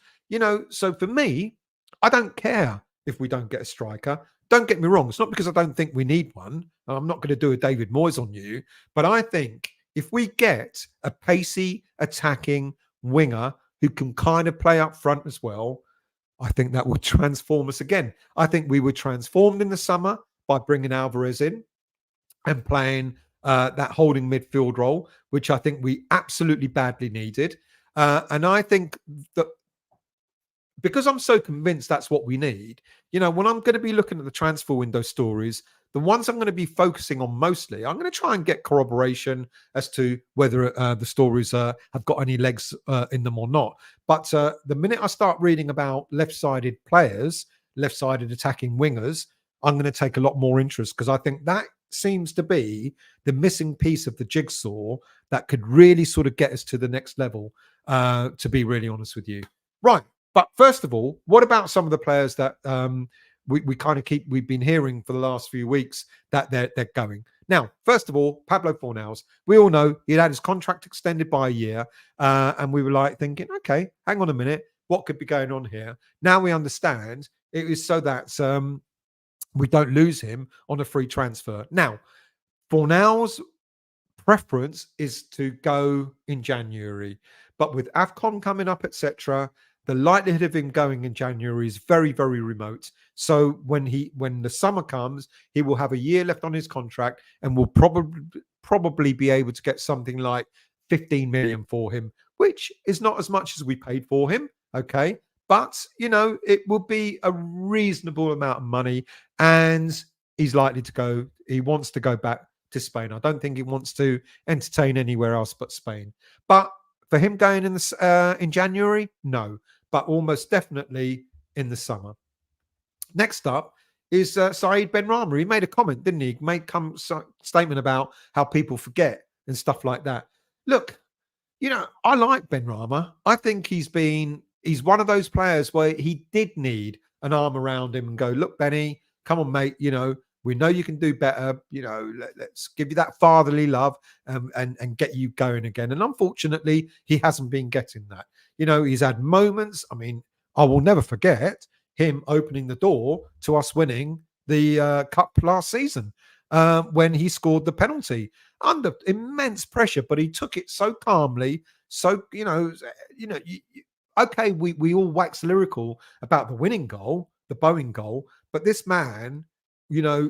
So for me, I don't care if we don't get a striker. Don't get me wrong. It's not because I don't think we need one. I'm not going to do a David Moyes on you, but I think if we get a pacey, attacking winger who can kind of play up front as well, I think that would transform us again. I think we were transformed in the summer by bringing Alvarez in and playing that holding midfield role, which I think we absolutely badly needed. And I think that because I'm so convinced that's what we need, when I'm going to be looking at the transfer window stories, the ones I'm going to be focusing on mostly, I'm going to try and get corroboration as to whether the stories have got any legs in them or not. But the minute I start reading about left-sided players, left-sided attacking wingers, I'm going to take a lot more interest, because I think that seems to be the missing piece of the jigsaw that could really sort of get us to the next level, to be really honest with you. Right. But first of all, what about some of the players that we've been hearing for the last few weeks that they're going? Now, first of all, Pablo Fornals. We all know he'd had his contract extended by a year, and we were like thinking, okay, hang on a minute, what could be going on here? Now we understand it is so that we don't lose him on a free transfer. Now, Fornals' preference is to go in January, but with AFCON coming up, etc., the likelihood of him going in January is very, very remote. So when the summer comes, he will have a year left on his contract, and will probably be able to get something like 15 million for him, which is not as much as we paid for him. Okay. But, it will be a reasonable amount of money, and he's likely to go. He wants to go back to Spain. I don't think he wants to entertain anywhere else but Spain. But for him going in January, no, but almost definitely in the summer. Next up is Saeed Benrahma. He made a comment, didn't he? He made statement about how people forget and stuff like that. Look, I like Benrahma. I think he's one of those players where he did need an arm around him and go, look, Benny, come on, mate, We know you can do better. Let's give you that fatherly love and get you going again. And unfortunately, he hasn't been getting that. He's had moments. I mean, I will never forget him opening the door to us winning the cup last season when he scored the penalty under immense pressure, but he took it so calmly. So, okay, we all wax lyrical about the winning goal, the Bowen goal, but this man,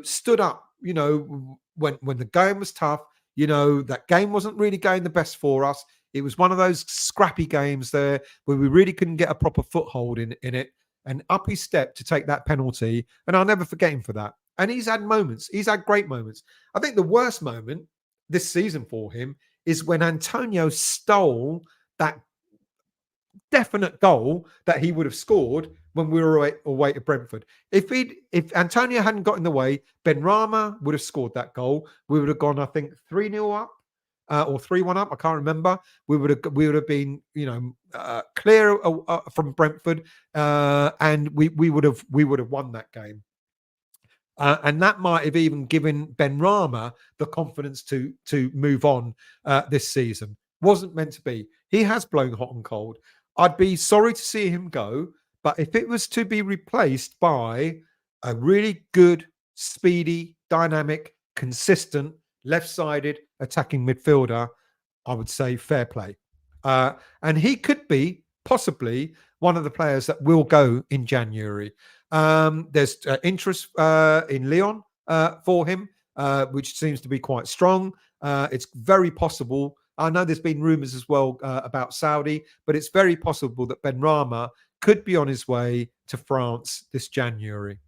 stood up, when the game was tough, that game wasn't really going the best for us. It was one of those scrappy games there where we really couldn't get a proper foothold in it. And up he stepped to take that penalty. And I'll never forget him for that. And he's had moments. He's had great moments. I think the worst moment this season for him is when Antonio stole that definite goal that he would have scored when we were away to Brentford. If Antonio hadn't got in the way, Benrahma would have scored that goal. We would have gone, I think, 3-0 up or 3-1 up. I can't remember. We would have been, clear from Brentford, and we would have won that game. And that might have even given Benrahma the confidence to move on this season. Wasn't meant to be. He has blown hot and cold. I'd be sorry to see him go, but if it was to be replaced by a really good, speedy, dynamic, consistent, left-sided attacking midfielder, I would say fair play. And he could be possibly one of the players that will go in January. There's interest in Lyon for him, which seems to be quite strong. It's very possible. I know there's been rumours as well about Saudi, but it's very possible that Benrahma could be on his way to France this January.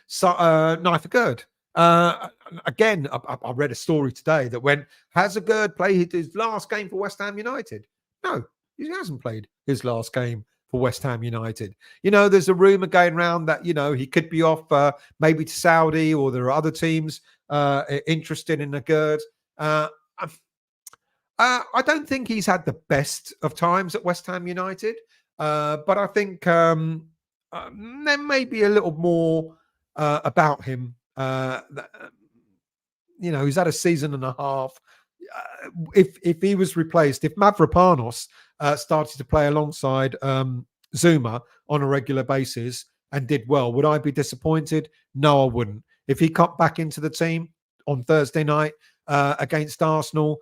So, Nigel again, I read a story today that when Hazard played his last game for West Ham United? No, he hasn't played his last game for West Ham United. There's a rumour going around that, he could be off maybe to Saudi, or there are other teams interested in Hazard. I don't think he's had the best of times at West Ham United, but I think there may be a little more about him. He's had a season and a half. If he was replaced, if Mavropanos started to play alongside Zuma on a regular basis and did well, would I be disappointed? No, I wouldn't. If he cut back into the team on Thursday night against Arsenal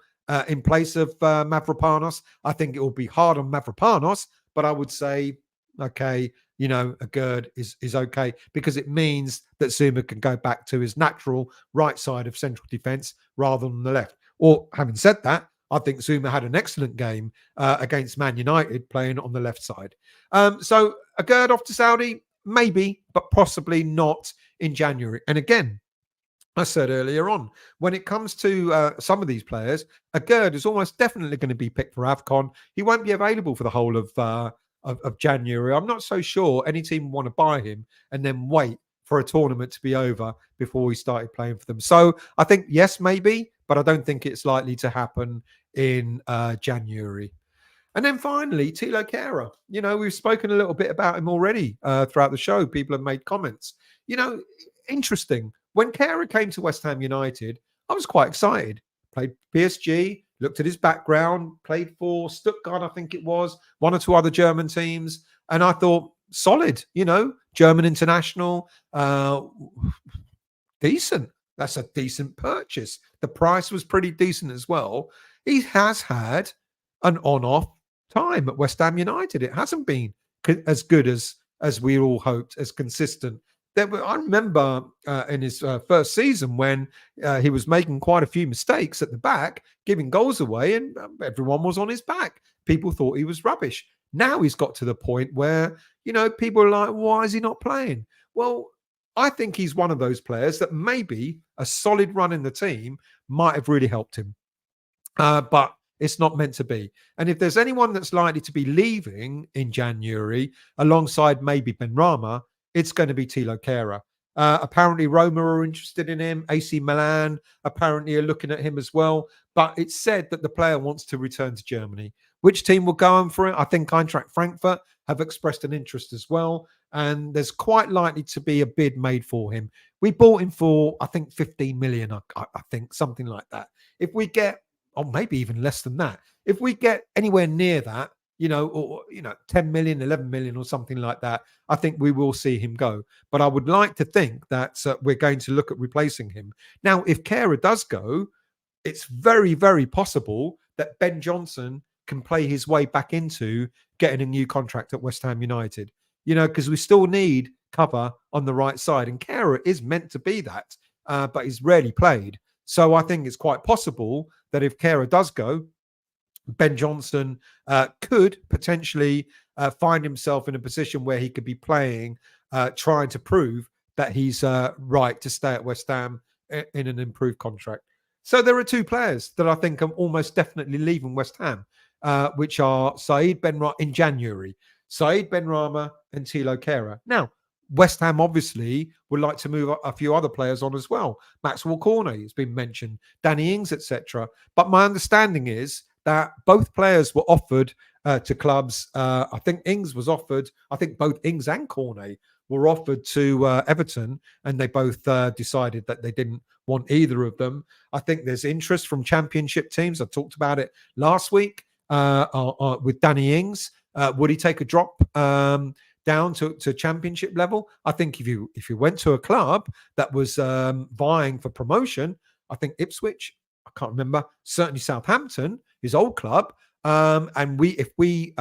in place of Mavropanos, I think it will be hard on Mavropanos, but I would say, okay, Hazard is okay, because it means that Zuma can go back to his natural right side of central defence rather than the left. Or having said that, I think Zuma had an excellent game against Man United playing on the left side. So Hazard off to Saudi, maybe, but possibly not in January. And again, I said earlier on, when it comes to some of these players, Hazard is almost definitely going to be picked for AFCON. He won't be available for the whole of January. I'm not so sure any team want to buy him and then wait for a tournament to be over before he started playing for them. So I think, yes, maybe, but I don't think it's likely to happen in January. And then finally, Thilo Kehrer. We've spoken a little bit about him already throughout the show. People have made comments. Interesting. When Kehrer came to West Ham United, I was quite excited. Played PSG, looked at his background, played for Stuttgart, I think it was, one or two other German teams. And I thought, solid, German international, decent. That's a decent purchase. The price was pretty decent as well. He has had an on-off time at West Ham United. It hasn't been as good as we all hoped, as consistent. I remember in his first season when he was making quite a few mistakes at the back, giving goals away, and everyone was on his back. People thought he was rubbish. Now he's got to the point where, people are like, why is he not playing? Well, I think he's one of those players that maybe a solid run in the team might have really helped him. But it's not meant to be. And if there's anyone that's likely to be leaving in January, alongside maybe Benrahma, it's going to be Thilo Kehrer. Apparently, Roma are interested in him. AC Milan apparently are looking at him as well. But it's said that the player wants to return to Germany. Which team will go on for it? I think Eintracht Frankfurt have expressed an interest as well. And there's quite likely to be a bid made for him. We bought him for, I think, 15 million, I think, something like that. If we get, or maybe even less than that, if we get anywhere near that, or 10 million, 11 million or something like that, I think we will see him go. But I would like to think that we're going to look at replacing him. Now, if Kehrer does go, it's very, very possible that Ben Johnson can play his way back into getting a new contract at West Ham United, because we still need cover on the right side. And Kehrer is meant to be that, but he's rarely played. So I think it's quite possible that if Kehrer does go, Ben Johnson could potentially find himself in a position where he could be playing, trying to prove that he's right to stay at West Ham in an improved contract. So there are two players that I think are almost definitely leaving West Ham, which are Saeed Benrahma in January, Saeed Benrahma and Thilo Kehrer. Now, West Ham obviously would like to move a few other players on as well. Maxwell Cornet has been mentioned, Danny Ings, etc. But my understanding is that both players were offered to clubs. I think Ings was offered. I think both Ings and Cornet were offered to Everton, and they both decided that they didn't want either of them. I think there's interest from championship teams. I talked about it last week with Danny Ings. Would he take a drop down to championship level? I think if you went to a club that was vying for promotion, I think Ipswich, I can't remember, certainly Southampton, his old club, and if we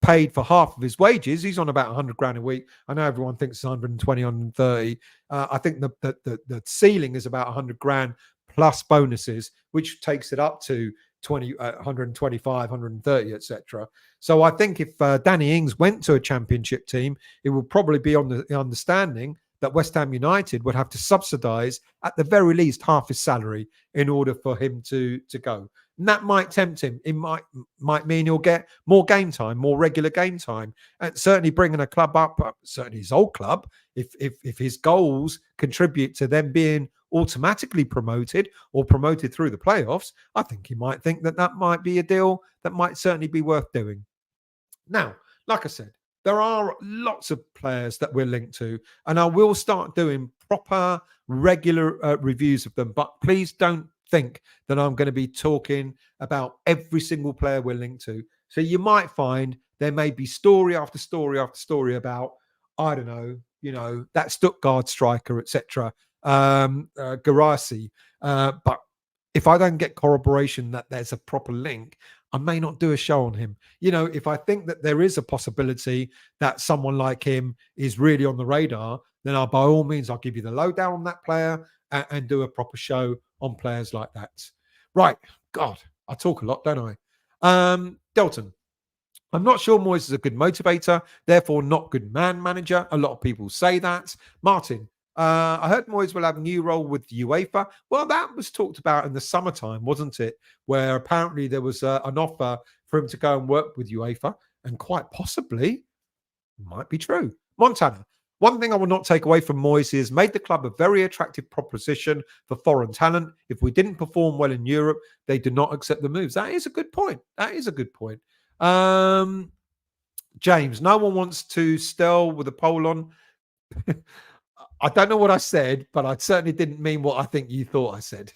paid for half of his wages, he's on about 100 grand a week. I know everyone thinks it's 120, 130. I think the ceiling is about 100 grand plus bonuses, which takes it up to 125, 130, etc. So I think if Danny Ings went to a championship team, it would probably be on the understanding that West Ham United would have to subsidise at the very least half his salary in order for him to go. And that might tempt him. It might mean he'll get more game time, more regular game time, and certainly bringing a club up, certainly his old club, if his goals contribute to them being automatically promoted or promoted through the playoffs, I think he might think that might be a deal that might certainly be worth doing. Now, like I said, there are lots of players that we're linked to, and I will start doing proper, regular reviews of them. But please don't think that I'm going to be talking about every single player we're linked to. So you might find there may be story after story after story about, I don't know, that Stuttgart striker, etc., Garasi. But if I don't get corroboration that there's a proper link, I may not do a show on him. If I think that there is a possibility that someone like him is really on the radar, then by all means, I'll give you the lowdown on that player and do a proper show on players like that. Right. God, I talk a lot, don't I? Delton. I'm not sure Moyes is a good motivator, therefore not good man manager. A lot of people say that. Martin. I heard Moyes will have a new role with UEFA. Well, that was talked about in the summertime, wasn't it? Where apparently there was an offer for him to go and work with UEFA, and quite possibly might be true. Montana. One thing I will not take away from Moyes is made the club a very attractive proposition for foreign talent. If we didn't perform well in Europe, they did not accept the moves. That is a good point. James, no one wants to stell with a pole on. I don't know what I said, but I certainly didn't mean what I think you thought I said.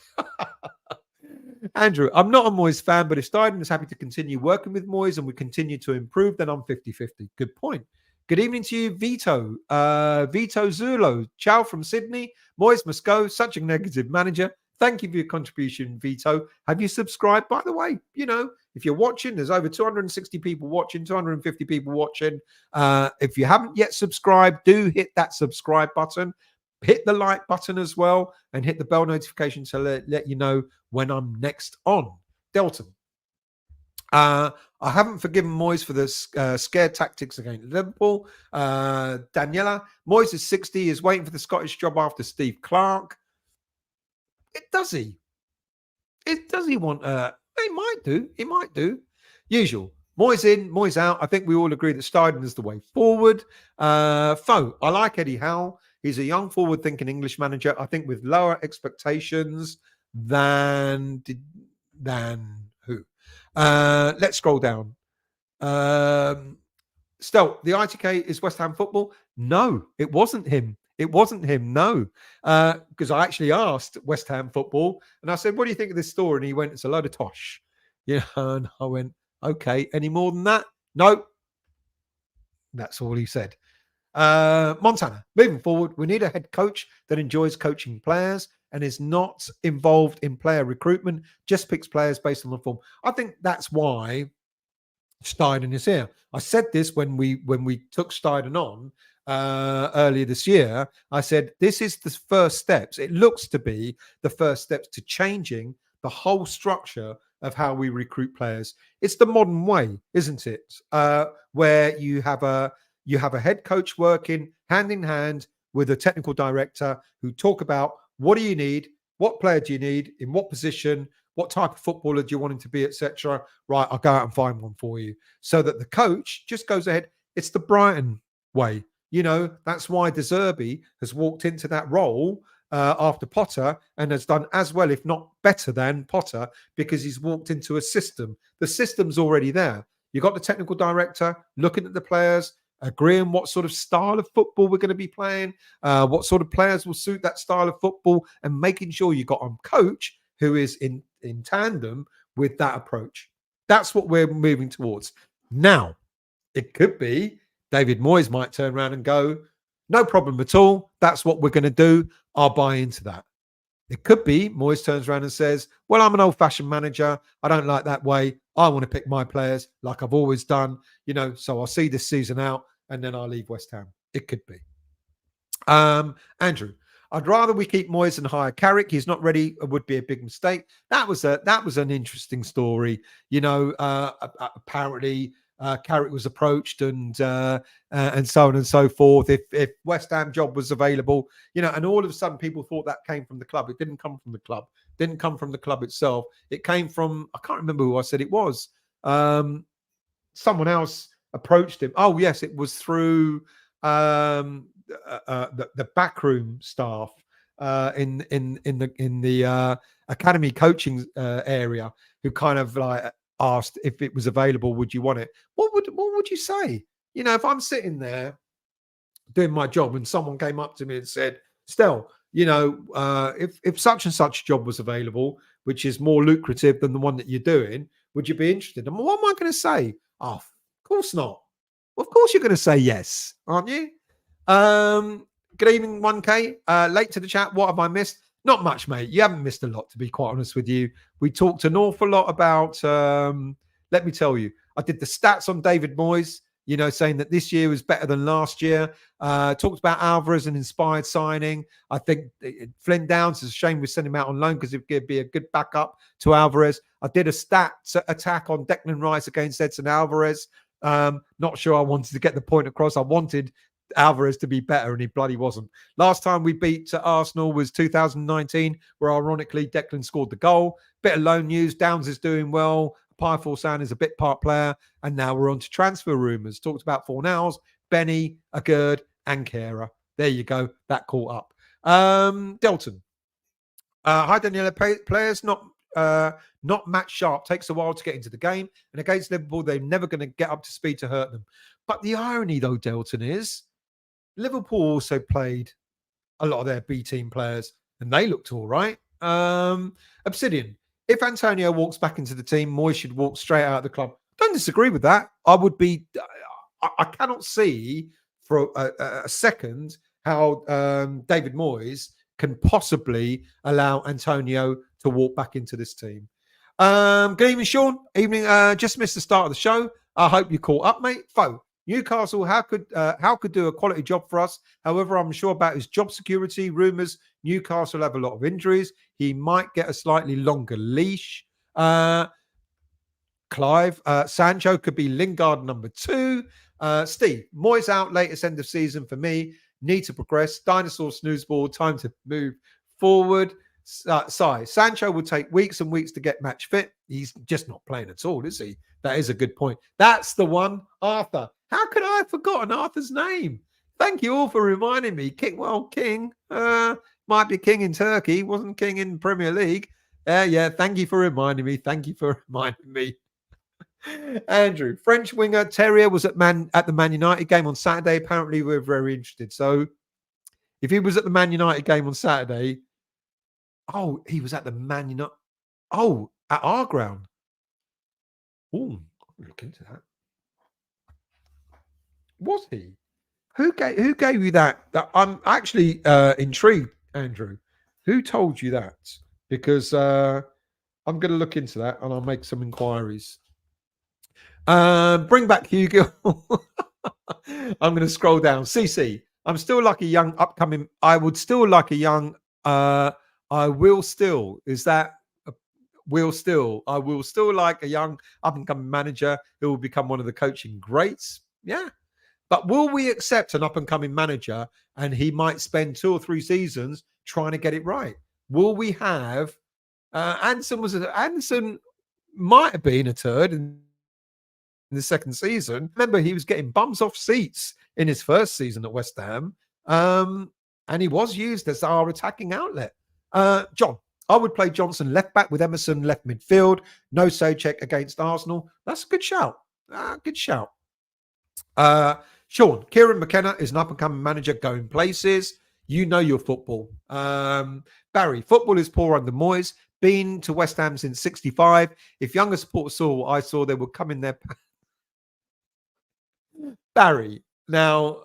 Andrew, I'm not a Moyes fan, but if Steiden is happy to continue working with Moyes and we continue to improve, then I'm 50-50. Good point. Good evening to you, Vito. Vito Zulo. Ciao from Sydney. Moyes must go. Such a negative manager. Thank you for your contribution, Vito. Have you subscribed, by the way? If you're watching, there's over 260 people watching, 250 people watching. If you haven't yet subscribed, do hit that subscribe button. Hit the like button as well and hit the bell notification to let you know when I'm next on. Delton. I haven't forgiven Moyes for the scared tactics against Liverpool. Daniela. Moyes is 60, is waiting for the Scottish job after Steve Clarke. Does he want he might do. Usual. Moyes in, Moyes out. I think we all agree that Steiden is the way forward. Foe. I like Eddie Howe. He's a young, forward-thinking English manager. I think with lower expectations than who? Let's scroll down. Stel, the ITK is West Ham football? No, it wasn't him. It wasn't him, no. Because I actually asked West Ham Football, and I said, what do you think of this story? And he went, it's a load of tosh. And I went, okay, any more than that? No. That's all he said. Montana, moving forward, we need a head coach that enjoys coaching players and is not involved in player recruitment, just picks players based on the form. I think that's why Steiden is here. I said this when we took Steiden on earlier this year. I said, this is the first steps. It looks to be the first steps to changing the whole structure of how we recruit players. It's the modern way, isn't it? Where you have a head coach working hand in hand with a technical director who talk about what do you need, what player do you need, in what position, what type of footballer do you want him to be, etc. Right, I'll go out and find one for you. So that the coach just goes ahead. It's the Brighton way. That's why De Zerbi has walked into that role after Potter and has done as well, if not better than Potter, because he's walked into a system. The system's already there. You've got the technical director looking at the players, agreeing what sort of style of football we're going to be playing, what sort of players will suit that style of football, and making sure you got a coach who is in tandem with that approach. That's what we're moving towards. Now, it could be David Moyes might turn around and go, no problem at all. That's what we're going to do. I'll buy into that. It could be Moyes turns around and says, well, I'm an old-fashioned manager. I don't like that way. I want to pick my players like I've always done, so I'll see this season out and then I'll leave West Ham. It could be. Andrew, I'd rather we keep Moyes and hire Carrick. He's not ready. It would be a big mistake. That was an interesting story. Apparently Carrick was approached and so on and so forth. If West Ham job was available, and all of a sudden people thought that came from the club. It didn't come from the club. Didn't come from the club itself. It came from, I can't remember who I said it was. Someone else approached him. Oh yes, it was through the backroom staff in the academy coaching area, who kind of like asked if it was available, would you want it? What would you say? If I'm sitting there doing my job and someone came up to me and said, Stel, if such and such job was available, which is more lucrative than the one that you're doing, would you be interested? And what am I going to say? Oh, of course not. Well, of course you're going to say yes, aren't you? Good evening, 1K. Late to the chat. What have I missed? Not much, mate. You haven't missed a lot, to be quite honest with you. We talked an awful lot about, let me tell you, I did the stats on David Moyes, saying that this year was better than last year. Talked about Alvarez, an inspired signing. I think Flynn Downs, is a shame we sent him out on loan because it could be a good backup to Alvarez. I did a stat attack on Declan Rice against Edson Alvarez. Not sure I wanted to get the point across. I wanted Alvarez to be better, and he bloody wasn't. Last time we beat Arsenal was 2019, where ironically Declan scored the goal. Bit of loan news. Downs is doing well. Pie-Forsan is a bit part player, and now we're on to transfer rumours. Talked about Fornals, Benny, Agurd, and Kehrer. There you go. That caught up. Delton. Hi, Daniela. Players not match sharp. Takes a while to get into the game, and against Liverpool, they're never going to get up to speed to hurt them. But the irony, though, Delton, is Liverpool also played a lot of their B team players, and they looked all right. Obsidian. If Antonio walks back into the team, Moyes should walk straight out of the club. Don't disagree with that. I cannot see for a second how David Moyes can possibly allow Antonio to walk back into this team. Good evening, Sean. Evening. Just missed the start of the show. I hope you caught up, mate. Foe. Newcastle, how could do a quality job for us? However, I'm sure about his job security. Rumours Newcastle have a lot of injuries. He might get a slightly longer leash. Clive, Sancho could be Lingard number 2. Steve, Moyes out, latest end of season for me. Need to progress. Dinosaur snooze ball. Time to move forward. Sancho will take weeks and weeks to get match fit. He's just not playing at all, is he? That is a good point. That's the one, Arthur. How could I have forgotten Arthur's name? Thank you all for reminding me. King might be king in Turkey, wasn't king in Premier League. Yeah. Thank you for reminding me. Andrew, French winger Terrier was at the Man United game on Saturday. Apparently, we're very interested. So If he was at the Man United game on Saturday, oh, he was at the Man United. Oh, at our ground. Oh, look into that. Was he? Who gave you that? I'm actually intrigued, Andrew. Who told you that? Because I'm going to look into that and I'll make some inquiries. Bring back Hugo. I'm going to scroll down. CC. I'm still like a young upcoming. I would still like a young. I will still. Is that? Will still. I will still like a young up and coming manager who will become one of the coaching greats. Yeah. But will we accept an up and coming manager and he might spend 2 or 3 seasons trying to get it right? Will we have Anderson might have been a turd in the second season. Remember, he was getting bums off seats in his first season at West Ham. And he was used as our attacking outlet. John, I would play Johnson left back with Emerson left midfield. No Soucek against Arsenal. That's a good shout. Good shout. Sean, Kieran McKenna is an up-and-coming manager going places. You know your football. Barry, football is poor under Moyes. Been to West Ham since 65. If younger supporters saw what I saw, they would come in there. Barry, now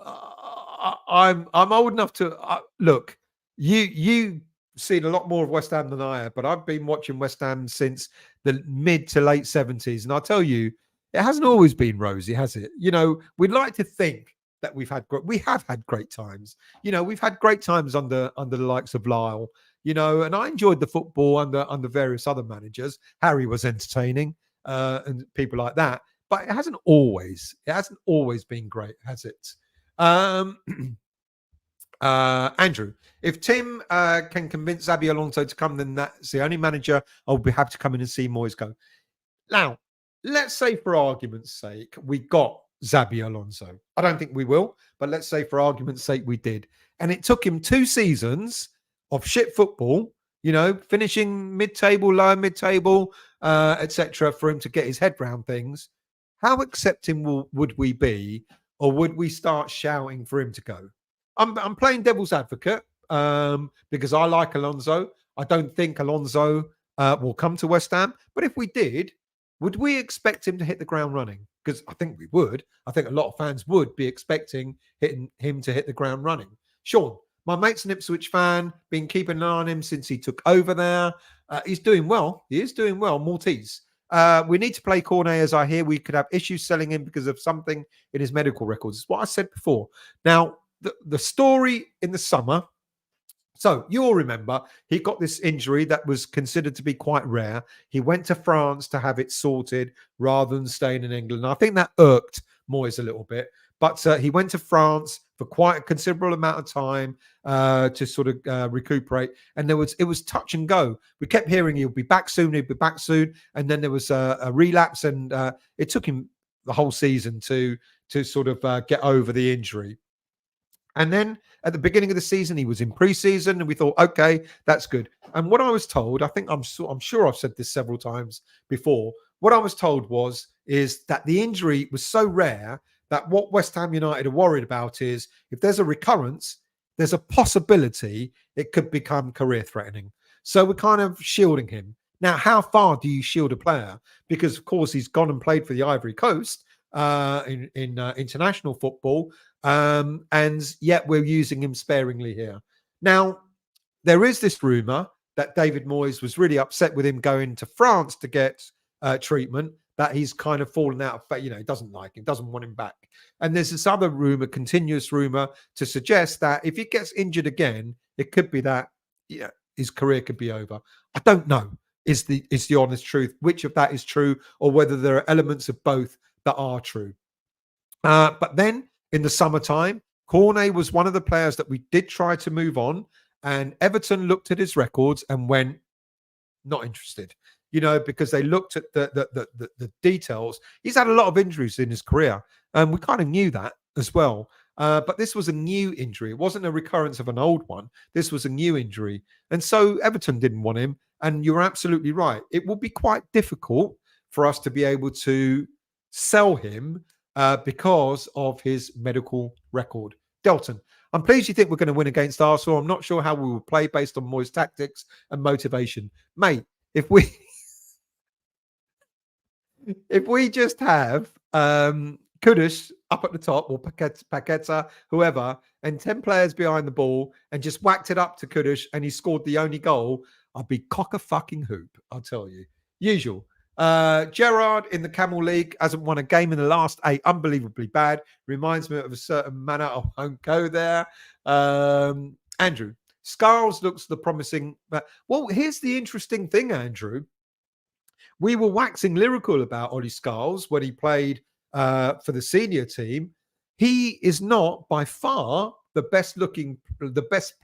I'm old enough to look. You've seen a lot more of West Ham than I have, but I've been watching West Ham since the mid to late 70s, and I'll tell you, it hasn't always been rosy, has it? You know, we'd like to think that we have had great times. You know, we've had great times under the likes of Lyle. You know, and I enjoyed the football under various other managers. Harry was entertaining, and people like that. But it hasn't always been great, has it? Andrew, if Tim can convince Xabi Alonso to come, then that's the only manager I'll be happy to come in and see Moyes go. Now, let's say for argument's sake, we got Xabi Alonso. I don't think we will, but let's say for argument's sake we did. And it took him 2 seasons of shit football, you know, finishing mid-table, lower mid-table, etc., for him to get his head round things. How accepting would we be, or would we start shouting for him to go? I'm playing devil's advocate because I like Alonso. I don't think Alonso will come to West Ham, but if we did, would we expect him to hit the ground running? Because I think we would. I think a lot of fans would be expecting him to hit the ground running. Sean, my mate's an Ipswich fan, been keeping an eye on him since he took over there. He's doing well. He is doing well. Maltese. We need to play Cornet, as I hear. We could have issues selling him because of something in his medical records. It's what I said before. Now, the story in the summer. So you'll remember he got this injury that was considered to be quite rare. He went to France to have it sorted rather than staying in England. I think that irked Moyes a little bit. But he went to France for quite a considerable amount of time to sort of recuperate. And it was touch and go. We kept hearing he'll be back soon, And then there was a relapse, and it took him the whole season to sort of get over the injury. And then at the beginning of the season, he was in pre-season, and we thought, okay, that's good. And what I was told, I'm sure I've said this several times before. What I was told is that the injury was so rare that what West Ham United are worried about is if there's a recurrence, there's a possibility it could become career-threatening. So we're kind of shielding him. Now, how far do you shield a player? Because, of course, he's gone and played for the Ivory Coast in international football, and yet we're using him sparingly here. Now, there is this rumour that David Moyes was really upset with him going to France to get treatment, that he's kind of fallen out of faith. You know, he doesn't like him, doesn't want him back. And there's this other rumour, continuous rumour, to suggest that if he gets injured again, it could be that his career could be over. I don't know, is the honest truth, which of that is true, or whether there are elements of both that are true. But then in the summertime, Cornet was one of the players that we did try to move on, and Everton looked at his records and went, not interested. You know, because they looked at the details. He's had a lot of injuries in his career, and we kind of knew that as well. But this was a new injury. It wasn't a recurrence of an old one. This was a new injury. And so Everton didn't want him. And you're absolutely right. It will be quite difficult for us to be able to sell him because of his medical record. Delton, I'm pleased you think we're going to win against Arsenal. I'm not sure how we will play based on Moyes' tactics and motivation. Mate, if we if we just have Kudus up at the top, or Paqueta, whoever, and 10 players behind the ball, and just whacked it up to Kudus, and he scored the only goal, I'd be cock a fucking hoop, I'll tell you. Usual. Gerrard in the Camel League hasn't won a game in the last 8. Unbelievably bad. Reminds me of a certain manner. I won't go there. Andrew, Scarles looks the promising. Well, here's the interesting thing, Andrew. We were waxing lyrical about Ollie Scarles when he played for the senior team. He is not by far the best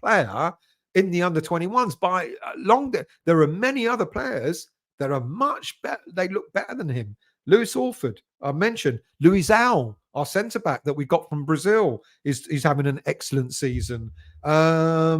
player in the under-21s by long. There are many other players that are much better. They look better than him. Lewis Orford, I mentioned. Luizão, our centre-back that we got from Brazil, is having an excellent season. I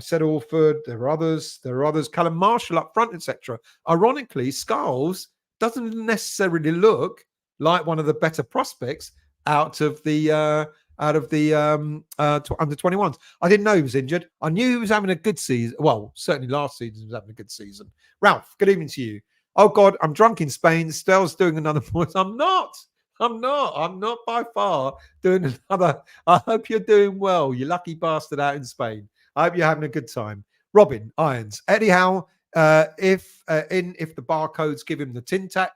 said Orford. There are others. Callum Marshall up front, etc. Ironically, Scarles doesn't necessarily look like one of the better prospects out of the under-21s. I didn't know he was injured. I knew he was having a good season. Well, certainly last season he was having a good season. Ralph, good evening to you. Oh God, I'm drunk in Spain. Stell's doing another voice. I'm not by far doing another. I hope you're doing well, you lucky bastard out in Spain. I hope you're having a good time. Robin Irons. Anyhow, if the barcodes give him the tin tack,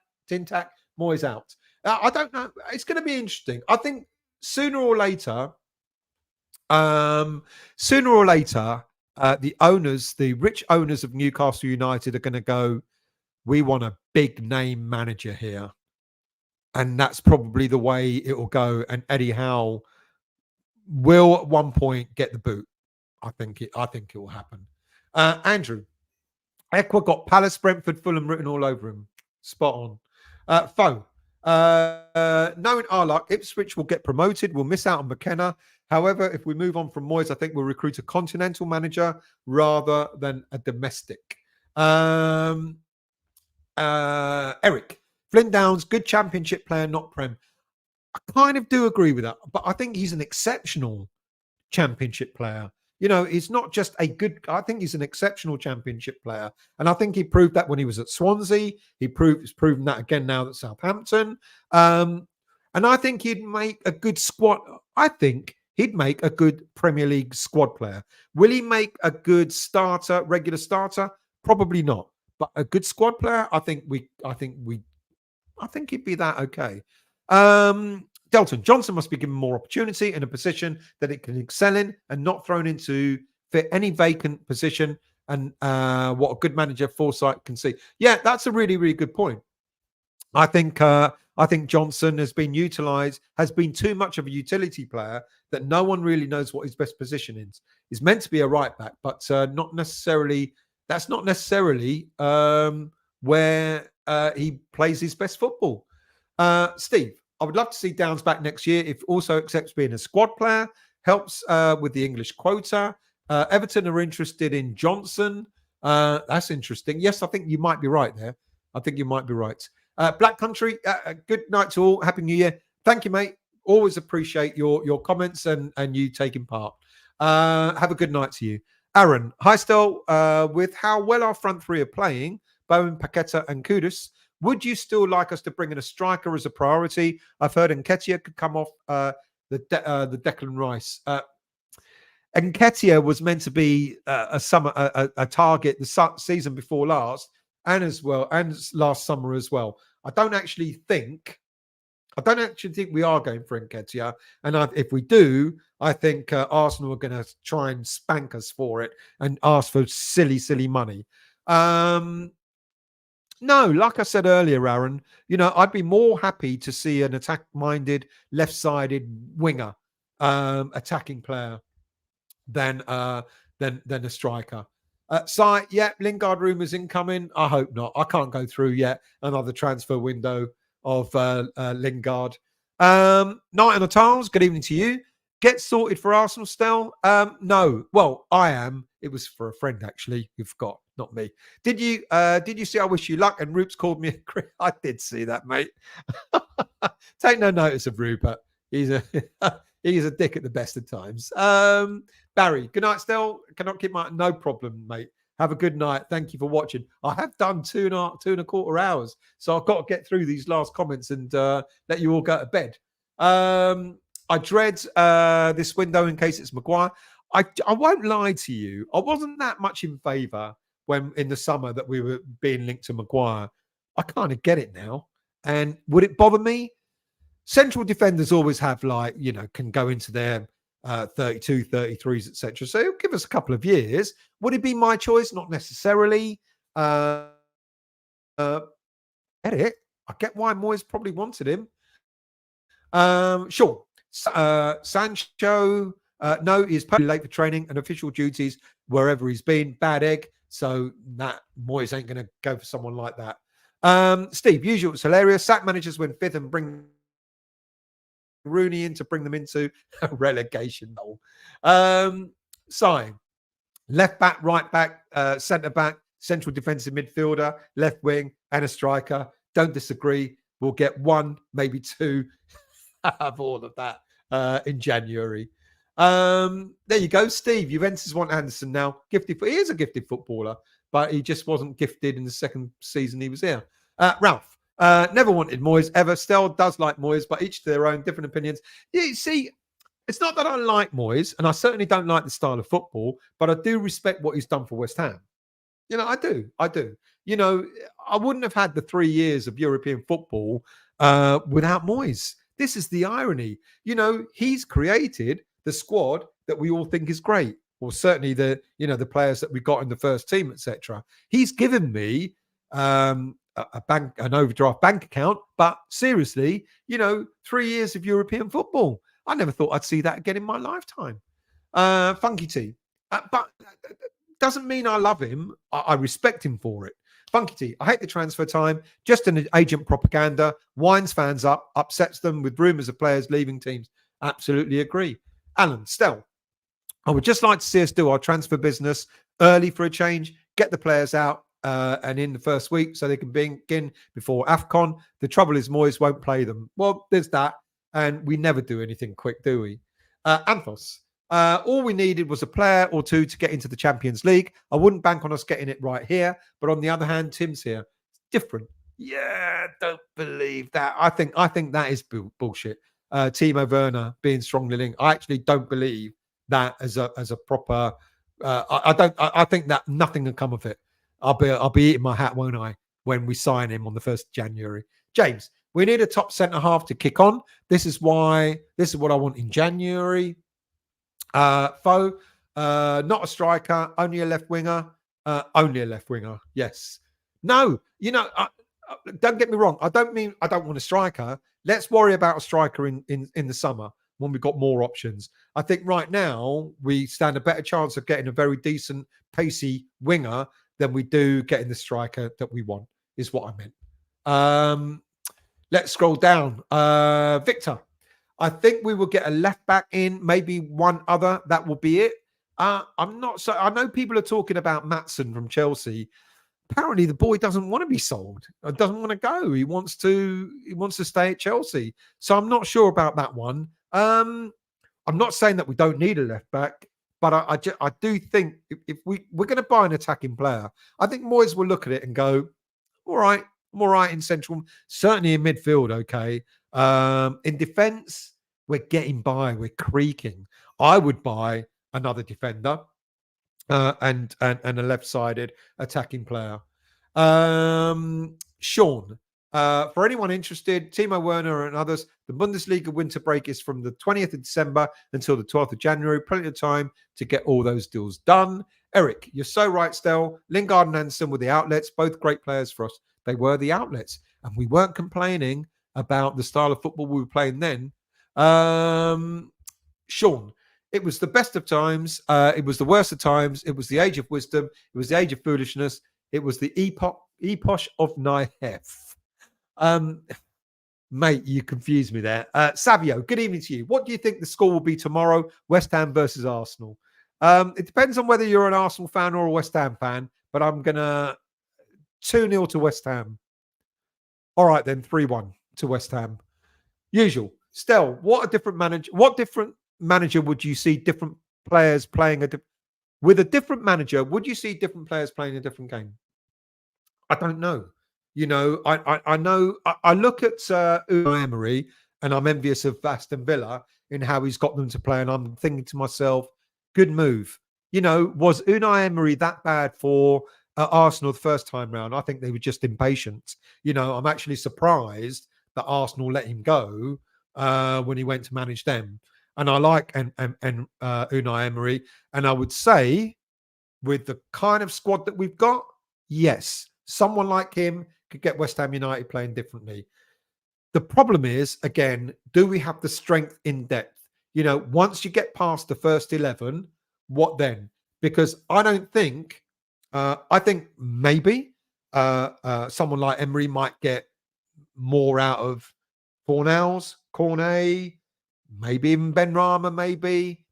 Moyes out. I don't know. It's going to be interesting. I think sooner or later, the owners, the rich owners of Newcastle United, are going to go, we want a big name manager here. And that's probably the way it will go. And Eddie Howe will at one point get the boot. I think it will happen. Andrew, Ekwa got Palace, Brentford, Fulham written all over him. Spot on. Foe. Knowing our luck, Ipswich will get promoted. We'll miss out on McKenna. However, if we move on from Moyes, I think we'll recruit a continental manager rather than a domestic. Eric. Flint Downs, good championship player, not Prem. I kind of do agree with that, but I think he's an exceptional championship player. You know, he's not just a good. I think he's an exceptional championship player, and I think he proved that when he was at Swansea. He's proven that again now at Southampton. And I think he'd make a good squad. I think he'd make a good Premier League squad player. Will he make a good regular starter? Probably not. But a good squad player, I think he'd be that okay. Delton Johnson must be given more opportunity in a position that it can excel in and not thrown into fit any vacant position. And what a good manager Forsyth can see. Yeah, that's a really, really good point. I think Johnson has been utilised, has been too much of a utility player that no one really knows what his best position is. He's meant to be a right back, but not necessarily. That's not necessarily where he plays his best football. Steve, I would love to see Downs back next year if also accepts being a squad player, helps with the English quota. Everton are interested in Johnson. That's interesting. Yes, I think you might be right there. I think you might be right. Black Country, good night to all. Happy New Year. Thank you, mate. Always appreciate your comments and you taking part. Have a good night to you. Aaron, hi, Stel. With how well our front three are playing, Bowen, Paqueta and Kudus, would you still like us to bring in a striker as a priority? I've heard Nketiah could come off the Declan Rice. Nketiah was meant to be a target the season before last, and last summer as well. I don't actually think we are going for Nketiah, and if we do, I think Arsenal are going to try and spank us for it and ask for silly money. No, like I said earlier, Aaron, I'd be more happy to see an attack-minded, left-sided winger, attacking player than a striker. Lingard rumours incoming. I hope not. I can't go through yet another transfer window of Lingard. Night on the Tiles, good evening to you. Get sorted for Arsenal, Stel? No. Well, I am. It was for a friend, actually. You forgot, not me. Did you see I wish you luck? And Rupes called me I did see that, mate. Take no notice of Rupert. He's He is a dick at the best of times. Barry, good night, Stel. Cannot keep my... No problem, mate. Have a good night. Thank you for watching. I have done 2.25 hours, so I've got to get through these last comments and let you all go to bed. I dread this window in case it's Maguire. I won't lie to you. I wasn't that much in favour when in the summer that we were being linked to Maguire. I kind of get it now. And would it bother me? Central defenders always have can go into their 32, 33s, etc. So it'll give us a couple of years. Would it be my choice? Not necessarily. Get it. I get why Moyes probably wanted him. Sure. Sancho, no, he's perfectly late for training and official duties wherever he's been. Bad egg. So that Moyes ain't going to go for someone like that. Steve, usual, it's hilarious. Sack managers win fifth and bring Rooney in to bring them into a relegation goal. Sign. Left back, right back, centre back, central defensive midfielder, left wing, and a striker. Don't disagree. We'll get one, maybe two of all of that in January. There you go, Steve. Juventus want Anderson now. Gifted. He is a gifted footballer, but he just wasn't gifted in the second season he was here. Ralph, never wanted Moyes ever. Stel does like Moyes, but each to their own, different opinions. You see, it's not that I like Moyes, and I certainly don't like the style of football, but I do respect what he's done for West Ham. I do. I wouldn't have had the 3 years of European football without Moyes. This is the irony. He's created the squad that we all think is great. Or certainly the players that we got in the first team, etc. He's given me an overdraft bank account, but seriously, 3 years of European football. I never thought I'd see that again in my lifetime. Funky T, but doesn't mean I love him. I respect him for it. Funky T, I hate the transfer time. Just an agent propaganda. Winds fans up, upsets them with rumours of players leaving teams. Absolutely agree. Alan, Stel, I would just like to see us do our transfer business early for a change, get the players out and in the first week so they can begin before AFCON. The trouble is Moyes won't play them. Well, there's that. And we never do anything quick, do we? Anthos, all we needed was a player or two to get into the Champions League. I wouldn't bank on us getting it right here. But on the other hand, Tim's here. It's different. Yeah, don't believe that. I think that is bullshit. Timo Werner being strongly linked. I actually don't believe that as a proper. I think that nothing can come of it. I'll be eating my hat, won't I, when we sign him on the 1st of January. James, we need a top centre half to kick on. This is what I want in January. Foe, not a striker, only a left winger. Only a left winger. Yes. No. Don't get me wrong. I don't mean I don't want a striker. Let's worry about a striker in the summer when we've got more options. I think right now we stand a better chance of getting a very decent, pacey winger than we do getting the striker that we want, is what I meant. Let's scroll down. Victor, I think we will get a left back in, maybe one other. That will be it. I'm not so. I know people are talking about Maatsen from Chelsea. Apparently, the boy doesn't want to be sold. Doesn't want to go. He wants to stay at Chelsea. So I'm not sure about that one. I'm not saying that we don't need a left back, but I do think if we're going to buy an attacking player, I think Moyes will look at it and go, all right, I'm all right in central, certainly in midfield, okay. In defence, we're getting by, we're creaking. I would buy another defender and a left-sided attacking player. Sean, for anyone interested, Timo Werner and others, the Bundesliga winter break is from the 20th of December until the 12th of January. Plenty of time to get all those deals done. Eric, you're so right, Stel. Lingard and Anderson were the outlets, both great players for us. They were the outlets, and we weren't complaining about the style of football we were playing then. Sean, it was the best of times. It was the worst of times. It was the age of wisdom. It was the age of foolishness. It was the epoch of Naif. Mate, you confused me there. Savio, good evening to you. What do you think the score will be tomorrow? West Ham versus Arsenal. It depends on whether you're an Arsenal fan or a West Ham fan, but I'm going to 2-0 to West Ham. All right, then, 3-1 to West Ham. Usual. Stel, what different manager would you see different players playing with a different manager? Would you see different players playing a different game? I don't know. I know. I look at Unai Emery, and I'm envious of Aston Villa in how he's got them to play, and I'm thinking to myself, good move. Was Unai Emery that bad for Arsenal the first time round? I think they were just impatient. I'm actually surprised that Arsenal let him go when he went to manage them. And I like Unai Emery, and I would say with the kind of squad that we've got, yes, someone like him could get West Ham United playing differently. The problem is, again, do we have the strength in depth? Once you get past the first 11, what then? Because I don't think, I think maybe someone like Emery might get more out of Fornals, Cornet, maybe even Ben Rama, maybe.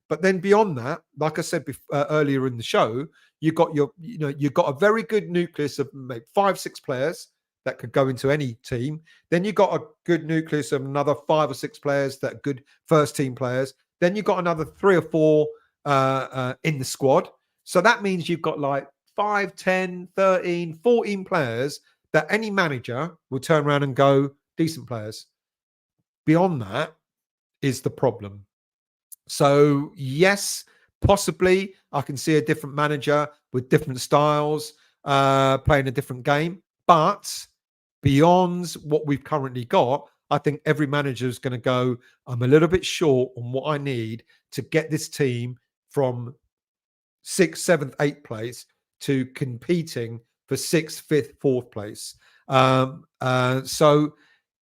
But then beyond that, like I said earlier in the show, you've got you've got a very good nucleus of maybe 5-6 players that could go into any team. Then you've got a good nucleus of another 5 or 6 players that are good first team players. Then you've got another 3 or 4 in the squad. So that means you've got like 5, 10, 13, 14 players that any manager will turn around and go, decent players. Beyond that is the problem. So yes, possibly I can see a different manager with different styles playing a different game. But beyond what we've currently got, I think every manager is going to go, I'm a little bit short on what I need to get this team from 6th, 7th, 8th place to competing for 6th, 5th, 4th place. So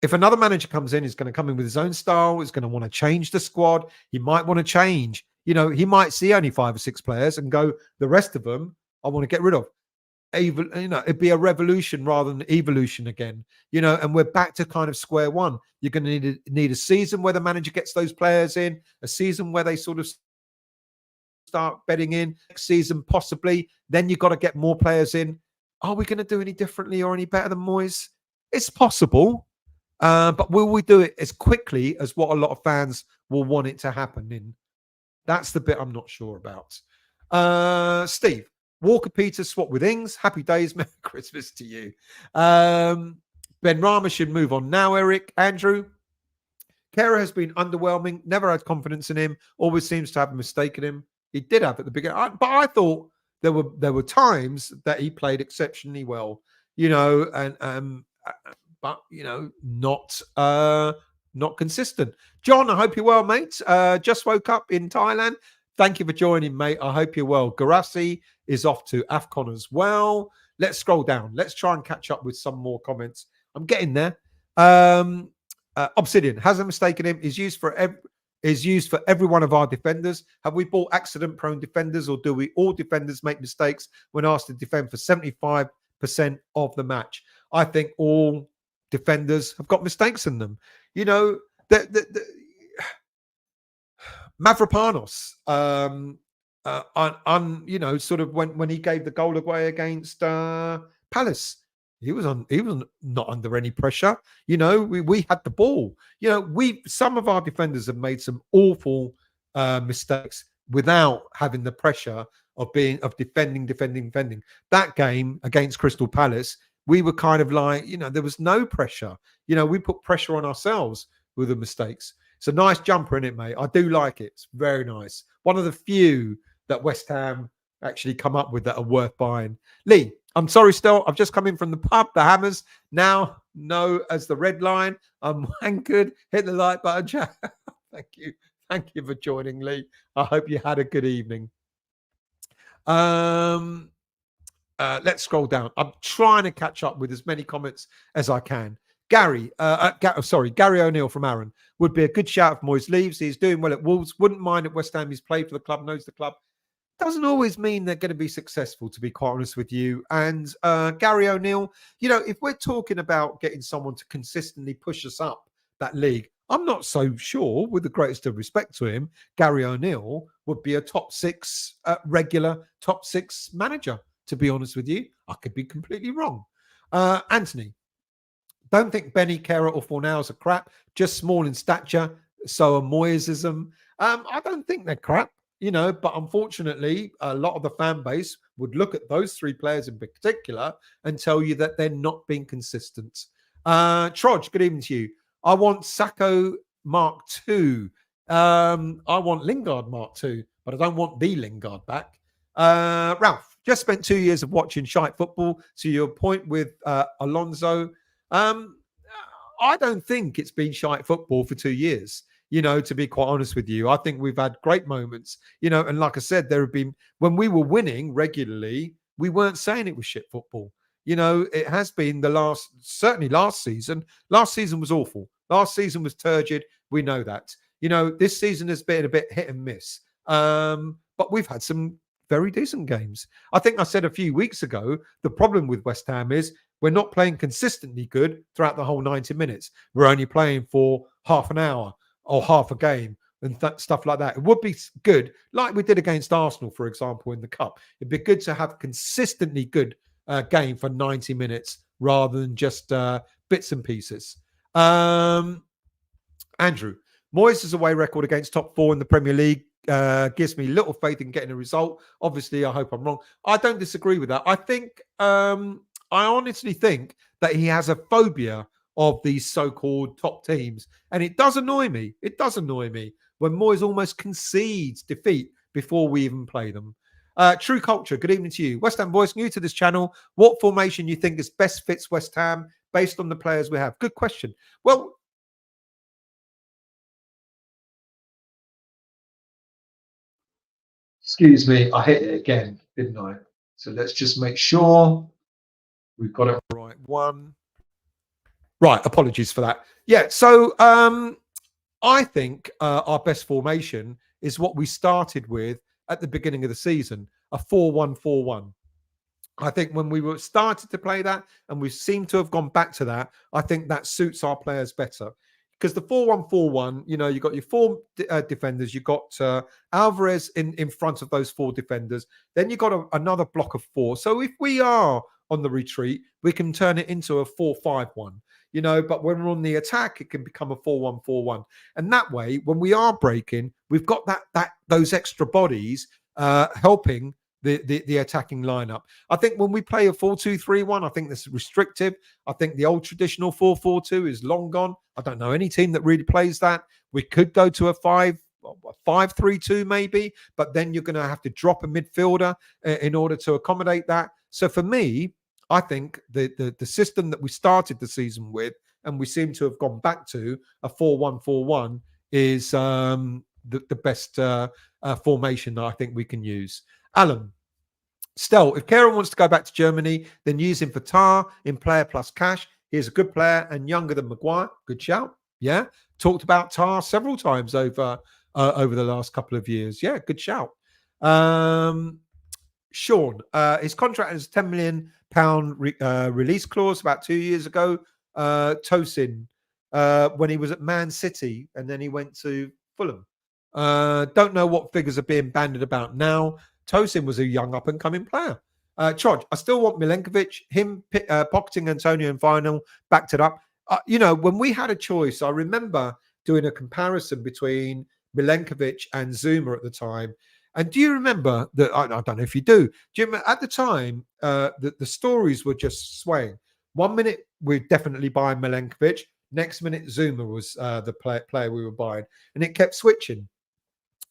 if another manager comes in, he's going to come in with his own style. He's going to want to change the squad. He might want to change. He might see only 5 or 6 players and go, the rest of them, I want to get rid of. It'd be a revolution rather than evolution again. And we're back to kind of square one. You're going to need a season where the manager gets those players in, a season where they sort of start betting in, next season possibly. Then you've got to get more players in. Are we going to do any differently or any better than Moyes? It's possible. But will we do it as quickly as what a lot of fans will want it to happen in? That's the bit I'm not sure about. Steve, Walker-Peters swap with Ings. Happy days. Merry Christmas to you. Ben Rama should move on now, Eric. Andrew, Kehrer has been underwhelming. Never had confidence in him. Always seems to have a mistake in him. He did have at the beginning. But I thought there were times that he played exceptionally well. But not consistent. John, I hope you're well, mate. Just woke up in Thailand. Thank you for joining, mate. I hope you're well. Garassi is off to AFCON as well. Let's scroll down. Let's try and catch up with some more comments. I'm getting there. Obsidian has a mistake in him. Is used for every one of our defenders. Have we bought accident-prone defenders, or do we all defenders make mistakes when asked to defend for 75% of the match? I think all defenders have got mistakes in them. Mavropanos, sort of when he gave the goal away against Palace, he was not under any pressure. We had the ball. Some of our defenders have made some awful mistakes without having the pressure of defending. That game against Crystal Palace, we were kind of like, there was no pressure. We put pressure on ourselves with the mistakes. It's a nice jumper, isn't it, mate? I do like it. It's very nice. One of the few that West Ham actually come up with that are worth buying. Lee, I'm sorry, still. I've just come in from the pub, the Hammers. Now know as the red line. I'm wankered. Hit the like button, chat. Thank you. Thank you for joining, Lee. I hope you had a good evening. Let's scroll down. I'm trying to catch up with as many comments as I can. Gary O'Neill from Aaron would be a good shout if Moyes leaves. He's doing well at Wolves. Wouldn't mind at West Ham. He's played for the club, knows the club. Doesn't always mean they're going to be successful, to be quite honest with you. And Gary O'Neill, if we're talking about getting someone to consistently push us up that league, I'm not so sure, with the greatest of respect to him, Gary O'Neill would be a top 6 regular top 6 manager. To be honest with you, I could be completely wrong. Anthony, Don't think Benny, Kehrer, or Fornals are crap. Just small in stature. So are Moyesism. I don't think they're crap, but unfortunately, a lot of the fan base would look at those three players in particular and tell you that they're not being consistent. Trodge, good evening to you. I want Sacco Mark II. I want Lingard Mark II, but I don't want the Lingard back. Ralph, just spent 2 years of watching shite football. To your point with Alonso, I don't think it's been shite football for 2 years. To be quite honest with you, I think we've had great moments. And like I said, there have been when we were winning regularly, we weren't saying it was shit football. It has been certainly last season. Last season was awful. Last season was turgid. We know that. This season has been a bit hit and miss. But we've had some very decent games. I think I said a few weeks ago, the problem with West Ham is we're not playing consistently good throughout the whole 90 minutes. We're only playing for half an hour or half a game and stuff like that. It would be good, like we did against Arsenal, for example, in the Cup. It'd be good to have consistently good game for 90 minutes rather than just bits and pieces. Andrew, Moyes' away record against top four in the Premier League gives me little faith in getting a result. Obviously, I hope I'm wrong. I don't disagree with that. I think, I honestly think that he has a phobia of these so-called top teams. And it does annoy me. It does annoy me when Moyes almost concedes defeat before we even play them. True Culture, good evening to you. West Ham Voice, new to this channel. What formation you think is best fits West Ham based on the players we have? Good question. Well, Excuse me, I hit it again, didn't I? So let's just make sure we've got it right. One. Right, apologies for that. Yeah, so I think our best formation is what we started with at the beginning of the season, a 4-1-4-1. I think when we started to play that and we seem to have gone back to that, I think that suits our players better. Because the 4-1-4-1, you've got your four defenders, you've got Alvarez in front of those four defenders. Then you've got another block of four. So if we are on the retreat, we can turn it into a 4-5-1. But when we're on the attack, it can become a 4-1-4-1. And that way, when we are breaking, we've got those extra bodies helping the attacking lineup. I think when we play a 4-2-3-1, I think that's restrictive. I think the old traditional 4-4-2 is long gone. I don't know any team that really plays that. We could go to a 5-3-2 maybe, but then you're going to have to drop a midfielder in order to accommodate that. So for me, I think the system that we started the season with, and we seem to have gone back to, a 4-1-4-1, is the best formation that I think we can use. Alan, Stel, if Kehrer wants to go back to Germany, then use him for Tar in player plus cash. He's a good player and younger than Maguire. Good shout. Yeah. Talked about Tar several times over the last couple of years. Yeah, good shout. Sean, his contract has £10 million release clause about 2 years ago. Tosin, when he was at Man City and then he went to Fulham. Don't know what figures are being bandied about now. Tosin was a young up-and-coming player. Chod, I still want Milenkovic. Him pocketing Antonio in final backed it up. When we had a choice, I remember doing a comparison between Milenkovic and Zuma at the time. And do you remember that? I don't know if you do. Do you remember at the time that the stories were just swaying? 1 minute we're definitely buying Milenkovic. Next minute Zuma was the player we were buying, and it kept switching.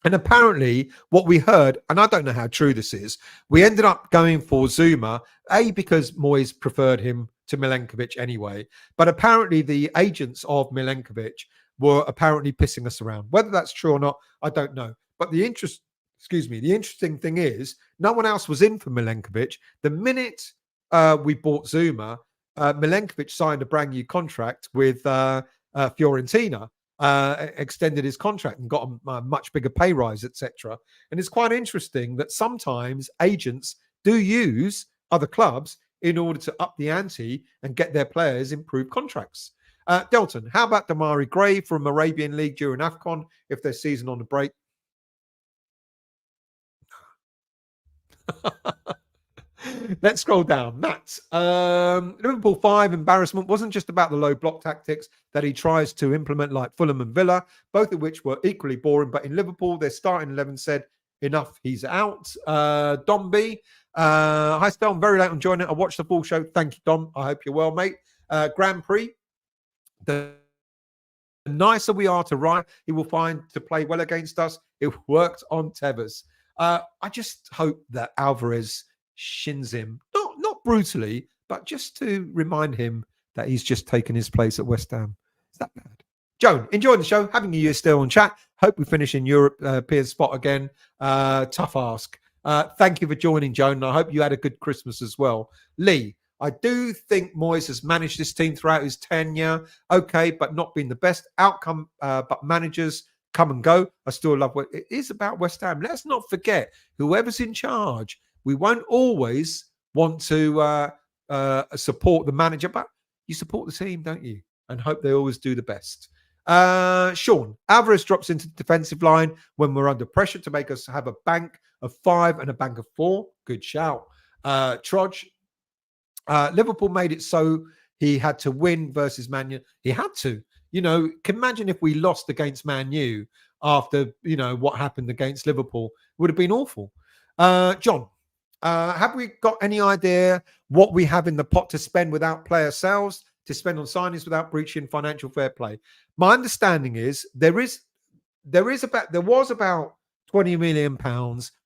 And apparently, what we heard, and I don't know how true this is, we ended up going for Zuma, because Moyes preferred him to Milenkovic anyway. But apparently, the agents of Milenkovic were apparently pissing us around. Whether that's true or not, I don't know. But the interesting thing is, no one else was in for Milenkovic. The minute we bought Zuma, Milenkovic signed a brand new contract with Fiorentina. Extended his contract and got a much bigger pay rise, etc. And it's quite interesting that sometimes agents do use other clubs in order to up the ante and get their players improved contracts. Delton, how about Damari Gray from Arabian League during AFCON if their season on the break? Let's scroll down. Matt, Liverpool 5 embarrassment wasn't just about the low block tactics that he tries to implement like Fulham and Villa, both of which were equally boring. But in Liverpool, their starting 11 said, enough, he's out. Dom B, hi, Stel, I'm very late on joining. I watched the full show. Thank you, Dom. I hope you're well, mate. Grand Prix, the nicer we are to Ryan, he will find to play well against us. It worked on Tevez. I just hope that Alvarez shins him, not brutally, but just to remind him that he's just taken his place at West Ham. Is that bad? Joan, enjoying the show, having you still on chat. Hope we finish in European spot again. Tough ask. Thank you for joining, Joan. I hope you had a good Christmas as well. Lee, I do think Moyes has managed this team throughout his tenure. Okay, but not been the best outcome. But managers come and go. I still love what it is about West Ham. Let's not forget, whoever's in charge, we won't always want to support the manager, but you support the team, don't you? And hope they always do the best. Sean, Alvarez drops into the defensive line when we're under pressure to make us have a bank of 5 and a bank of 4. Good shout. Trudge, Liverpool made it so he had to win versus Man U. He had to. You know, can imagine if we lost against Man U after, you know, what happened against Liverpool. It would have been awful. John, have we got any idea what we have in the pot to spend without player sales, to spend on signings without breaching financial fair play? My understanding is there was about £20 million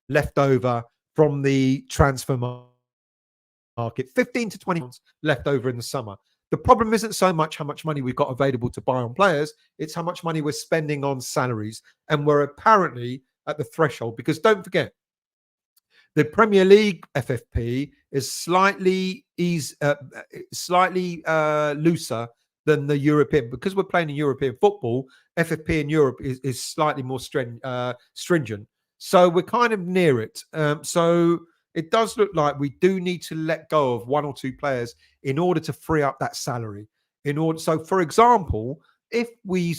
left over from the transfer market, 15 to 20 left over in the summer. The problem isn't so much how much money we've got available to buy on players, it's how much money we're spending on salaries. And we're apparently at the threshold, because don't forget, the Premier League FFP is slightly looser than the European. Because we're playing in European football, FFP in Europe is slightly more stringent. So we're kind of near it. So it does look like we do need to let go of 1 or 2 players in order to free up that salary. So, for example, if we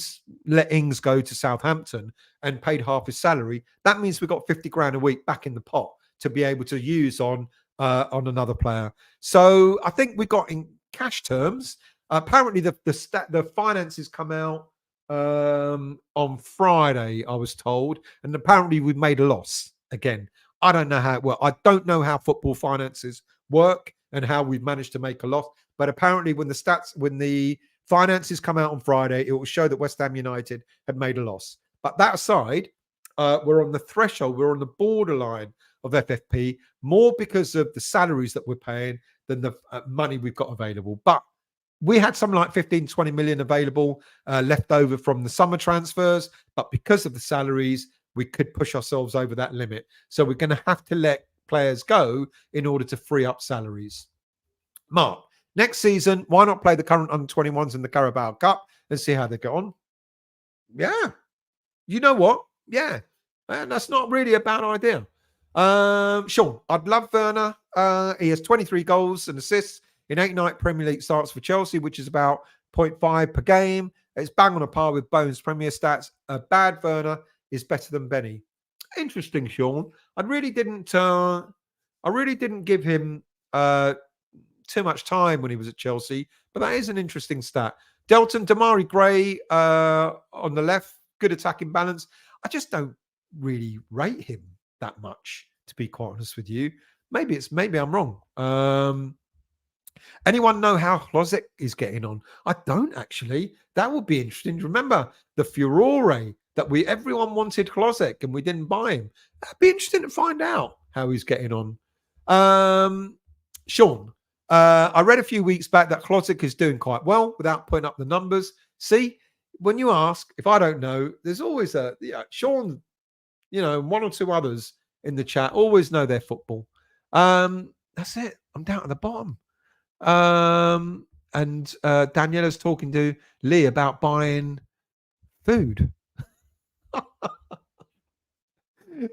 let Ings go to Southampton and paid half his salary, that means we've got 50 grand a week back in the pot to be able to use on another player. So I think we got in cash terms. Apparently, the finances come out on Friday, I was told, and apparently we've made a loss again. I don't know how it works. I don't know how football finances work and how we've managed to make a loss. But apparently, when the finances come out on Friday, it will show that West Ham United had made a loss. But that aside, we're on the threshold. We're on the borderline of FFP, more because of the salaries that we're paying than the money we've got available. But we had something like 15, 20 million available left over from the summer transfers. But because of the salaries, we could push ourselves over that limit. So we're going to have to let players go in order to free up salaries. Mark, next season, why not play the current under-21s in the Carabao Cup and see how they get on? Yeah. You know what? Yeah. And that's not really a bad idea. Sean, I'd love Werner. He has 23 goals and assists in 8 night Premier League starts for Chelsea, which is about 0.5 per game. It's bang on a par with Bones' Premier stats. A bad Werner is better than Benny. Interesting, Sean. I really didn't give him too much time when he was at Chelsea, but that is an interesting stat. Delton, Damari Gray on the left, good attacking balance. I just don't really rate him that much, to be quite honest with you. Maybe I'm wrong. Anyone know how Hlozek is getting on? I don't actually. That would be interesting. Remember the furore that everyone wanted Hlozek and we didn't buy him. That'd be interesting to find out how he's getting on. Sean, I read a few weeks back that Hlozek is doing quite well without putting up the numbers. See, when you ask, if I don't know, there's always Sean, 1 or 2 others in the chat always know their football. That's it. I'm down at the bottom. And Daniela's talking to Lee about buying food.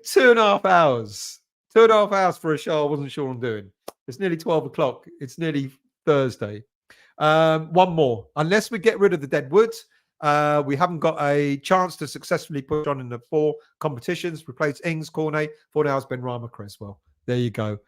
2.5 hours. 2.5 hours for a show I wasn't sure I'm doing. It's nearly 12 o'clock. It's nearly Thursday. One more. Unless we get rid of the dead woods, we haven't got a chance to successfully push on in the 4 competitions. Replace Ings, Cornet, 4 hours, Benrahma, Creswell. There you go.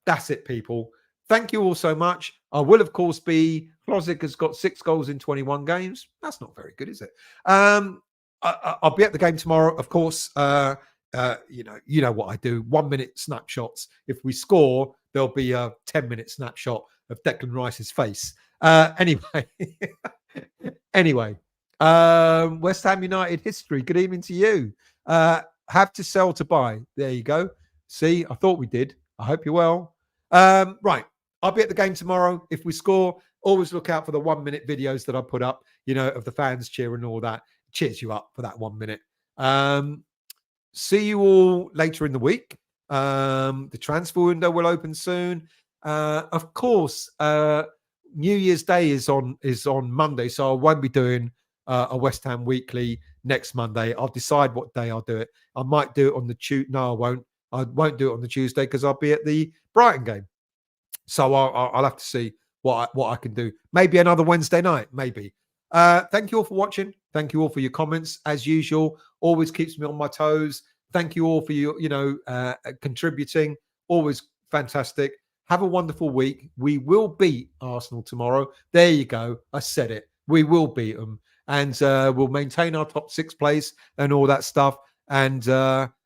That's it, people. Thank you all so much. I will, of course, be. Klozik has got 6 goals in 21 games. That's not very good, is it? I'll be at the game tomorrow, of course. You know what I do. 1 minute snapshots. If we score, there'll be a 10-minute snapshot of Declan Rice's face. Anyway, West Ham United history. Good evening to you. Have to sell to buy. There you go. See, I thought we did. I hope you're well. Right. I'll be at the game tomorrow. If we score, always look out for the 1 minute videos that I put up, of the fans cheering and all that. Cheers you up for that 1 minute. See you all later in the week. The transfer window will open soon. Of course, New Year's Day is on Monday, so I won't be doing a West Ham Weekly next Monday. I'll decide what day I'll do it. I might do it on the Tuesday. No, I won't. I won't do it on the Tuesday because I'll be at the Brighton game. So I'll have to see what I can do. Maybe another Wednesday night. Maybe. Thank you all for watching. Thank you all for your comments. As usual, always keeps me on my toes. Thank you all for your, contributing. Always fantastic. Have a wonderful week. We will beat Arsenal tomorrow. There you go. I said it. We will beat them. And we'll maintain our top 6 place and all that stuff. And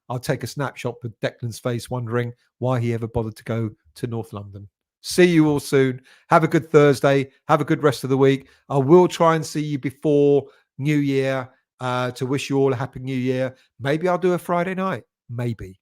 I'll take a snapshot of Declan's face wondering why he ever bothered to go to North London. See you all soon. Have a good Thursday. Have a good rest of the week. I will try and see you before New Year to wish you all a happy New Year. Maybe I'll do a Friday night. Maybe.